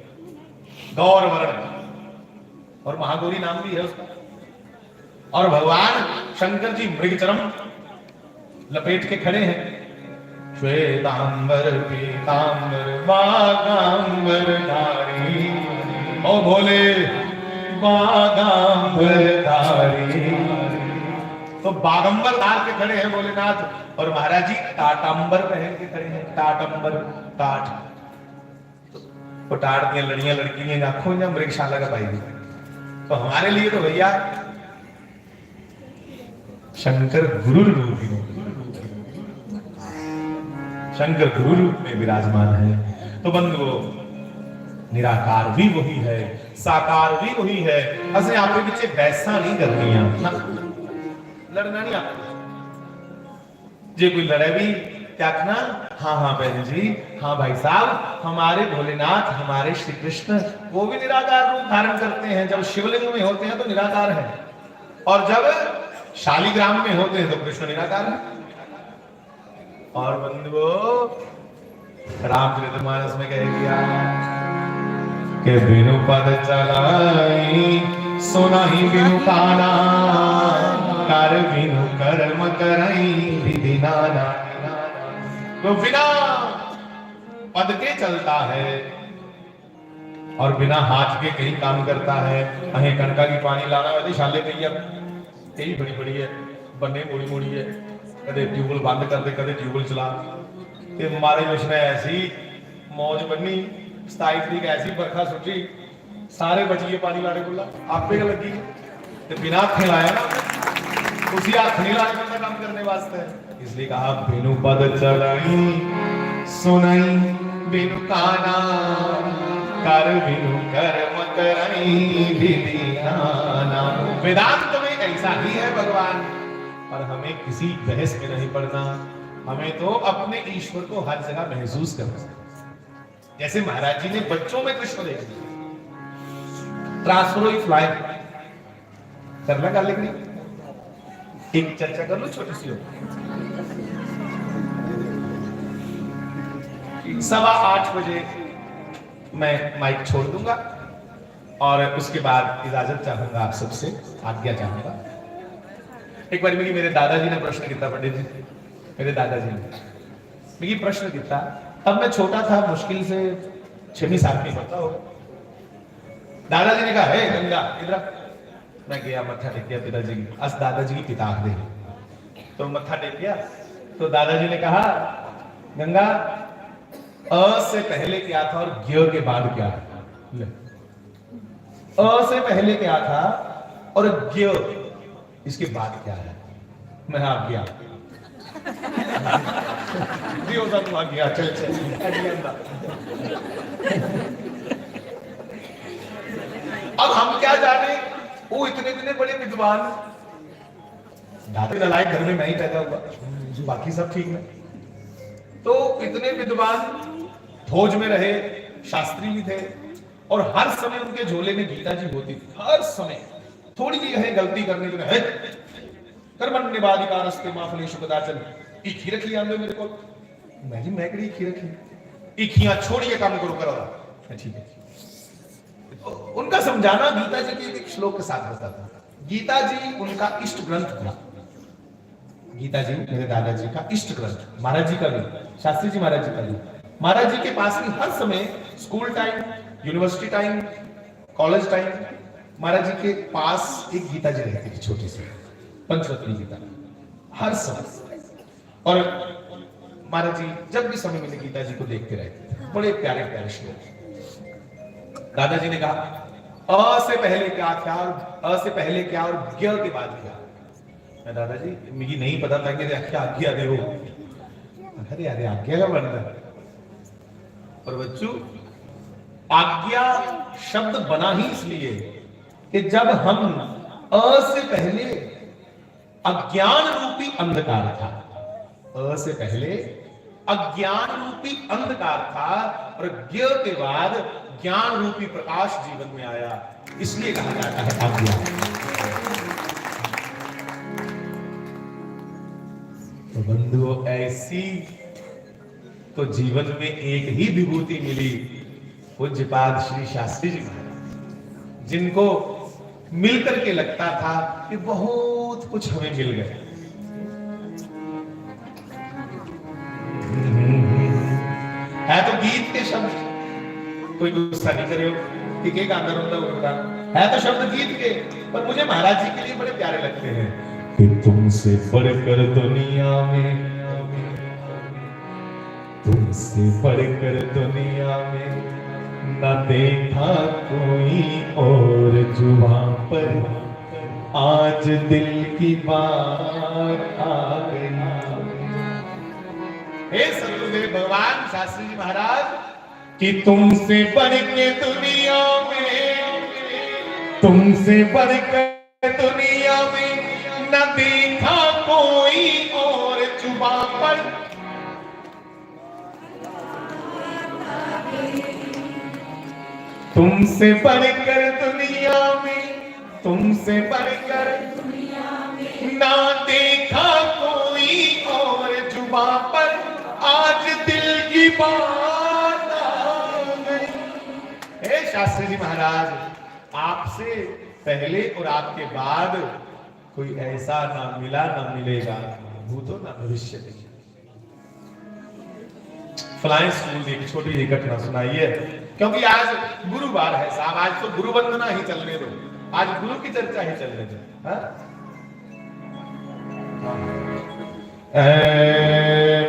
गौर वर्ण, और महागौरी नाम भी है उसका। और भगवान शंकर जी मृगचरम लपेट के खड़े हैं। श्वेतांबर पीतांबर बागांबर धारी, ओ भोले बागांबर धारी। तो बागंबर धार के खड़े हैं भोलेनाथ, और महाराज जी टाटांबर पहन के खड़े हैं। टाटंबर टाट तो टाट दिया लड़ियां लड़की आंखों या मृगशाला का पाएगी। तो हमारे लिए तो भैया शंकर गुरु रूप ही, शंकर गुरु रूप में विराजमान है। तो बंधुओं निराकार भी वही है, साकार भी वही है। असली आपके पीछे बैसा नहीं करनी है ना, लड़ना नहीं आपको। जे कोई लड़े भी क्या कहना, हाँ हाँ बहन जी, हाँ भाई साहब, हमारे भोलेनाथ हमारे श्री कृष्ण वो भी निराकार रूप धारण करते हैं। जब शिवलिंग में होते हैं तो निराकार है, और जब शालिग्राम में होते हैं तो कृष्ण निराकार है। और बंधुओं रामचरितमानस में कह दिया कि बिनु पद चलाई सुनाही बिनु काना, कर बिनु कर्म करई विधि नाना। तो बिना पद के चलता है और बिना हाथ के कहीं काम करता है। अहे कणका की पानी लाना वैसे शाले कही कई बड़ी बड़ी है, बन्ने मोड़ी मोड़ी है, कदे ट्यूबवेल बंद कर दे कदे ट्यूबवेल चला। ते हमारे उसने ऐसी मौज बनी 27 तरीक ऐसी बरखा सुटी, सारे बचिए पानी लाने को आपे का लगी। तो बिना हाथ लाया ना, उसी हाथ नहीं लाने का काम करने वास्ते, इसलिए कहा बिनु पद चलाई सुनाई बिनु काना, कर बिनु कर्म करई विधि नाना। वेदांत में ऐसा ही है भगवान, और हमें किसी बहस में नहीं पड़ना। हमें तो अपने ईश्वर को हर जगह महसूस करना। जैसे महाराज जी ने बच्चों में कृष्ण देख लिया, ट्रांसफर हुई फ्लाइट करना कर लेंगे एक चर्चा कर लो छोटी सी हो 7:15 बजे मैं माइक छोड़ दूंगा और उसके बाद इजाजत चाहूंगा आप सबसे आज्ञा चाहूंगा। एक बार मेरे दादाजी ने प्रश्न किया पंडित जी मेरे दादाजी ने मेरी प्रश्न किया अब मैं छोटा था मुश्किल से 6-7 पढ़ता हो दादाजी ने कहा है गंगा इधर मैं गया मत्था टेक दिया पिताजी अस दादाजी की किताब दे तो मत्था टेक दिया तो दादाजी ने कहा गंगा अ से पहले क्या था और ज्ञ के बाद क्या था अ से पहले क्या था और ज्ञ इसके बाद क्या है मैं आ गया गया चल अब हम क्या जाने वो इतने बड़े विद्वान दादा लायक घर में मैं ही पैदा हुआ बाकी सब ठीक है तो इतने विद्वान फौज में रहे शास्त्री भी थे और हर समय उनके झोले में गीता जी होती थी हर समय थोड़ी भी है गलती करने के लिए कर्मण्यवाधिकारस्ते मा फलेषु कदाचन ईखी रखी आंदे मेरे को मैं जी मैं कड़ी ईखी रखी ईखियां छोड़िए काम करो करो ठीक है तो उनका समझाना गीता जी के एक श्लोक के साथ होता था गीता जी उनका इष्ट ग्रंथ था गीता जी मेरे दादाजी का इष्ट ग्रंथ महाराज जी का भी शास्त्री जी महाराज जी का भी महाराज जी के पास में हर समय school time university time college time Maharaj ji के पास एक गीता जी रहती थी छोटी सी पंचरत्न गीता हर समय और महाराज जी जब भी समय मिले गीता जी को देखते रहते थे बड़े प्यारे प्यारे श्लोक दादाजी ने कहा अ से पहले क्या था अ से पहले क्या और ज्ञ के बाद क्या मैं दादाजी मुझे नहीं पता था कि क्या आज्ञा दे अरे अरे आज्ञा का बनता और बच्चों आज्ञा शब्द बना ही इसलिए कि जब हम अ से पहले अज्ञान रूपी अंधकार था अ से पहले अज्ञान रूपी अंधकार था और ज्ञ के बाद ज्ञान रूपी प्रकाश जीवन में आया इसलिए कहा जाता है आज्ञा तो बंधुओं ऐसी तो जीवन में एक ही विभूति मिली पूज्यपाद श्री शास्त्री जी जिनको मिलकर के लगता था कि बहुत कुछ हमें मिल गया है तो गीत के शब्द कोई गुस्सा नहीं करे कि के गाना रोता उनका है तो शब्द गीत के पर मुझे महाराज जी के लिए बड़े प्यारे लगते हैं कि तुमसे बढ़कर दुनिया में तुमसे बढ़कर दुनिया में न देखा कोई और जुबान पर आज दिल की बात आ गई हे सदगुरुदेव भगवान शास्त्री जी महाराज कि तुमसे बढ़ के दुनिया में तुमसे बढ़कर दुनिया में न देखा कोई और जुबान पर तुमसे बढ़कर दुनिया में तुमसे बढ़कर ना देखा कोई और जुबान पर आज दिल की बात आ गई। हे शास्त्री जी महाराज आपसे पहले और आपके बाद कोई ऐसा ना मिला ना मिलेगा भूतो ना भविष्य में। फ्लाइंग स्कूल की एक छोटी सी घटना सुनाइए क्योंकि आज गुरुवार है साहब आज तो गुरु वंदना ही चलने दो आज गुरु की चर्चा ही चलने दो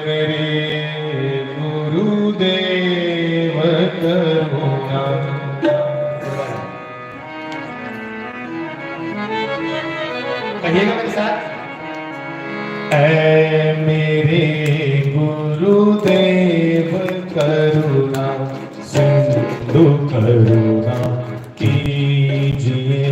मेरे गुरुदेव करुणा कहिएगा मेरे साथ ऐ मेरे गुरुदेव करुणा सिंधु करुणा कीजिए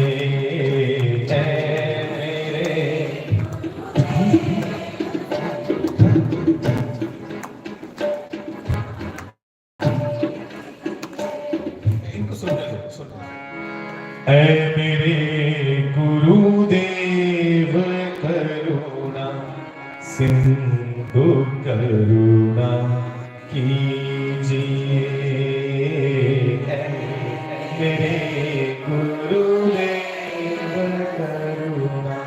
सिंधु करुणा कीजिए मेरे गुरुदेव करुणा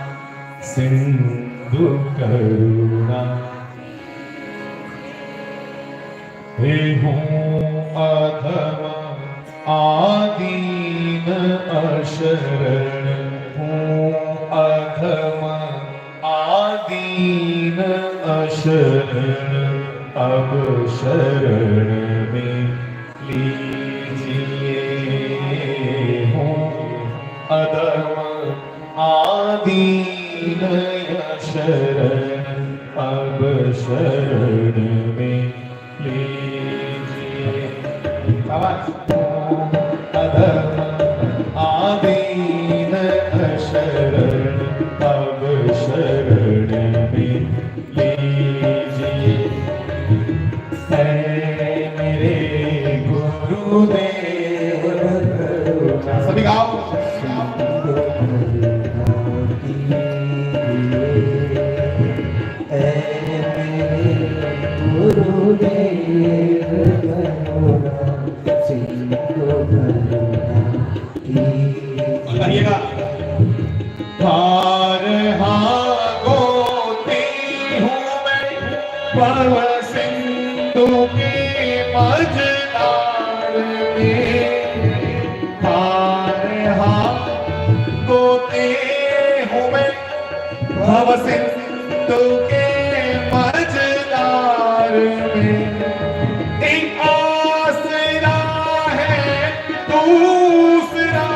सिंधु करुणा हे हूँ अधम आदीन अशरण हूँ अधम आदीन अशरण अब शरण में लीजिए हूँ अधम आदीन शरण अब शरण में लीजिए अधम आदीन शरण अब शरण में लीजिए है मेरे गुरुदेव करुणा सभी गाओ कहिएगा हार गोती हूँ मैं भव सिंधु के मझधार में हार गोती हूँ मैं भव सिंधु के मझधार में एक आसरा है दूसरा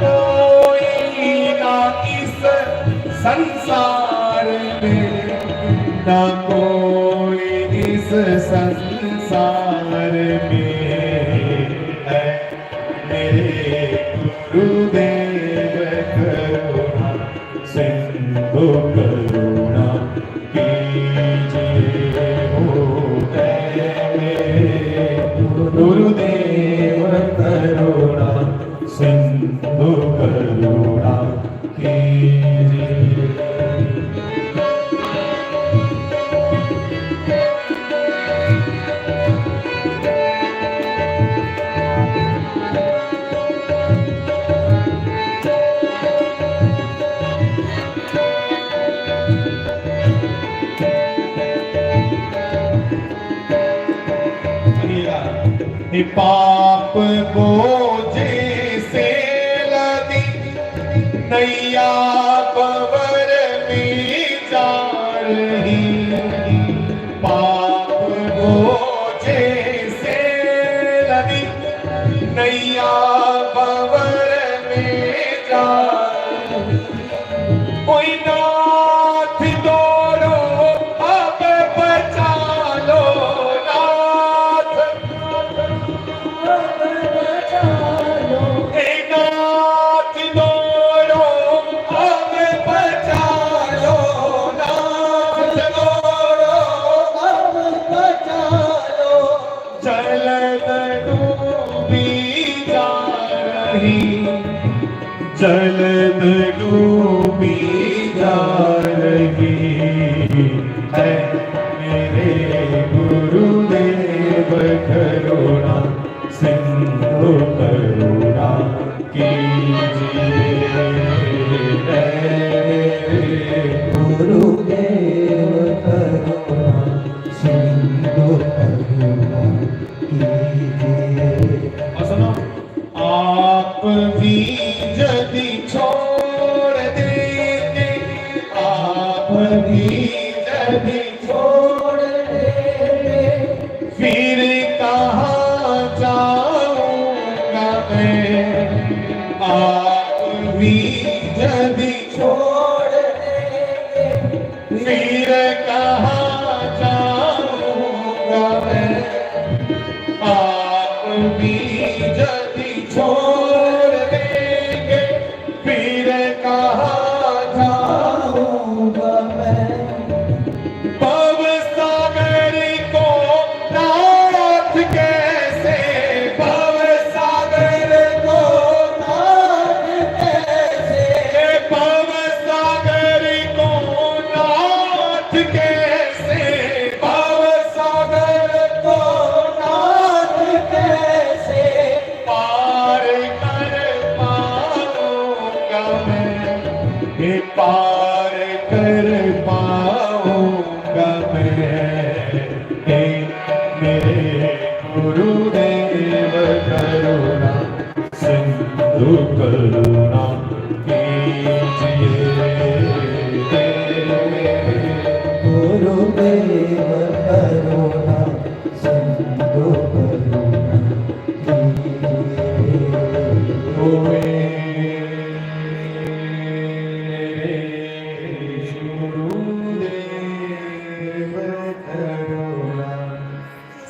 कोई ना इस संसार में ना कोई इस संसार में है मेरे गुरुदेव करुणा सिंधु करुणा कीजिए हो गुरुदेव करुणा सिंधु करुणा कीजिए पाप बोझे से लदी नैया पवर में जा रही पाप बोझे से लदी नैया पवर में जा रही कोई नाथ दौड़ो अब बचा लो जल डूबी जा रही है मेरे गुरुदेव करुणा सिंधु करुणा कीजिए गुरुदेव करुणा सिंधु करुणा कीजिए आप भी यदि छोड़ देंगे आप भी यदि छोड़ देंगे फिर कहाँ जाऊंगा मैं आप भी यदि छोड़ देंगे फिर कहाँ जाऊंगा मैं आप भी यदि छोड़ देंगे फिर कहाँ जाऊंगा मैं भव सागर को नाथ कैसे भव सागर को नाथ कैसे भव सागर को नाथ कैसे मेरे गुरुदेव करुणा सिंधु करुणा कीजिए। गुरुदेव करुणा सिंधु करुणा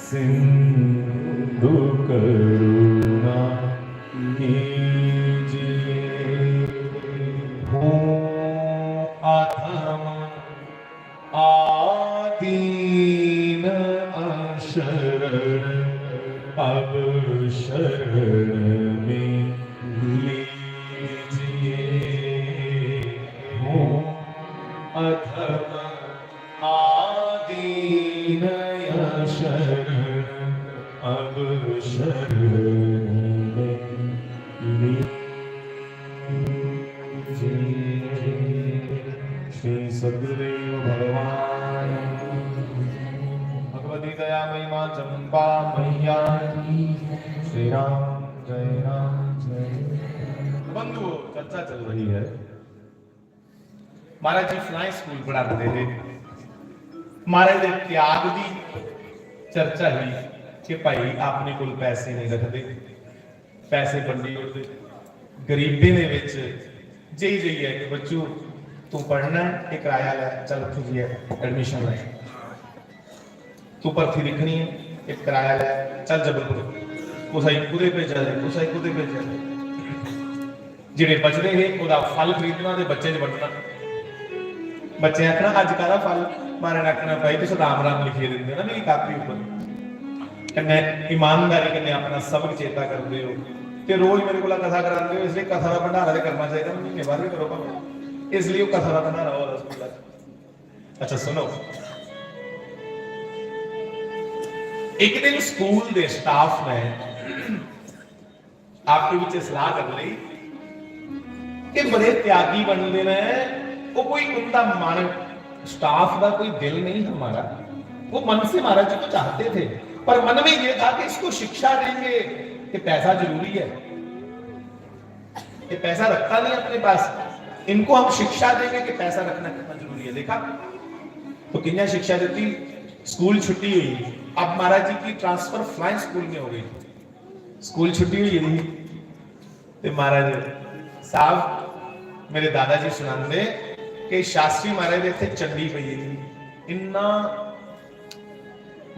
सिंधु करुणा कीजिए। हूँ अधम आदीन अशरण अब शरण में लीजिए। हूँ अधम आदीन शरण अब शरण में लीजिए। श्री सद्गुरुदेव भगवान भगवती दया महिमा चंपा मैया की। श्री राम जय राम जय। बंधुओं, चर्चा चल रही है। महाराज जी फ्लाइंग स्कूल पढ़ाते थे। महाराज दे त्याग दी चर्चा हुई कि भाई अपने कोल पैसे नहीं रखते, पैसे बंडी उड़ते, गरीबी दे विच जी जी है कि बच्चू तू पढ़ना है, एक किराया ले, चल तुझे एडमिशन ले। तू भर्ती लिखनी है, एक किराया ले, चल जबलपुर कुछ कुदे भेजा जाए, कुछ कुदे भेजा जाए। जिहड़े बचदे है ओदा फल खरीदना ते बच्चे च वंडना। बच्चे आखना अज काहदा फल, मारे आखना भाई तुम राम राम लिखे देंगे ना मेरी कापी ऊपर। कन्ने ईमानदारी कन्ने अपना सबक चेता करते हो ते रोज मेरे को कथा कराते हो, इसलिए कथा का भंडारा तो करना चाहिए। महीने बाद भी करो भावे, इसलिए कथा का भंडारा हो रहा। अच्छा सुनो, एक दिन स्कूल दे स्टाफ ने आपके बीच सलाह कर ली कि बड़े त्यागी बनते ने, वो कोई उनका मन स्टाफ का कोई दिल नहीं हमारा, वो मन से महाराज जी को चाहते थे, पर मन में ये था कि इसको शिक्षा देंगे कि पैसा जरूरी है, कि पैसा रखता नहीं अपने पास, इनको हम शिक्षा देंगे कि पैसा रखना कितना जरूरी है। देखा तो किन्या शिक्षा देती। स्कूल छुट्टी हुई, अब महाराज जी की ट्रांसफर फ्लाइंग स्कूल में हो गई। स्कूल छुट्टी हुई थी तो महाराज साहब मेरे दादाजी सुनाते कि शास्त्री महाराज इतने चंडी पई थी, इन्ना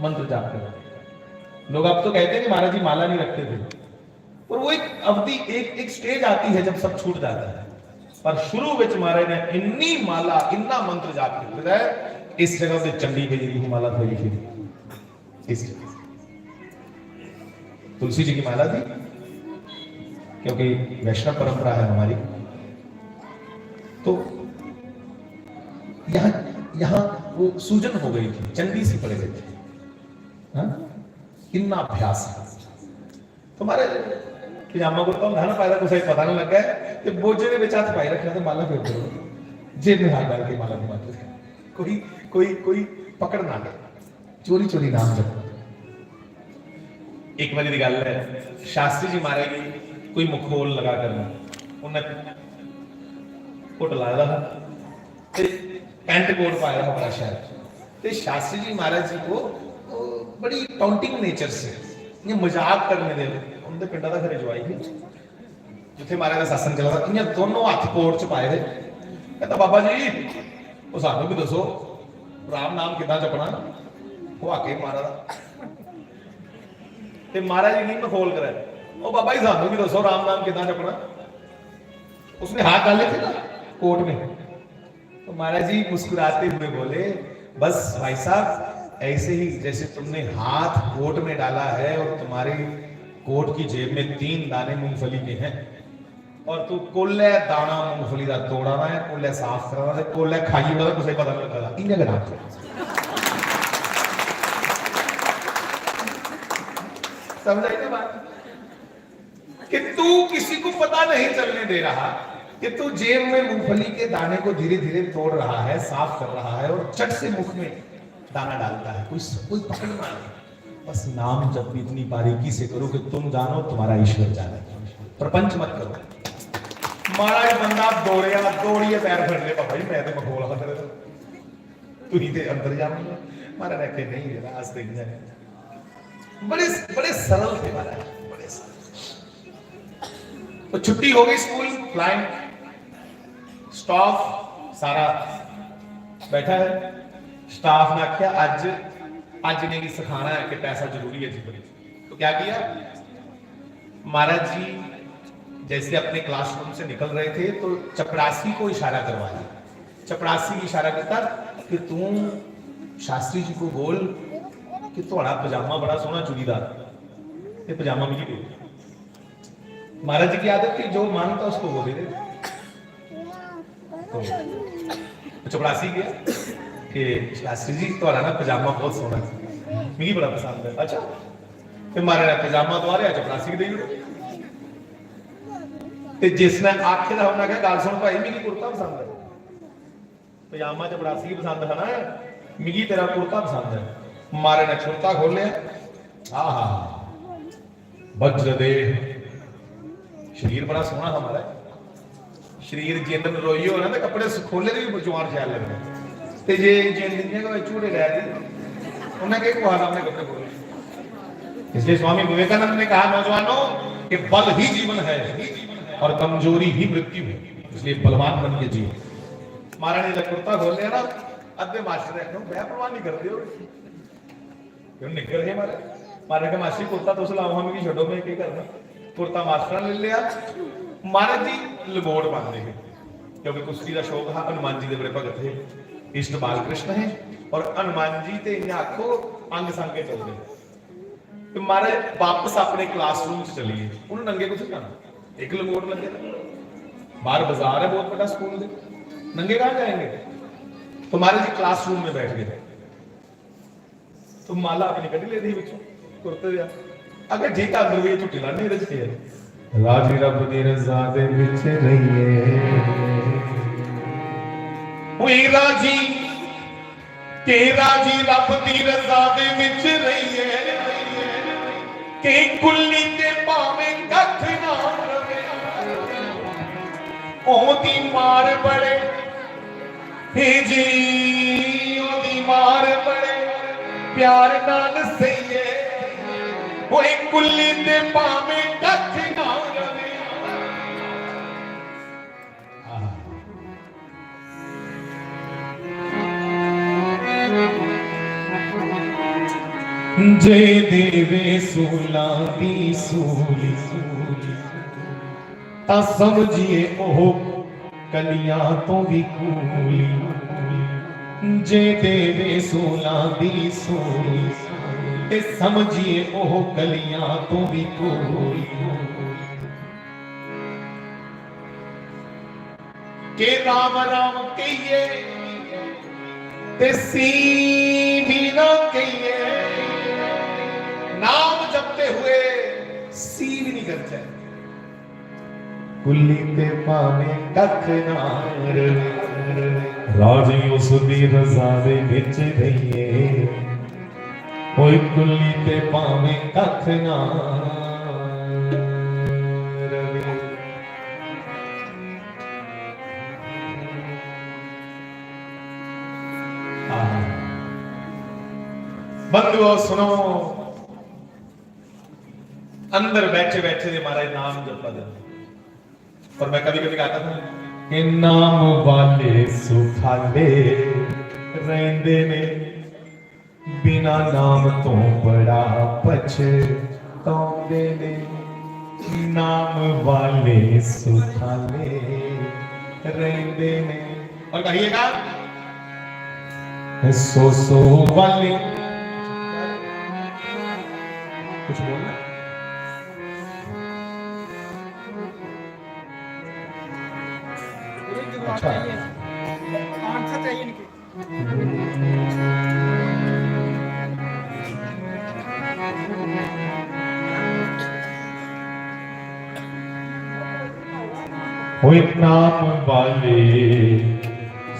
मंत्र जाप कर। लोग अब तो कहते हैं कि महाराज जी माला नहीं रखते थे, और वो एक अवधि एक स्टेज आती है जब सब छूट जाता है। पर शुरू में महाराज ने इन्नी माला इन्ना मंत्र जाप किया है, इस जगह पे चंडी पई थी माला थोड़ी थी, इस तुलसी जी की माला थी, क्योंकि वैष्णव परंपरा है हमारी। तो यहां वो सूजन हो गई थी, चंडी सी पड़ गई थी। कितना अभ्यास है तुम्हारे पजामा कुर्ता होंदा ना पायदा, कुछ पता नहीं लगा ते बोझे दे विच हाथ पाई रखना ते माला फेर दो, जेब में हाथ डाल के माला घुमाते, कोई कोई कोई पकड़ ना ले, चोरी चोरी नाम जप। एक बारी दी गल है, शास्त्री जी मारे गए, कोई मुखोल लगा करना, उन्हें कोट लाया था, पैंट कोट पाया था बड़ा शायद। तो शास्त्री जी महाराज जी को बड़ी टाउंटिंग नेचर से ये मजाक करने दे उनके पिंडा का घरे जवाई थी, जिथे महाराज का सत्संग चला था, इन्हें दोनों हाथ कोट च पाए थे। कहता बाबा जी वो सानू भी दसो राम नाम कितना जपना, वो आके मारा ते महाराज जी नहीं खोल कर, ओ बाबा जी सानू भी दसो राम नाम कितना जपना। उसने हाथ डाले थे ना कोट में, तो महाराज जी मुस्कुराते हुए बोले बस भाई साहब ऐसे ही जैसे तुमने हाथ कोट में डाला है और तुम्हारी कोट की जेब में 3 दाने मूंगफली के हैं, और तू कोल्ले दाना मूंगफली का तोड़ाना है, कोल्ले साफ कराना है, कोल्ले खाई वाला कुछ पता नहीं लगा इन जगह नाम समझ आई ना बात, कि तू किसी को पता नहीं चलने दे रहा कि तू जेब में मूंगफली के दाने को धीरे धीरे तोड़ रहा है, साफ कर रहा है, और चट से मुख में दाना डालता है, कोई पकड़ ना ले, बस नाम जब भी इतनी बारीकी से करो कि तुम जानो तुम्हारा ईश्वर जाने, प्रपंच मत करो। महाराज बंदा दौड़िए पैर फड़ ले, भाई मैं तो मखोल हाँ तेरे तू ही ते अंदर जाऊंगा। महाराज रखे नहीं जरा आज देख जाए, बड़े सरल थे महाराज, बड़े सरल। तो छुट्टी हो गई स्कूल, फ्लाइंग स्टाफ सारा बैठा है, स्टाफ ने आख्या आज ने भी सिखाना है कि पैसा जरूरी है जी बड़ी। तो क्या किया महाराज जी, जैसे अपने क्लासरूम से निकल रहे थे तो चपरासी को इशारा करवाया, चपरासी ने इशारा किया कि तू शास्त्री जी को बोल कि थोड़ा पजामा बड़ा सोहना चूड़ीदार, ये पजामा भी दे। महाराज जी की आदत थी जो मांगता उसको वो दे दे। तो चपरासी गया कि शास्त्री जी थोड़ा ना पजामा बहुत सोहना है, मुझे बड़ा पसंद है। अच्छा फिर महाराज पजामा तो आ रहा चपरासी दे ते जिसने आखे दा हमने कहा गल सुन भाई मिगी कुर्ता पसंद है, पजामा चपरासी पसंद है ना, मिगी तेरा कुर्ता पसंद है। मारे ने कुर्ता खोलिया, आहा वज्र दे, शरीर बड़ा सोहना हमारा, शरीर जिंद रोई हो ना तो कपड़े खोले भी जवान ख्याल लगने, ते जे जिंद का चूड़े लै दी उन्हें कहा कुहारा अपने कपड़े खोले। इसलिए स्वामी विवेकानंद ने कहा नौजवानों कि बल ही जीवन है और कमजोरी ही मृत्यु है, इसलिए बलवान बन के जियो। महाराज ने जब कुर्ता खोल लिया ना, अद्धे मास्टर ने कहा मैं परवाह नहीं करते हो, क्यों निकल गए महाराज के मास्टर कुर्ता तो सलाम हम की छोड़ो मैं क्या करना। कुर्ता मास्टर ने ले लिया, महाराज जी लंगोट पाते हैं क्योंकि कुश्ती का शौक है, हनुमान जी के बड़े भगत थे, इष्ट बाल कृष्ण है और हनुमान जी ते इन्हें आखो अंग संग के चल गए। तो महाराज वापस अपने क्लासरूम से चलिए, उन्होंने नंगे कुछ करना, एक लंगोट लगे, बाहर बाजार है बहुत बड़ा स्कूल दे, नंगे कहां जाएंगे। तो महाराज जी क्लासरूम में बैठ गए, तो माला अपनी कड़ी ले दी बच्चों कुर्ते दिया, अगर ठीक है अंदर भी झूठी लाने रजते है राजी रब दी रज़ा दे विच रहिए, ओए राजी के राजी रब दी रज़ा दे विच रहिए, के कुल्ली ते भावें कख ना रवे, ओदी मार बड़े हे जी, ओदी मार बड़े प्यार नाल सईए, ओए कुल्ली ते भावें कख ना रवे। जे देवे सूला दी सूली ता समझिए ओह कलियां तो भी कूली, जे देवे सूला दी सूली ते समझिए ओह कलियां तो भी कूली, के राम राम कहिए ते सी भी ना कहिए, नाम जपते हुए सी भी नहीं करते, कुल्ली ते पावे कख ना रवे, राजी उस दी रज़ा दे विच रहिए, कोई कुल्ली ते पावे कख ना रवे। बंधुओं सुनो, अंदर बैठे बैठे थे महाराज नाम जपा दे, और मैं कभी कभी कहता था कि नाम वाले सुखाले रहंदे ने, बिना नाम तो बड़ा पछताउंदे ने, नाम वाले सुखाले रहंदे ने। और कहिएगा सो वाले, कुछ बोलना अच्छा आंसर चाहिए इनके। होए नाम वाले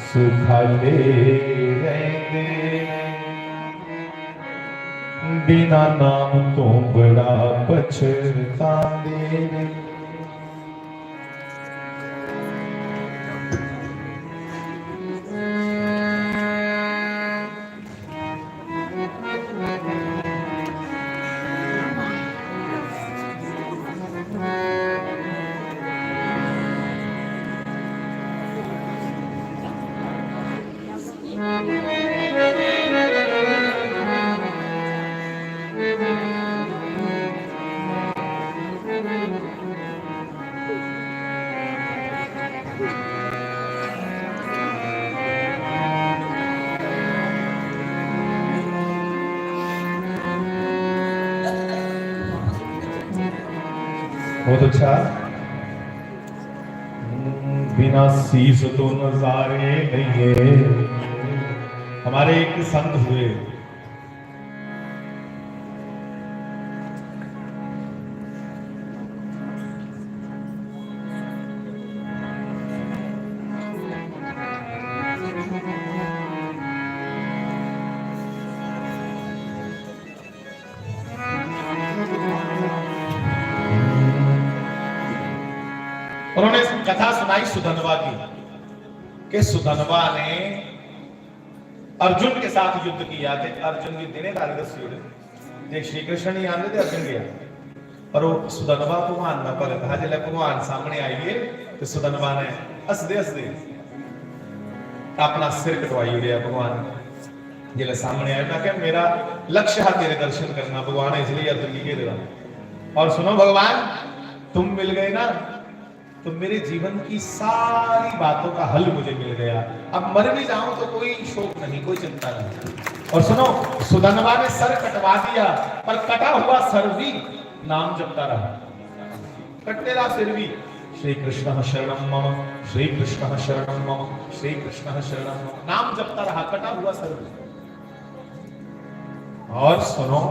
सुखाले रहंदे बिना नाम तो बड़ा पछताते ने। बहुत अच्छा। बिना शीश तो नजारे नहीं। हमारे एक संत हुए, उन्होंने कथा सुनाई सुधनवा की कि सुधनवा ने अर्जुन के साथ युद्ध किया थे। अर्जुन की दिने काले दस्सी श्री कृष्ण नहीं आते थे, अर्जुन गया पर वो सुधनवा भगवान का भगत है। जब भगवान सामने आइए तो सुधनवा ने हसदे हसदे अपना सिर कटवाई उड़िया। भगवान जिले सामने आया मैं क्या मेरा लक्ष्य है तेरे दर्शन करना भगवान, इसलिए अर्जुन की दे रहा। और सुनो भगवान, तुम मिल गए ना तो मेरे जीवन की सारी बातों का हल मुझे मिल गया। अब मर भी जाऊं तो कोई शोक नहीं, कोई चिंता नहीं। और सुनो, सुधनवा ने सर कटवा दिया पर कटा हुआ सर भी नाम जपता रहा। कटते रहा सिर भी, श्री कृष्ण शरणम मम, श्री कृष्ण शरणम मम, श्री कृष्ण शरणम मम, नाम जपता रहा, कटा हुआ सर भी। और सुनो,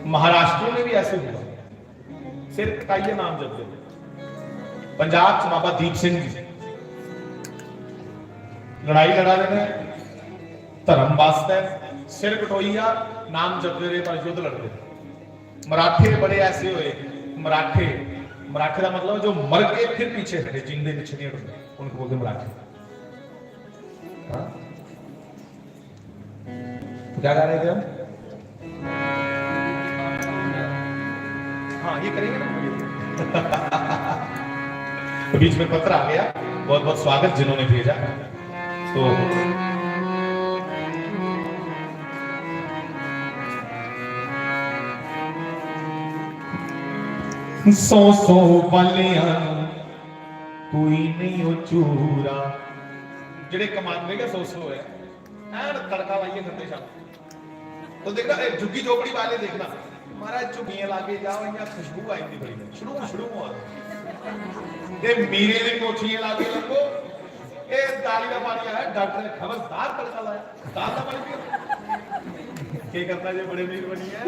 महाराष्ट्र में भी ऐसे हुआ, सिर कटाइए नाम जप दे। पंजाब च बाबा दीप सिंह जी लड़ाई लड़ा रहे हैं धर्म वास्ते, सिर कटोइया नाम जपते रहे पर युद्ध लड़ते रहे। मराठे बड़े ऐसे हुए, मराठे का मतलब जो मर के फिर पीछे हटे, जिंदे पीछे नहीं हटते, उनको बोलते मराठे। तो क्या गा रहे थे हम? हाँ ये करेंगे ना। तो बीच में पत्र आ गया, बहुत बहुत स्वागत जिन्होंने भेजा। तो सौ वालियां कोई नहीं हो चूरा, जेडे कमांदे के 100 है एन तड़का लाइए करते शाम। तो देखना झुग्गी झोपड़ी वाले देखना महाराज झुग्गियां लाके जाओ, यहाँ खुशबू आएगी बड़ी शुरू ते मीरे दी कोठियां लाके लगो ए दाली का पानी है, डॉक्टर खबरदार तड़का लाया, दाल का पानी पियो के करना जो बड़े मीर बनी है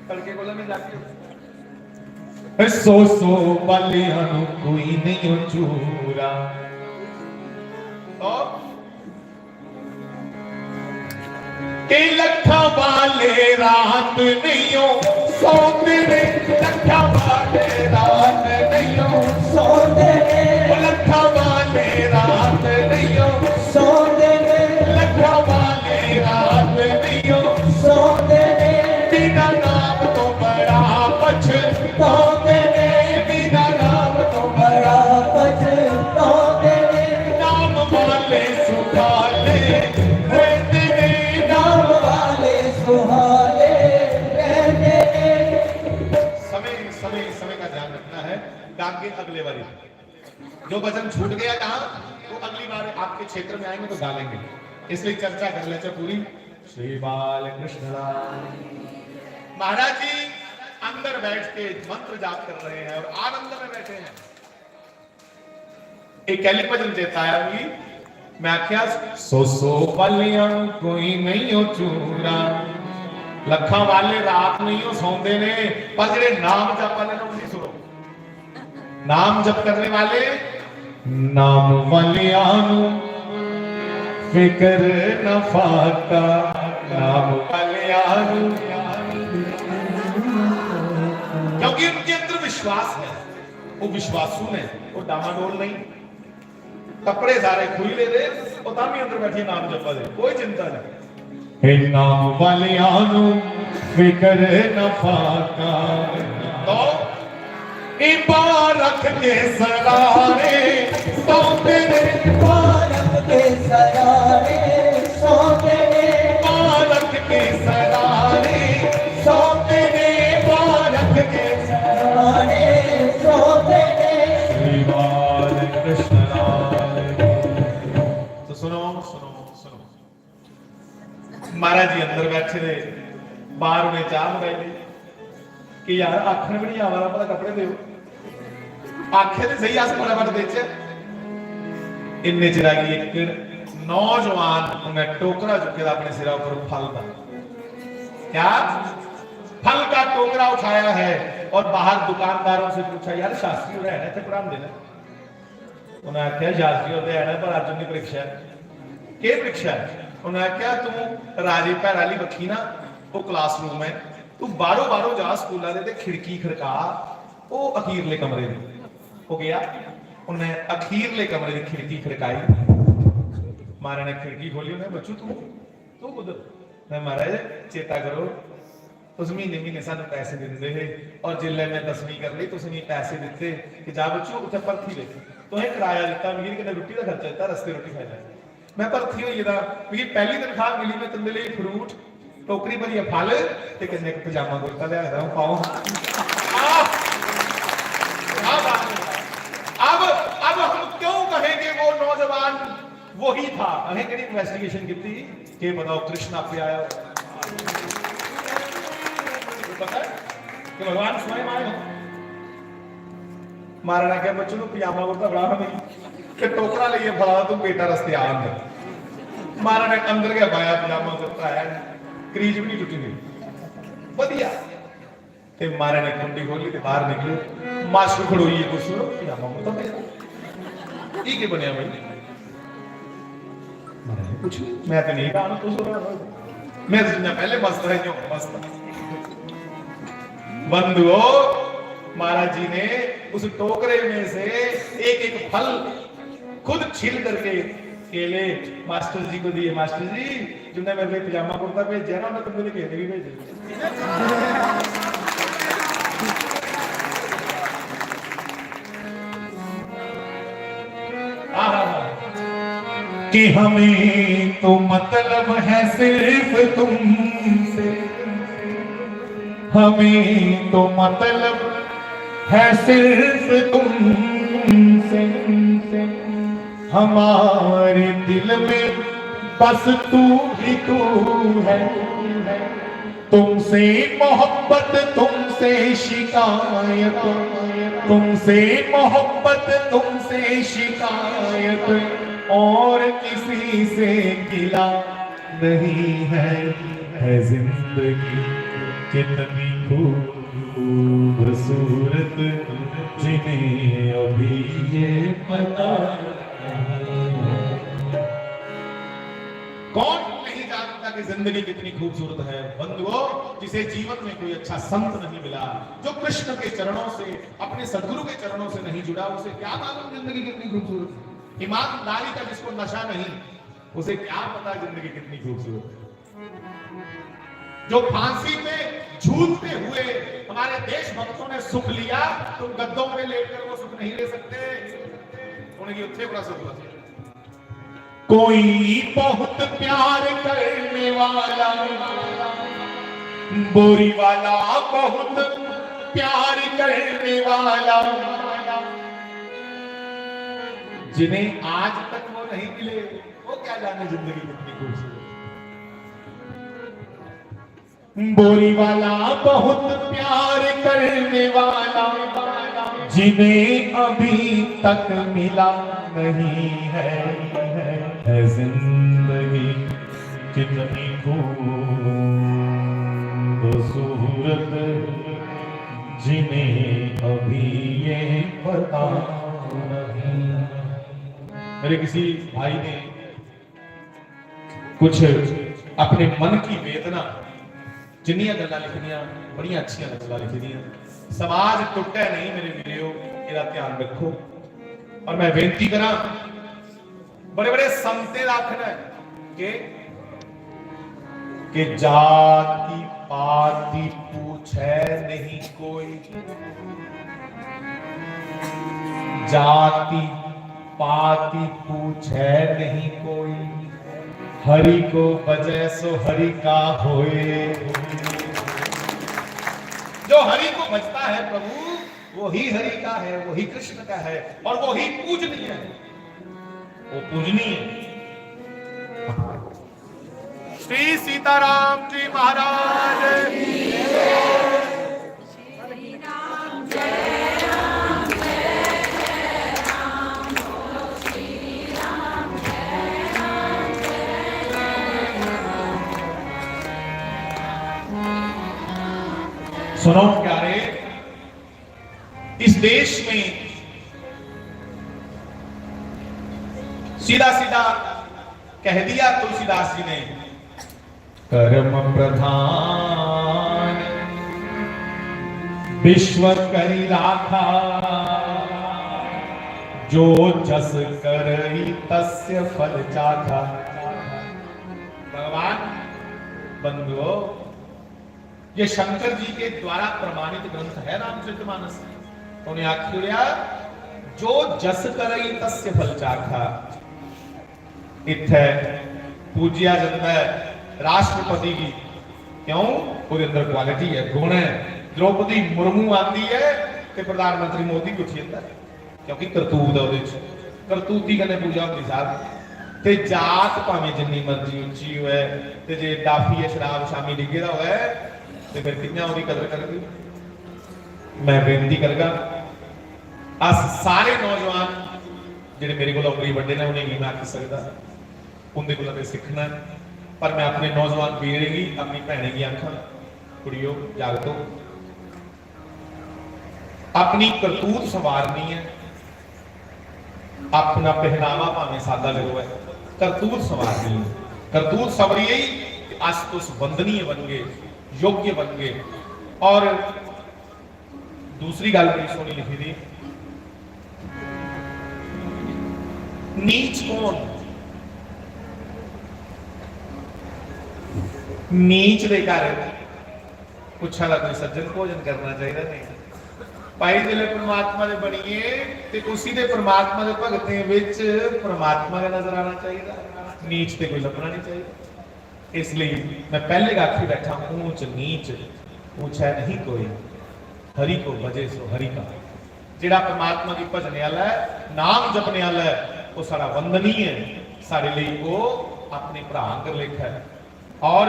तड़के कोला में जाके। सौ वालियां कोई नहीं हो चूरा, तो के लखा वाले रात नहीं हो सोते रे, लखा वाले रात नहीं हो सोते रे, लखा वाले रात नहीं हो सोते रे, लखा वाले रात नहीं हो सोते रे, बिना नाम तो बड़ा पछताते रे, बिना नाम तो बड़ा पछताते रे, नाम वाले सुधाले समय का ध्यान रखना है। गागे अगले बारी जो भजन छूट गया कहां तो अगली बार आपके क्षेत्र में आएंगे तो गालेंगे, इसलिए चर्चा कर लेते पूरी। श्री बाल कृष्ण महाराज जी अंदर बैठ के मंत्र जाप कर रहे हैं और आनंद में बैठे हैं। एक कैली भजन देता है अभी मैं आख्या सो वालियां कोई नहीं हो चूरा, लखा वाले रात नहीं हो सौंदे ने, पर जेडे नाम जप वाले ने नहीं सुनो, नाम जप करने वाले नाम वालियां फिकर नफा का नाम वालियानू। क्योंकि उनके अंदर विश्वास है, वो विश्वासु ने, वो डामाडोल नहीं। कपड़े सारे खुले दे और तामी अंदर बैठी नाम जपा दे, कोई चिंता नहीं। नाम वालियानू फिकर नफा का, तो इबारत के सरारे सौते ने, भारत के सरारे सोते ने, भारत के सरारे सोते ने, भारत के सरारे सोते ने। श्री बाल कृष्ण लाल। तो सुनो सुनो सुनो, महाराज जी अंदर बैठे थे, बाहर में चाह मंगाई कि यार आखने भी नहीं आवारा पता कपड़े दो, आखे तो सही आस फटाफट बेचे। इन्ने चिरा की एक नौजवान उन्हें टोकरा चुके था अपने सिरा पर फल का, क्या फल का टोकरा उठाया है और बाहर दुकानदारों से पूछा यार शास्त्री होता है पढ़ा देना। उन्हें आख्या शास्त्री होते हैं पर अर्जुन की परीक्षा है। के परीक्षा है? उन्हें आख्या तू राजे भैड़ वाली बखी ना वो क्लासरूम है, तू बारों बारों जा स्कूलों दे खिड़की खड़का वो अखीरले कमरे में हो गया। उन्हें अखीरले कमरे की खिड़की खड़काई, मारे ने खिड़की खोली, उन्हें बच्चू तू उधर। मैं महाराज चेता करो उस महीने महीने सानू पैसे देंदे है और जिले मैं 10वीं कर ली तुसीं पैसे दिते कि जा बच्चू उत्थे भर्ती ले तुहें किराया दिता मीर कि रोटी का खर्चा दिता रस्ते रोटी खाई लै। मैं भर्ती हुई था मेरी पहली तनख्वाह मिली, मैं तेरे लिए फ्रूट टोकरी भरी फल ते कन्ने एक पजामा कुर्ता लिया रहा हूं पाओ। अब हम क्यों कहेंगे वो नौजवान वही था? अने केड़ी इन्वेस्टिगेशन की थी के बताओ कृष्ण आप पे आया पता है कि भगवान स्वयं आए हो। मारना क्या बच्चों को पजामा कुर्ता बड़ा नहीं कि टोकरा लिए फला तू बेटा रस्ते आ अंदर। मारा ने अंदर गया पाया पजामा कुर्ता है, क्रीज भी नहीं टूटी गई बढ़िया। ते मारे ने कुंडी खोली ते बाहर निकले, मास्टर खड़ोई कुछ पजामा कुर्ता मेरा ठीक है बनया भाई। कुछ मैं तो नहीं कहा तू मैं तो पहले मस्त है जो मस्त। बंधुओं महाराज जी ने उस टोकरे में से एक एक फल खुद छील करके केले मास्टर जी को दिए। मास्टर जी जिन्हें मेरे लिए पजामा कुर्ता भेजा ना, मैं तुम मेरे केले भी भेजे। कि हमें तो मतलब है सिर्फ तुमसे, हमें तो मतलब है सिर्फ तुमसे, हमारे दिल में बस तू ही तू है। तुमसे मोहब्बत तुमसे शिकायत, तुमसे मोहब्बत तुमसे शिकायत, और किसी से गिला नहीं है जिंदगी कितनी खूबसूरत जिन्हें अभी ये पता। कौन नहीं जानता कि जिंदगी कितनी खूबसूरत है? बंधुओं जिसे जीवन में कोई अच्छा संत नहीं मिला, जो कृष्ण के चरणों से अपने सदगुरु के चरणों से नहीं जुड़ा, उसे क्या मालूम जिंदगी कितनी खूबसूरत है? ईमानदारी का जिसको नशा नहीं उसे क्या पता जिंदगी कितनी खूबसूरत है? जो फांसी पे झूलते हुए हमारे देशभक्तों ने सुख लिया, तुम गद्दों में लेटकर वो सुख नहीं ले सकते। उनकी उत्थे बड़ा सुख है। कोई बहुत प्यार करने वाला बोरी वाला, बहुत प्यार करने वाला, जिन्हें आज तक वो नहीं मिले वो क्या जाने जिंदगी कितनी खूबसूरत। बोरी वाला बहुत प्यार करने वाला, जिन्हें अभी तक मिला नहीं है जिंदगी कितनी खूबसूरत, जिन्हें अभी ये पता नहीं। मेरे किसी भाई ने कुछ अपने मन की वेदना जिन्नियां गल्लां लिखदियां बड़ियां अच्छियां गल्लां लिखदियां। समाज टुटे नहीं मेरे वीरो, ਇਹਦਾ ध्यान रखो। और मैं बेनती करा, बड़े बड़े संते आखना कि जाति पाति पूछे नहीं कोई, जाति पाति पूछे नहीं कोई, हरि को बजे सो हरि का होए। जो हरि को बजता है प्रभु वो ही हरि का है, वो ही कृष्ण का है और वो ही पूजनीय है, वो पूजनीय है। श्री सीताराम जी महाराज सुनो प्यारे, इस देश में सीधा सीधा कह दिया तुलसीदास जी ने, कर्म प्रधान विश्व करी राखा, जो जस करई तस्य फल चाखा। भगवान बंधुओं, ये शंकर जी के द्वारा प्रमाणित ग्रंथ है रामचरितमानस। उन्हें आखिया जो जस करई तस्य फल चाखा। इत्थे पूजिया जाता है राष्ट्रपति की, क्यों? ਉਹਦੇ ਅੰਦਰ क्वालिटी है, गुण है। द्रौपदी मुर्मू आती है ते प्रधानमंत्री मोदी कुछ ਜਾਂਦਾ है, क्योंकि करतूत है ਉਹਦੇ ਚ, करतूती कने पूजा होती साहब। ते जात भावें जिन्नी मर्जी ਉੱਚੀ होए ते जे डाफी है शराब शामी डिगे दा होए ते फिर किन्ना ਉਹਦੀ कदर करगी। मैं बेनती करगा आ सारे नौजवान ਜਿਹੜੇ ਮੇਰੇ ਕੋਲ ਉਮਰੀ ਵੱਡੇ ਨੇ ਉਹਨੇ ਨਹੀਂ ਮੈਂ ਆਖ ਸਕਦਾ, ਉਹਦੇ ਕੋਲ ਤੇ ਸਿੱਖਣਾ। पर मैं अपने नौजवान वीरे की, अपनी भैने की आखा, कुड़ियों जागतो, अपनी करतूत संवारनी है। अपना पहनावा भावें सादा लगो है, करतूत संवारनी है। करतूत संवरी ही अस तुस वंदनीय बन गए, योग्य बन गए। और दूसरी गल बड़ी सोहनी लिखी थी, नीच कौन? नीच दे घर पुछा दा कोई सज्जन भोजन करना चाहिए नहीं। भाई जिले परमात्मा दे बनिए ते उसी दे परमात्मा दे भगतें विच परमात्मा का नजर आना चाहिए, नीच ते कोई लभना नहीं चाहिए। इसलिए मैं पहले आखी बैठा, ऊंच नीच पूछे नहीं कोई, हरि को भजे सो हरि का। जिहड़ा परमात्मा की भजने वाला है, नाम जपने वाला है, वो सारा वंदनीय है, सारे लिए वो अपने भरा कर लेखा है। और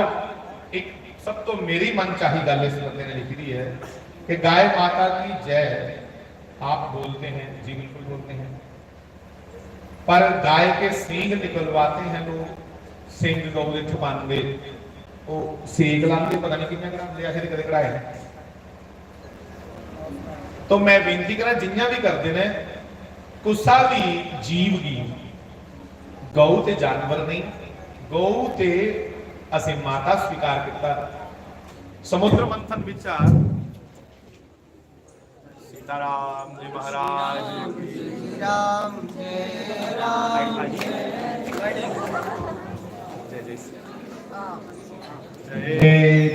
एक सब तो मेरी मन चाही गल इस बंदे ने लिखी दी है कि गाय माता की जय आप बोलते हैं, जी बिल्कुल बोलते हैं, पर गाय के सींग निकलवाते हैं लोग, सींग गौ दे छुपांदे, वो सींग लांदे, पता नहीं किन्ने करांदे, ऐसे कदे कढ़ाए। तो मैं बेनती करा जिन्ना भी करते ने, कुसा भी जीव की, गौ ते जानवर नहीं, गौ ते असी माता स्वीकार किया। समुद्र मंथन विचार सीताराम जी महाराज राम जय राम जय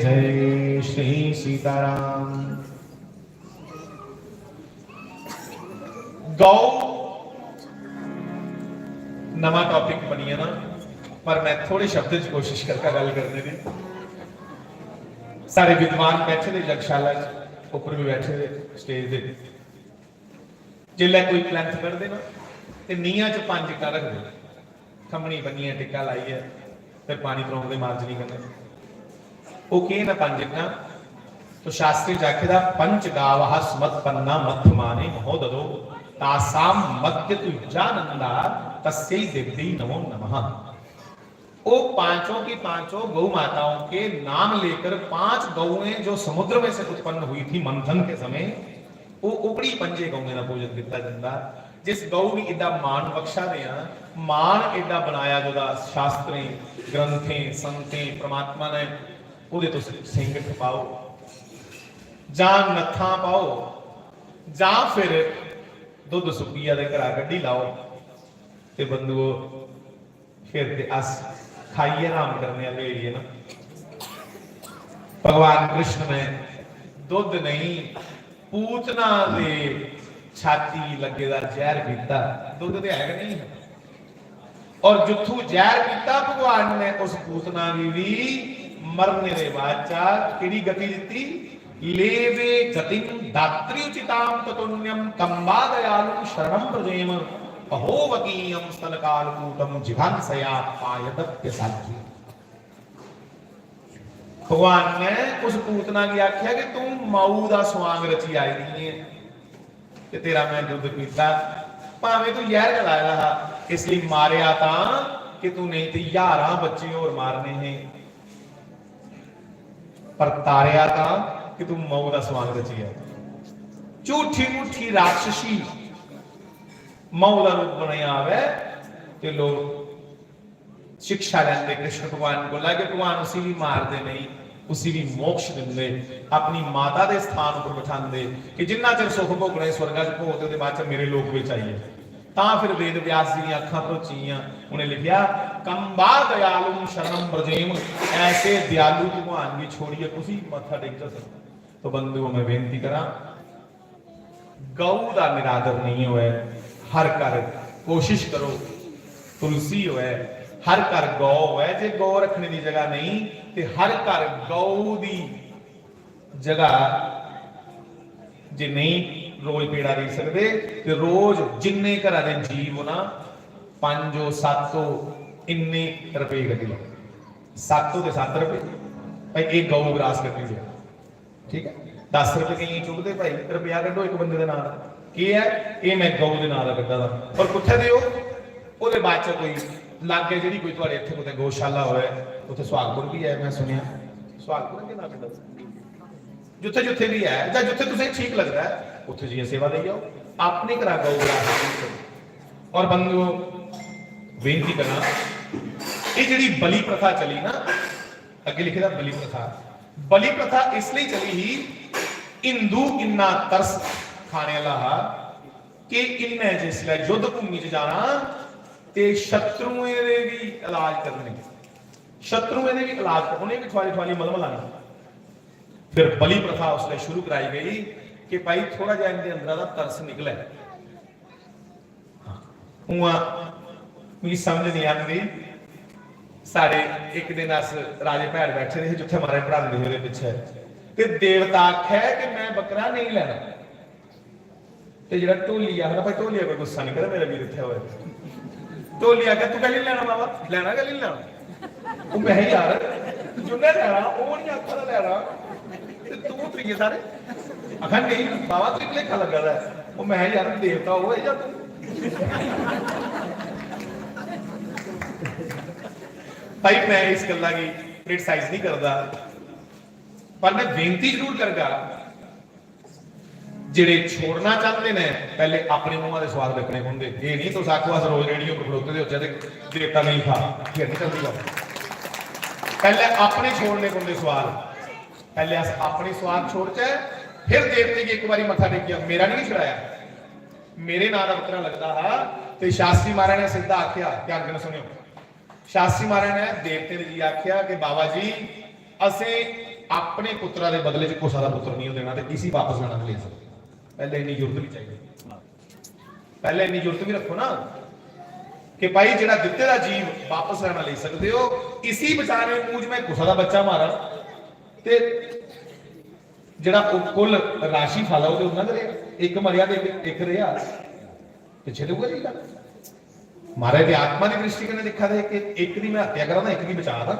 जय श्री सीताराम। गौ नवा टॉपिक बनी है ना, पर मैं थोड़े शब्द च कोशिश करके गल करने दी। सारे विद्वान बैठे थे जगशाला ऊपर भी बैठे थे स्टेज दे, जिल्लै कोई प्लैंथ करदे ना ते नीहां च 5 इट्टां रखदे, खमणी बन्नी टिक्का लाइए, फिर पानी परोंदे मार्जनी करदे। वो की ना 5 इट्टां, तो शास्त्री जाखेदा पंच गावः स्मत्पन्ना मध्यमाने महोददो तासाम मध्य तुज्जानंदा तस्यै देवी नमो नमः। वो पांचों की पांचों गौ माताओं के नाम लेकर 5 गौएं जो समुद्र में से उत्पन्न हुई थी मंथन के समय, वो उपड़ी पंजे गौएं का पूजन किया जाता। जिस गऊ ने एडा मान बख्शा दिया, मान एडा बनाया जोदा शास्त्रें ग्रंथें संतें परमात्मा ने ਉਹਦੇ ਤੋਂ ਸਿੰਘ ਖਪਾਓ ਜਾਂ ਨੱਥਾਂ ਪਾਓ ਜਾਂ ਫਿਰ ਦੁੱਧ ਸੁੱਕੀਆ ਦੇ ਘਰਾਂ ਗੱਡੀ ਲਾਓ ਤੇ ਬੰਦੂਓ ਫਿਰ ਤੇ ਅਸ ਖਾਈਏ ਆਰਾਮ ਕਰਨੇ ਵਾਲੇ ਏਰੀਏ ਨਾ। ਭਗਵਾਨ ਕ੍ਰਿਸ਼ਨ ਨੇ ਦੁੱਧ ਨਹੀਂ ਪੂਤਨਾ ਦੇ ਛਾਤੀ ਲੱਗੇ ਦਾ ਜ਼ਹਿਰ ਪੀਤਾ, ਦੁੱਧ ਤੇ ਹੈ ਕਿ ਨਹੀਂ? ਔਰ ਜਿੱਥੋਂ ਜ਼ਹਿਰ ਪੀਤਾ ਭਗਵਾਨ ਨੇ ਉਸ ਪੂਤਨਾ ਦੀ ਵੀ मरने दे बाचा किड़ी गति दिती, लेवे गतिम दात्री उचिताम ततुन्यम कंबा दयालु शरणम प्रजेम अहोवकीयम स्तनकाल कूटम जिघांसया पायदप्य साध्य। भगवान ने उस पूतना की आख्या कि तू माऊ दा स्वांग रची आई नहीं है कि तेरा मैं दूध पीता भावें तू जहर चलाया रहा, इसलिए मारिया ता कि तू नहीं ते 11 बच्चे और मारने हैं, पर तारिया था कि तू मऊ का स्वांग रची है। झूठी मूठी राक्षसी मऊ का रूप बनाया आवे ते लोग शिक्षा लेंदे कृष्ण भगवान को लगे भगवान उसी भी मारते नहीं, उसी भी मोक्ष दिंदे, अपनी माता के स्थान पर बिठांदे कि जिन्ना चिर सुख भोगना स्वर्गा च भोगते उसके बाद मेरे लोक में चाहिए। ਤਾਂ ਫਿਰ ਵੇਦ ਵਿਆਸ ਜੀ ਦੀਆਂ ਅੱਖਾਂ ਭਰੋਚੀਆਂ, ਉਹਨੇ ਲਿਖਿਆ ਕੰਬਾ ਦਇਆਲੂ ਸ਼ਰਨਮ ਬ੍ਰਜੇਮ, ऐसे दयालु भगवान की छोड़िए तुसी मत्था टेक जा सकते। तो बंधुओं मैं बेनती करा गऊ का निरादर नहीं होए, हर घर कोशिश करो तुलसी होए, हर घर गौ होए, जे गौ रखने की जगह नहीं तो हर घर गऊ की जगह जे नहीं रोज पेड़ा दे सकते तो रोज जिन्ने घर के जीव ना 5-7 इन्ने रुपए कटी लो, 7 तो 7 रुपए भाई एक गऊ ग्रास कटी दे, ठीक है 10 रुपए कहीं चुभते भाई रुपया कटो एक बंदे के नाम की है ये मैं गऊ के नाम का कटा दा और कुत्थे दिओ ਉਹਦੇ ਬਾਅਦ ਚ ਕੋਈ ਲਾਗੇ ਜਿਹੜੀ ਕੋਈ ਤੁਹਾਡੇ ਇੱਥੇ ਕੋਈ ਗਊਸ਼ਾਲਾ ਹੋਵੇ ਉੱਥੇ ਸੁਹਾਗਪੁਰ ਵੀ ਹੈ, ਮੈਂ ਸੁਣਿਆ ਸੁਹਾਗਪੁਰ ਕਿਹਨਾਂ ਪਿੰਡ ਜਿੱਥੇ ਜਿੱਥੇ ਵੀ ਹੈ ਜਾਂ ਜਿੱਥੇ ਤੁਸੀਂ ਠੀਕ ਲੱਗਦਾ ਹੈ ਉੱਥੇ ਜੀ ਸੇਵਾ ਦੇ ਜਾਓ, ਆਪਣੇ ਘਰ ਗਊ ਗ੍ਰਾਸ। ਔਰ ਬੰਦੂ ਬੇਨਤੀ ਕਰਨਾ ਇਹ ਜਿਹੜੀ ਬਲੀ ਪ੍ਰਥਾ ਚਲੀ ਨਾ, ਅੱਗੇ ਲਿਖਿਆ ਬਲੀ ਪ੍ਰਥਾ, ਬਲੀ ਪ੍ਰਥਾ ਇਸ ਲਈ ਚਲੀ ਹੀ ਹਿੰਦੂ ਇੰਨਾ ਤਰਸ ਖਾਣੇ ਵਾਲਾ ਕਿ ਇੰਨੇ ਜਿਸਲੇ ਯੁੱਧ ਭੂਮੀ 'ਚ ਜਾਣਾ ਤੇ ਸ਼ਤਰੂਆਂ ਦੇ ਵੀ ਇਲਾਜ ਕਰਨੇ, ਸ਼ਤਰੂਆਂ ਦੇ ਵੀ ਇਲਾਜ ਕਰਨੇ ਵੀ ਥਵਾਲੀ ਥਵਾਲੀ ਮਲਮ ਲਾਣੀ। ਫਿਰ ਬਲੀ ਪ੍ਰਥਾ ਉਸ ਲਈ ਸ਼ੁਰੂ ਕਰਾਈ ਗਈ कि भाई थोड़ा जा इनके अंदर का तरस निकले। मुझे समझ नहीं आती, साढ़े एक दिन अस राजे भैड़ बैठे थे जिथे महाराज पढ़ाते थे पिछे ते देवता आखे कि मैं बकरा नहीं लेना, ते जिहड़ा ढोली आखदा भाई ढोलिया कोई गुस्सा नहीं करे मेरे वीर इत्थे होए, ढोली आखे तू कह लेना बाबा लेना कह लेना, वो मैं यार जुन्ने लेना वो नहीं आखदा लेना ते तू त्रिए सारे अखंड नहीं बाबा तू लेखा लगा रहा है, वो मैं यार देवता हो या तू भाई मैं इस गल्ला की क्रिटिसाइज नहीं करता, पर मैं बेनती जरूर करगा जेड़े छोड़ना चाहते ने पहले अपने मुंह के स्वाद रखने होंगे, ये नहीं तो आखो अस रोज रेडियो पर खड़ोते हो जाते देवता नहीं खा फिर नहीं चलती बात। पहले अपने छोड़ने होंगे स्वाद, पहले अस अपने स्वाद छोड़ चे फिर देवते की एक बार मथा टेकिया, मेरा नहीं छुड़ाया मेरे नाम का बकरा लगता हा ते शास्त्री महाराज ने सीधा आख्या, ध्यान के सुनियो, शास्त्री महाराज ने देवते ने जी आख्या कि बाबा जी असे अपने पुत्रा के बदले च कोसा दा पुत्र नहीं देना ते किसी वापस लेना नहीं ले सकते, पहले इन्नी जुर्त भी चाहिए, पहले इन्नी जुर्त भी रखो ना कि भाई जेड़ा दिते दा जीव वापस लेना ले सकते हो, इसी बेचारे मूंह में कोसा दा बच्चा मारा ते जेड़ा कुल राशि फल है उन्ना दे एक मरिया दे एक रहा पिछे दूगा जी गल महाराज की आत्मा की दृष्टि कने देखा दे कि एक दी मैं हत्या करा एक दी बचा दा।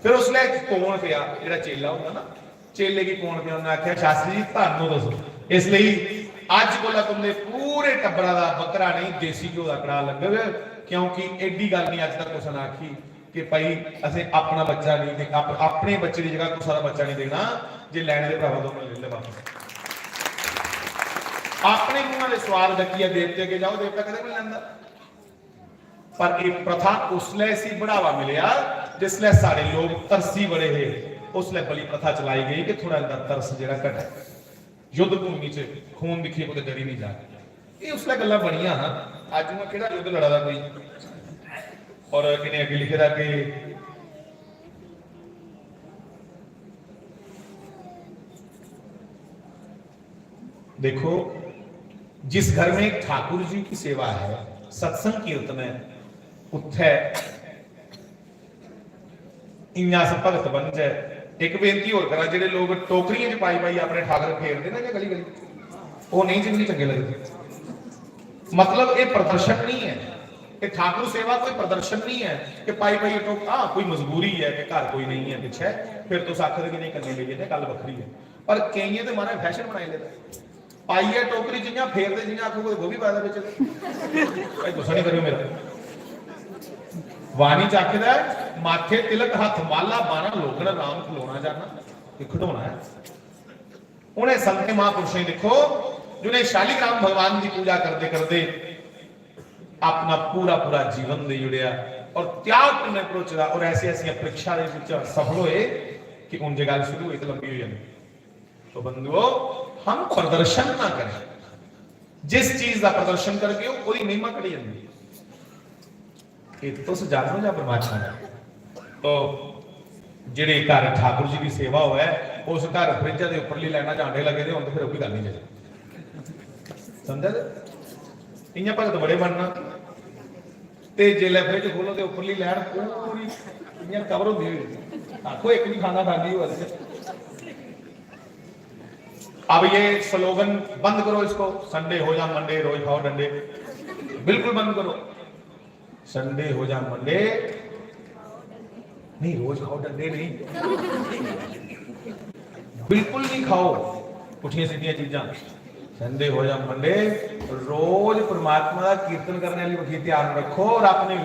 फिर उसले कौन पिया जेड़ा चेला होंदा ना, चेले की कौन पिया, उन्हें आख्या शास्त्री जी तुहानू दसो, इसलिए अज कोला तुमने पूरे टब्बरा दा बकरा नहीं देसी घ्यो दा कड़ा लगेगा, क्योंकि एडी गल नहीं अज तक कुछ ना आखी कि भाई असें अपना बच्चा नहीं दे, अपने बच्चे की जगह कुछ बच्चा नहीं देना, जे लैने दे भरावा दोनों ले ले वापस। ਆਪਣੇ ਮੂੰਹਾਂ ਦੇ ਸਵਾਲ ਰੱਖੀਆ ਦੇਵਤੇ ਅੱਗੇ ਜਾਓ, ਦੇਵਤਾ ਕਦੇ ਨਹੀਂ ਲੈਂਦਾ। ਪਰ ਇਹ ਪ੍ਰਥਾ ਉਸਲੇ ਸੀ बढ़ावा मिलिया जिसले सारे लोग तरसी बड़े है, उसले बलि प्रथा चलाई गई कि थोड़ा अंदर तरस जरा घटे, युद्ध भूमि च खून दिखिए कोई डरी नहीं जाती। ये उसले गल्लां बनियां हां। अज मैं किहड़ा युद्ध लड़ा कोई, और किने अगे लिखे दा कि देखो जिस घर में ठाकुर जी की सेवा है, सत्संग कीर्तन है, उत्थे इन्ना स भगत बन जाए। एक बेनती होर करा, जेडे लोग टोकरियां च पाई पाई अपने ठाकर फेरदे ना गली गली, वो नहीं जिंदगी चंगे लगदे। मतलब ये प्रदर्शन नहीं है, कि ठाकुर सेवा कोई प्रदर्शन नहीं है कि पाई पाई टोक। हाँ कोई मजबूरी है कि घर कोई नहीं है पिछे, फिर तो आखर कि नहीं करनी चाहिए, गल वखरी है। पर कई तो मारा फैशन बनाई लेता, पाई है टोकरी जियां फेरदे जियां आखो कोई गोभी पाया बिच। भाई गुस्सा नहीं करियो मेरा। वाणी चाखदा माथे तिलक हथ माला बाना लोगन राम खलोना जाना, ये खिडौना है। उन्हें संत महापुरुषों देखो जिन्हें शालिग्राम भगवान की पूजा करते करते अपना पूरा पूरा जीवन दे जुड़िया और त्याग करने पहुंचदा, और ऐसी ऐसी परीक्षा दे विच सफल होए कि उन जगह शुरू हुई तो लंबी हो जाती। तो बंधुओं हम प्रदर्शन ना करें, जिस चीज का प्रदर्शन करके वो महिमा कड़ी जाती है। तुस जानो या परमात्मा का। तो जेडे घर ठाकुर जी की सेवा हो है, उस घर फ्रिज के उपरली लाइना झांडे लगे हो, तो फिर कोई गल नहीं चाहिए। समझा इं भगत बड़े बनना, तो जिले फ्रिज खोलो तो उपरली लैन पूरी इं कवर होती हुई, आखो एक भी खाना खाली हो। अब ये स्लोगन बंद करो इसको, संडे हो जा मंडे रोज खाओ डंडे, बिल्कुल बंद करो। संडे हो जा मंडे नहीं, रोज खाओ डंडे नहीं, बिल्कुल नहीं खाओ पुठिया सीधिया चीजा। संडे हो जा मंडे रोज परमात्मा का कीर्तन करने वाली बखी ध्यान रखो, और अपने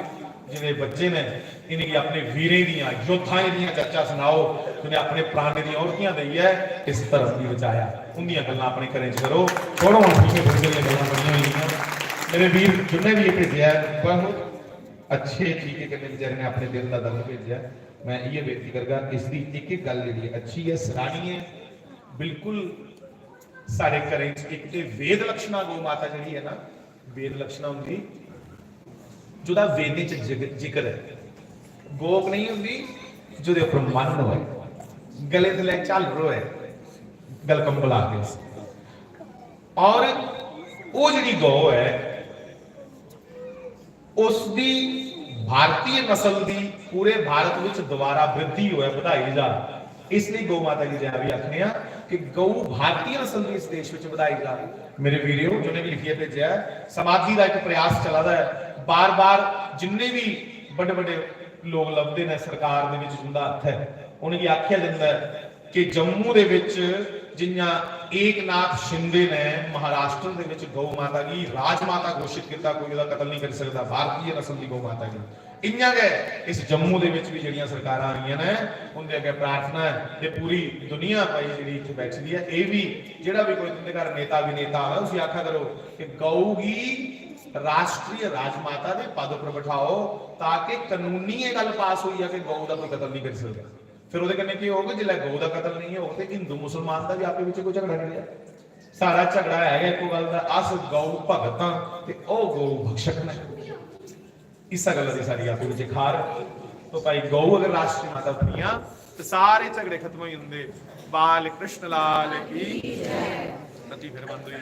जिन्हें बच्चे ने इनकी अपने वीरें दियां योद्धाएं दियां चर्चा सुनाओ, जिन्हें अपने प्राण दी औरतियां दी है, इस धर्म की बचाया उन्दियां गल्लां अपने घरें च करो। थोड़ा ठीक है, गल्लां बड़ियां हुई मेरे वीर जिन्हें भी ये भेजा बहुत अच्छे तरीके के बेचारे ने अपने दिल का दर्द भेजा। मैं ये बेनती करगा, इसकी एक एक गल जी अच्छी है, सराहनीय है, बिल्कुल सारे घर एक वेद लक्षणा गौ माता जी है ना, वेद लक्षणा होंगी जो वेद जिक्र है, गोक नहीं होंगी जो उपर मन हो, गले थले झल रो है, गल कंबल आ गए। और वो जी गौ है उसकी भारतीय नस्ल की पूरे भारत में दोबारा वृद्धि हो बढ़ाई जा, इसलिए गौ माता की जय भी आखने कि गौ भारतीय नस्ल की इस देश में बढ़ाई जा। मेरे वीडियो जिन्हें भी लिखिए भेजा समाधि का एक प्रयास चला है, बार बार जिन्हें भी बड़े बड़े लोग लभते हैं सरकार जिंदा हथ है, उन्हें आख्या जाता है कि जम्मू के जिन्ना एकनाथ शिंदे ने महाराष्ट्र के गौ माता की राजमाता घोषित किया, कोई कतल नहीं कर सकता, भारतीय नस्ल की गौ माता की। इन्ना गए इस जम्मू के भी जड़ियां सरकार आ रही ने, उनके अगे प्रार्थना है कि पूरी दुनिया भाई जी इतने बैठी है, ये भी जोड़ा भी कोई तुमने घर नेता विनेता है उसे आखा करो कि गौ की राष्ट्रीय राजमाता के पद पर बिठाओ, ताकि कानूनी ये गल पास हुई है कि गौ का कोई कतल नहीं कर सकता। फिर वो कहने की होगा जिला गौ का कतल नहीं है, तो हिंदू मुसलमान का भी आपे विच कोई झगड़ा नहीं है। सारा झगड़ा है एक गल का, अस गौ भगत हाँ ते ओ गौ भक्षक ने, इस गल की सारी आपे विच खार। तो भाई गौ अगर राष्ट्रीय माता बनिया तो सारे झगड़े खत्म हो जाते। बाल कृष्ण लाल की सची फिर बंद हुई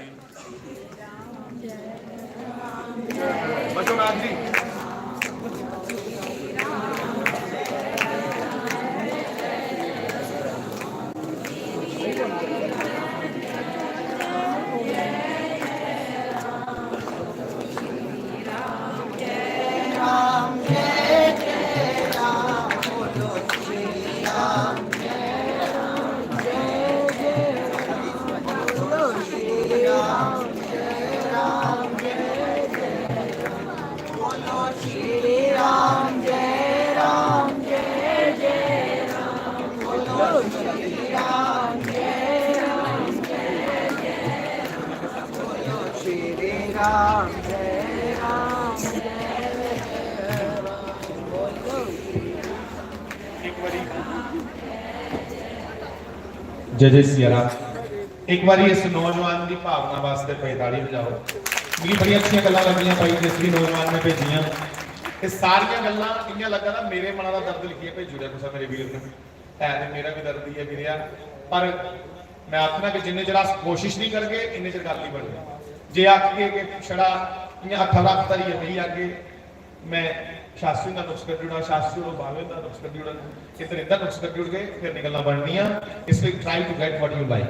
बचोनाथ जी। जय जय सिया राम। एक बार इस नौजवान की भावना वास्ते 45 बजाओ। मेरी बड़ी अच्छी गल्लां लगियां भाई जिस भी नौजवान ने भेजियां ये सारियां गल्लां इयां लगा ना मेरे मन का दर्द लिखिए भेजूड़ा कुछ मेरे वीर ने है तो मेरा भी दर्द ही है वीरिया। पर मैं आखना कि जिन्ने चर अस कोशिश नहीं करगे इन्ने चर गल नहीं बननी। जे आखिए कि छड़ा इयां हथ रख तरी नहीं आगे मैं शास्त्री का नुक्स कड्डी उड़ा शास्त्री को बावे का नुक्स कड्डी उड़ा इधर इधर नुक्स कड्डी उड़ गए फिर निकलना बननिया। इसलिए try to get what you like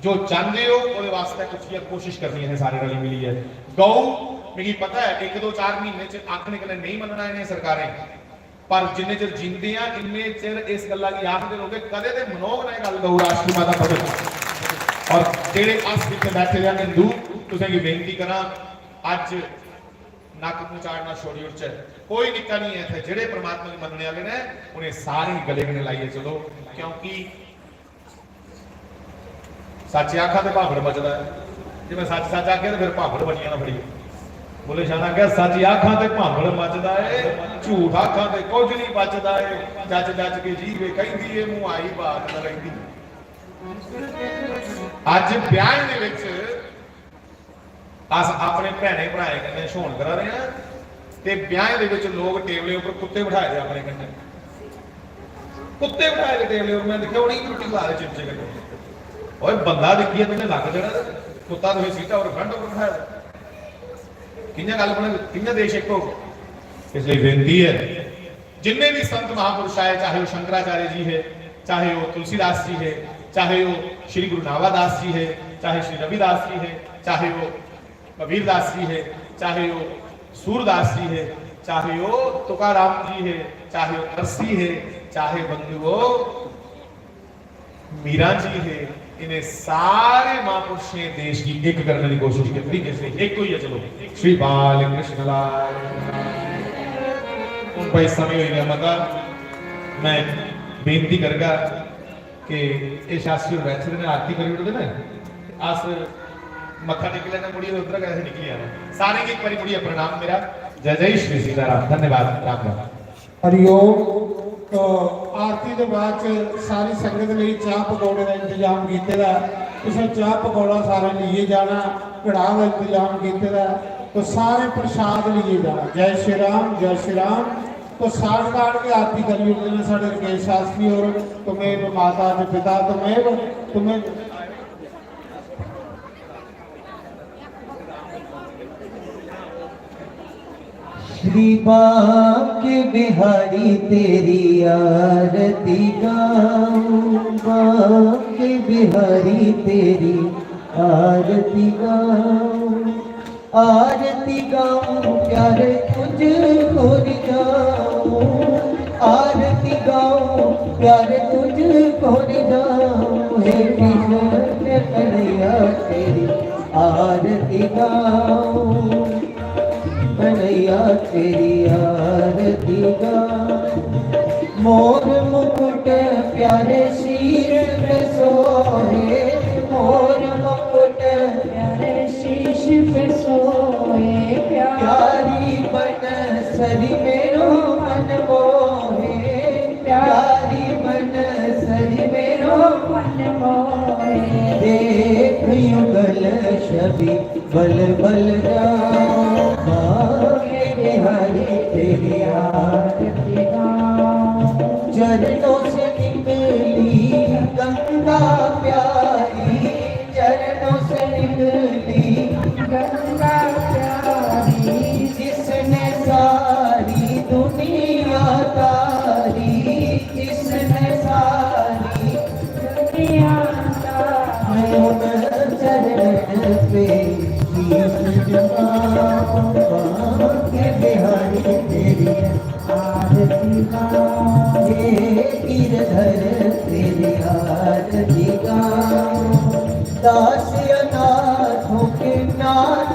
जो चाहते हो वो वास्ते कुछ कोशिश करनी है सारे रली मिली है। गौ मेरी पता है 1-2-4 महीने च आखने के नहीं मनना इन्हें सरकारें पर जिन्ने चिर जींदे आ इन्ने चिर इस गल्ला की आखते रहोगे कदे ते मनोग ना गल गौ राष्ट्रीय माता भगत। और जेडे अस इत्थे बैठे हैं हिंदू तुसें की बेनती करा अज नक मुंह चाड़ना छोड़ी उड़ कोई निक्का नहीं है जेडे परमात्मा के मनने वाले ने उन्हें सारे गले गले लाइए चलो क्योंकि सच आखा तो भावड़ बचता है। जो मैं सच सच आख्या तो फिर भावड़ बनिया ना बड़ी बोले शाना क्या सच आखा तो भावड़ मचदा है झूठ आखा तो कुछ नहीं बचता है जच जच के जीवे कहती है मुंह आई बात न रही। अज ब्याह दे विच अस अपने भैणे भराए कन्नै छोण करा रहे हैं ते ब्याह दे विच लोग टेबले उपर कुत्ते बिठाए दे अपने कन्नै कुत्ते बिठाए दे टेबले उपर मैं देखिया उन्हीं रोटी खा रहे चिमचे कन्नै ओए बंदा देखिए तुमने लग जाना कुत्ता तुम सीटा और फ्रंट पर बिठाया किंजा गल बने किंजा देश एक हो। इसलिए बेनती है जिन्ने भी संत महापुरुष आए चाहे वो शंकराचार्य जी है चाहे वो तुलसीदास जी है चाहे वो श्री गुरु नावादास जी है चाहे श्री रविदास जी है चाहे वो कबीरदास जी है चाहे वो सूरदास जी है चाहे वो तुकाराम जी है चाहे वो तरसी है चाहे बंधुओ मीरा जी है इन्हें सारे महापुरुष ने देश की एक करने की कोशिश की कैसे एक कोई है चलो श्री बाल कृष्ण लाल उन भाई समय हुई है मता मैं बेनती करगा कि ये शास्त्री बैठे ने आरती करी उठे ना आस मक्खा निकले ना मुड़ी उधर कैसे निकली आना सारे की एक बारी मुड़ी प्रणाम मेरा जय जय श्री सीताराम धन्यवाद राम राम हरिओम। तो आरती के बाद सारी संगत लिए चाह पकौड़े का इंतजाम किया तुसें चाह पकौड़ा सारे लिए जाना कड़ा का इंतजाम किया तो सारे प्रसाद लिए जाना। जय श्री राम जय श्री राम। तो साठ काट के आरती करी उठते हैं साढ़े रकेश शास्त्री और तुम्हें माता ने पिता तुम्हें श्री बांके बिहारी तेरी आरती गाऊं बांके बिहारी तेरी आरती गाऊं प्यारे तुझको रिझाऊं आरती गाऊं प्यारे तुझको रिझाऊं हे कृष्ण कन्हैया तेरी आरती गाऊं कन्हैया तेरी आरती गाऊं। मोर मुकुट प्यारे शीश पे सोए मोर मुकुट प्यारे शीश पे सोए प्यारी बनसरी मेरो मन मोहे प्यारी बनसरी मेरो मन मोहे देख युगल छवि बल बल जाऊं बांके बिहारी तेरी आरती गाऊं। चरणों से निकली गंगा प्यारी चरणों से निकली गंगा प्यारी जिसने सारी दुनिया तारी जिसने सारी दुनिया तारी चरण पे बांके बिहारी तेरी आरती गाऊं गिरधर तेरी आरती गाऊं दास अनाथों के नाथ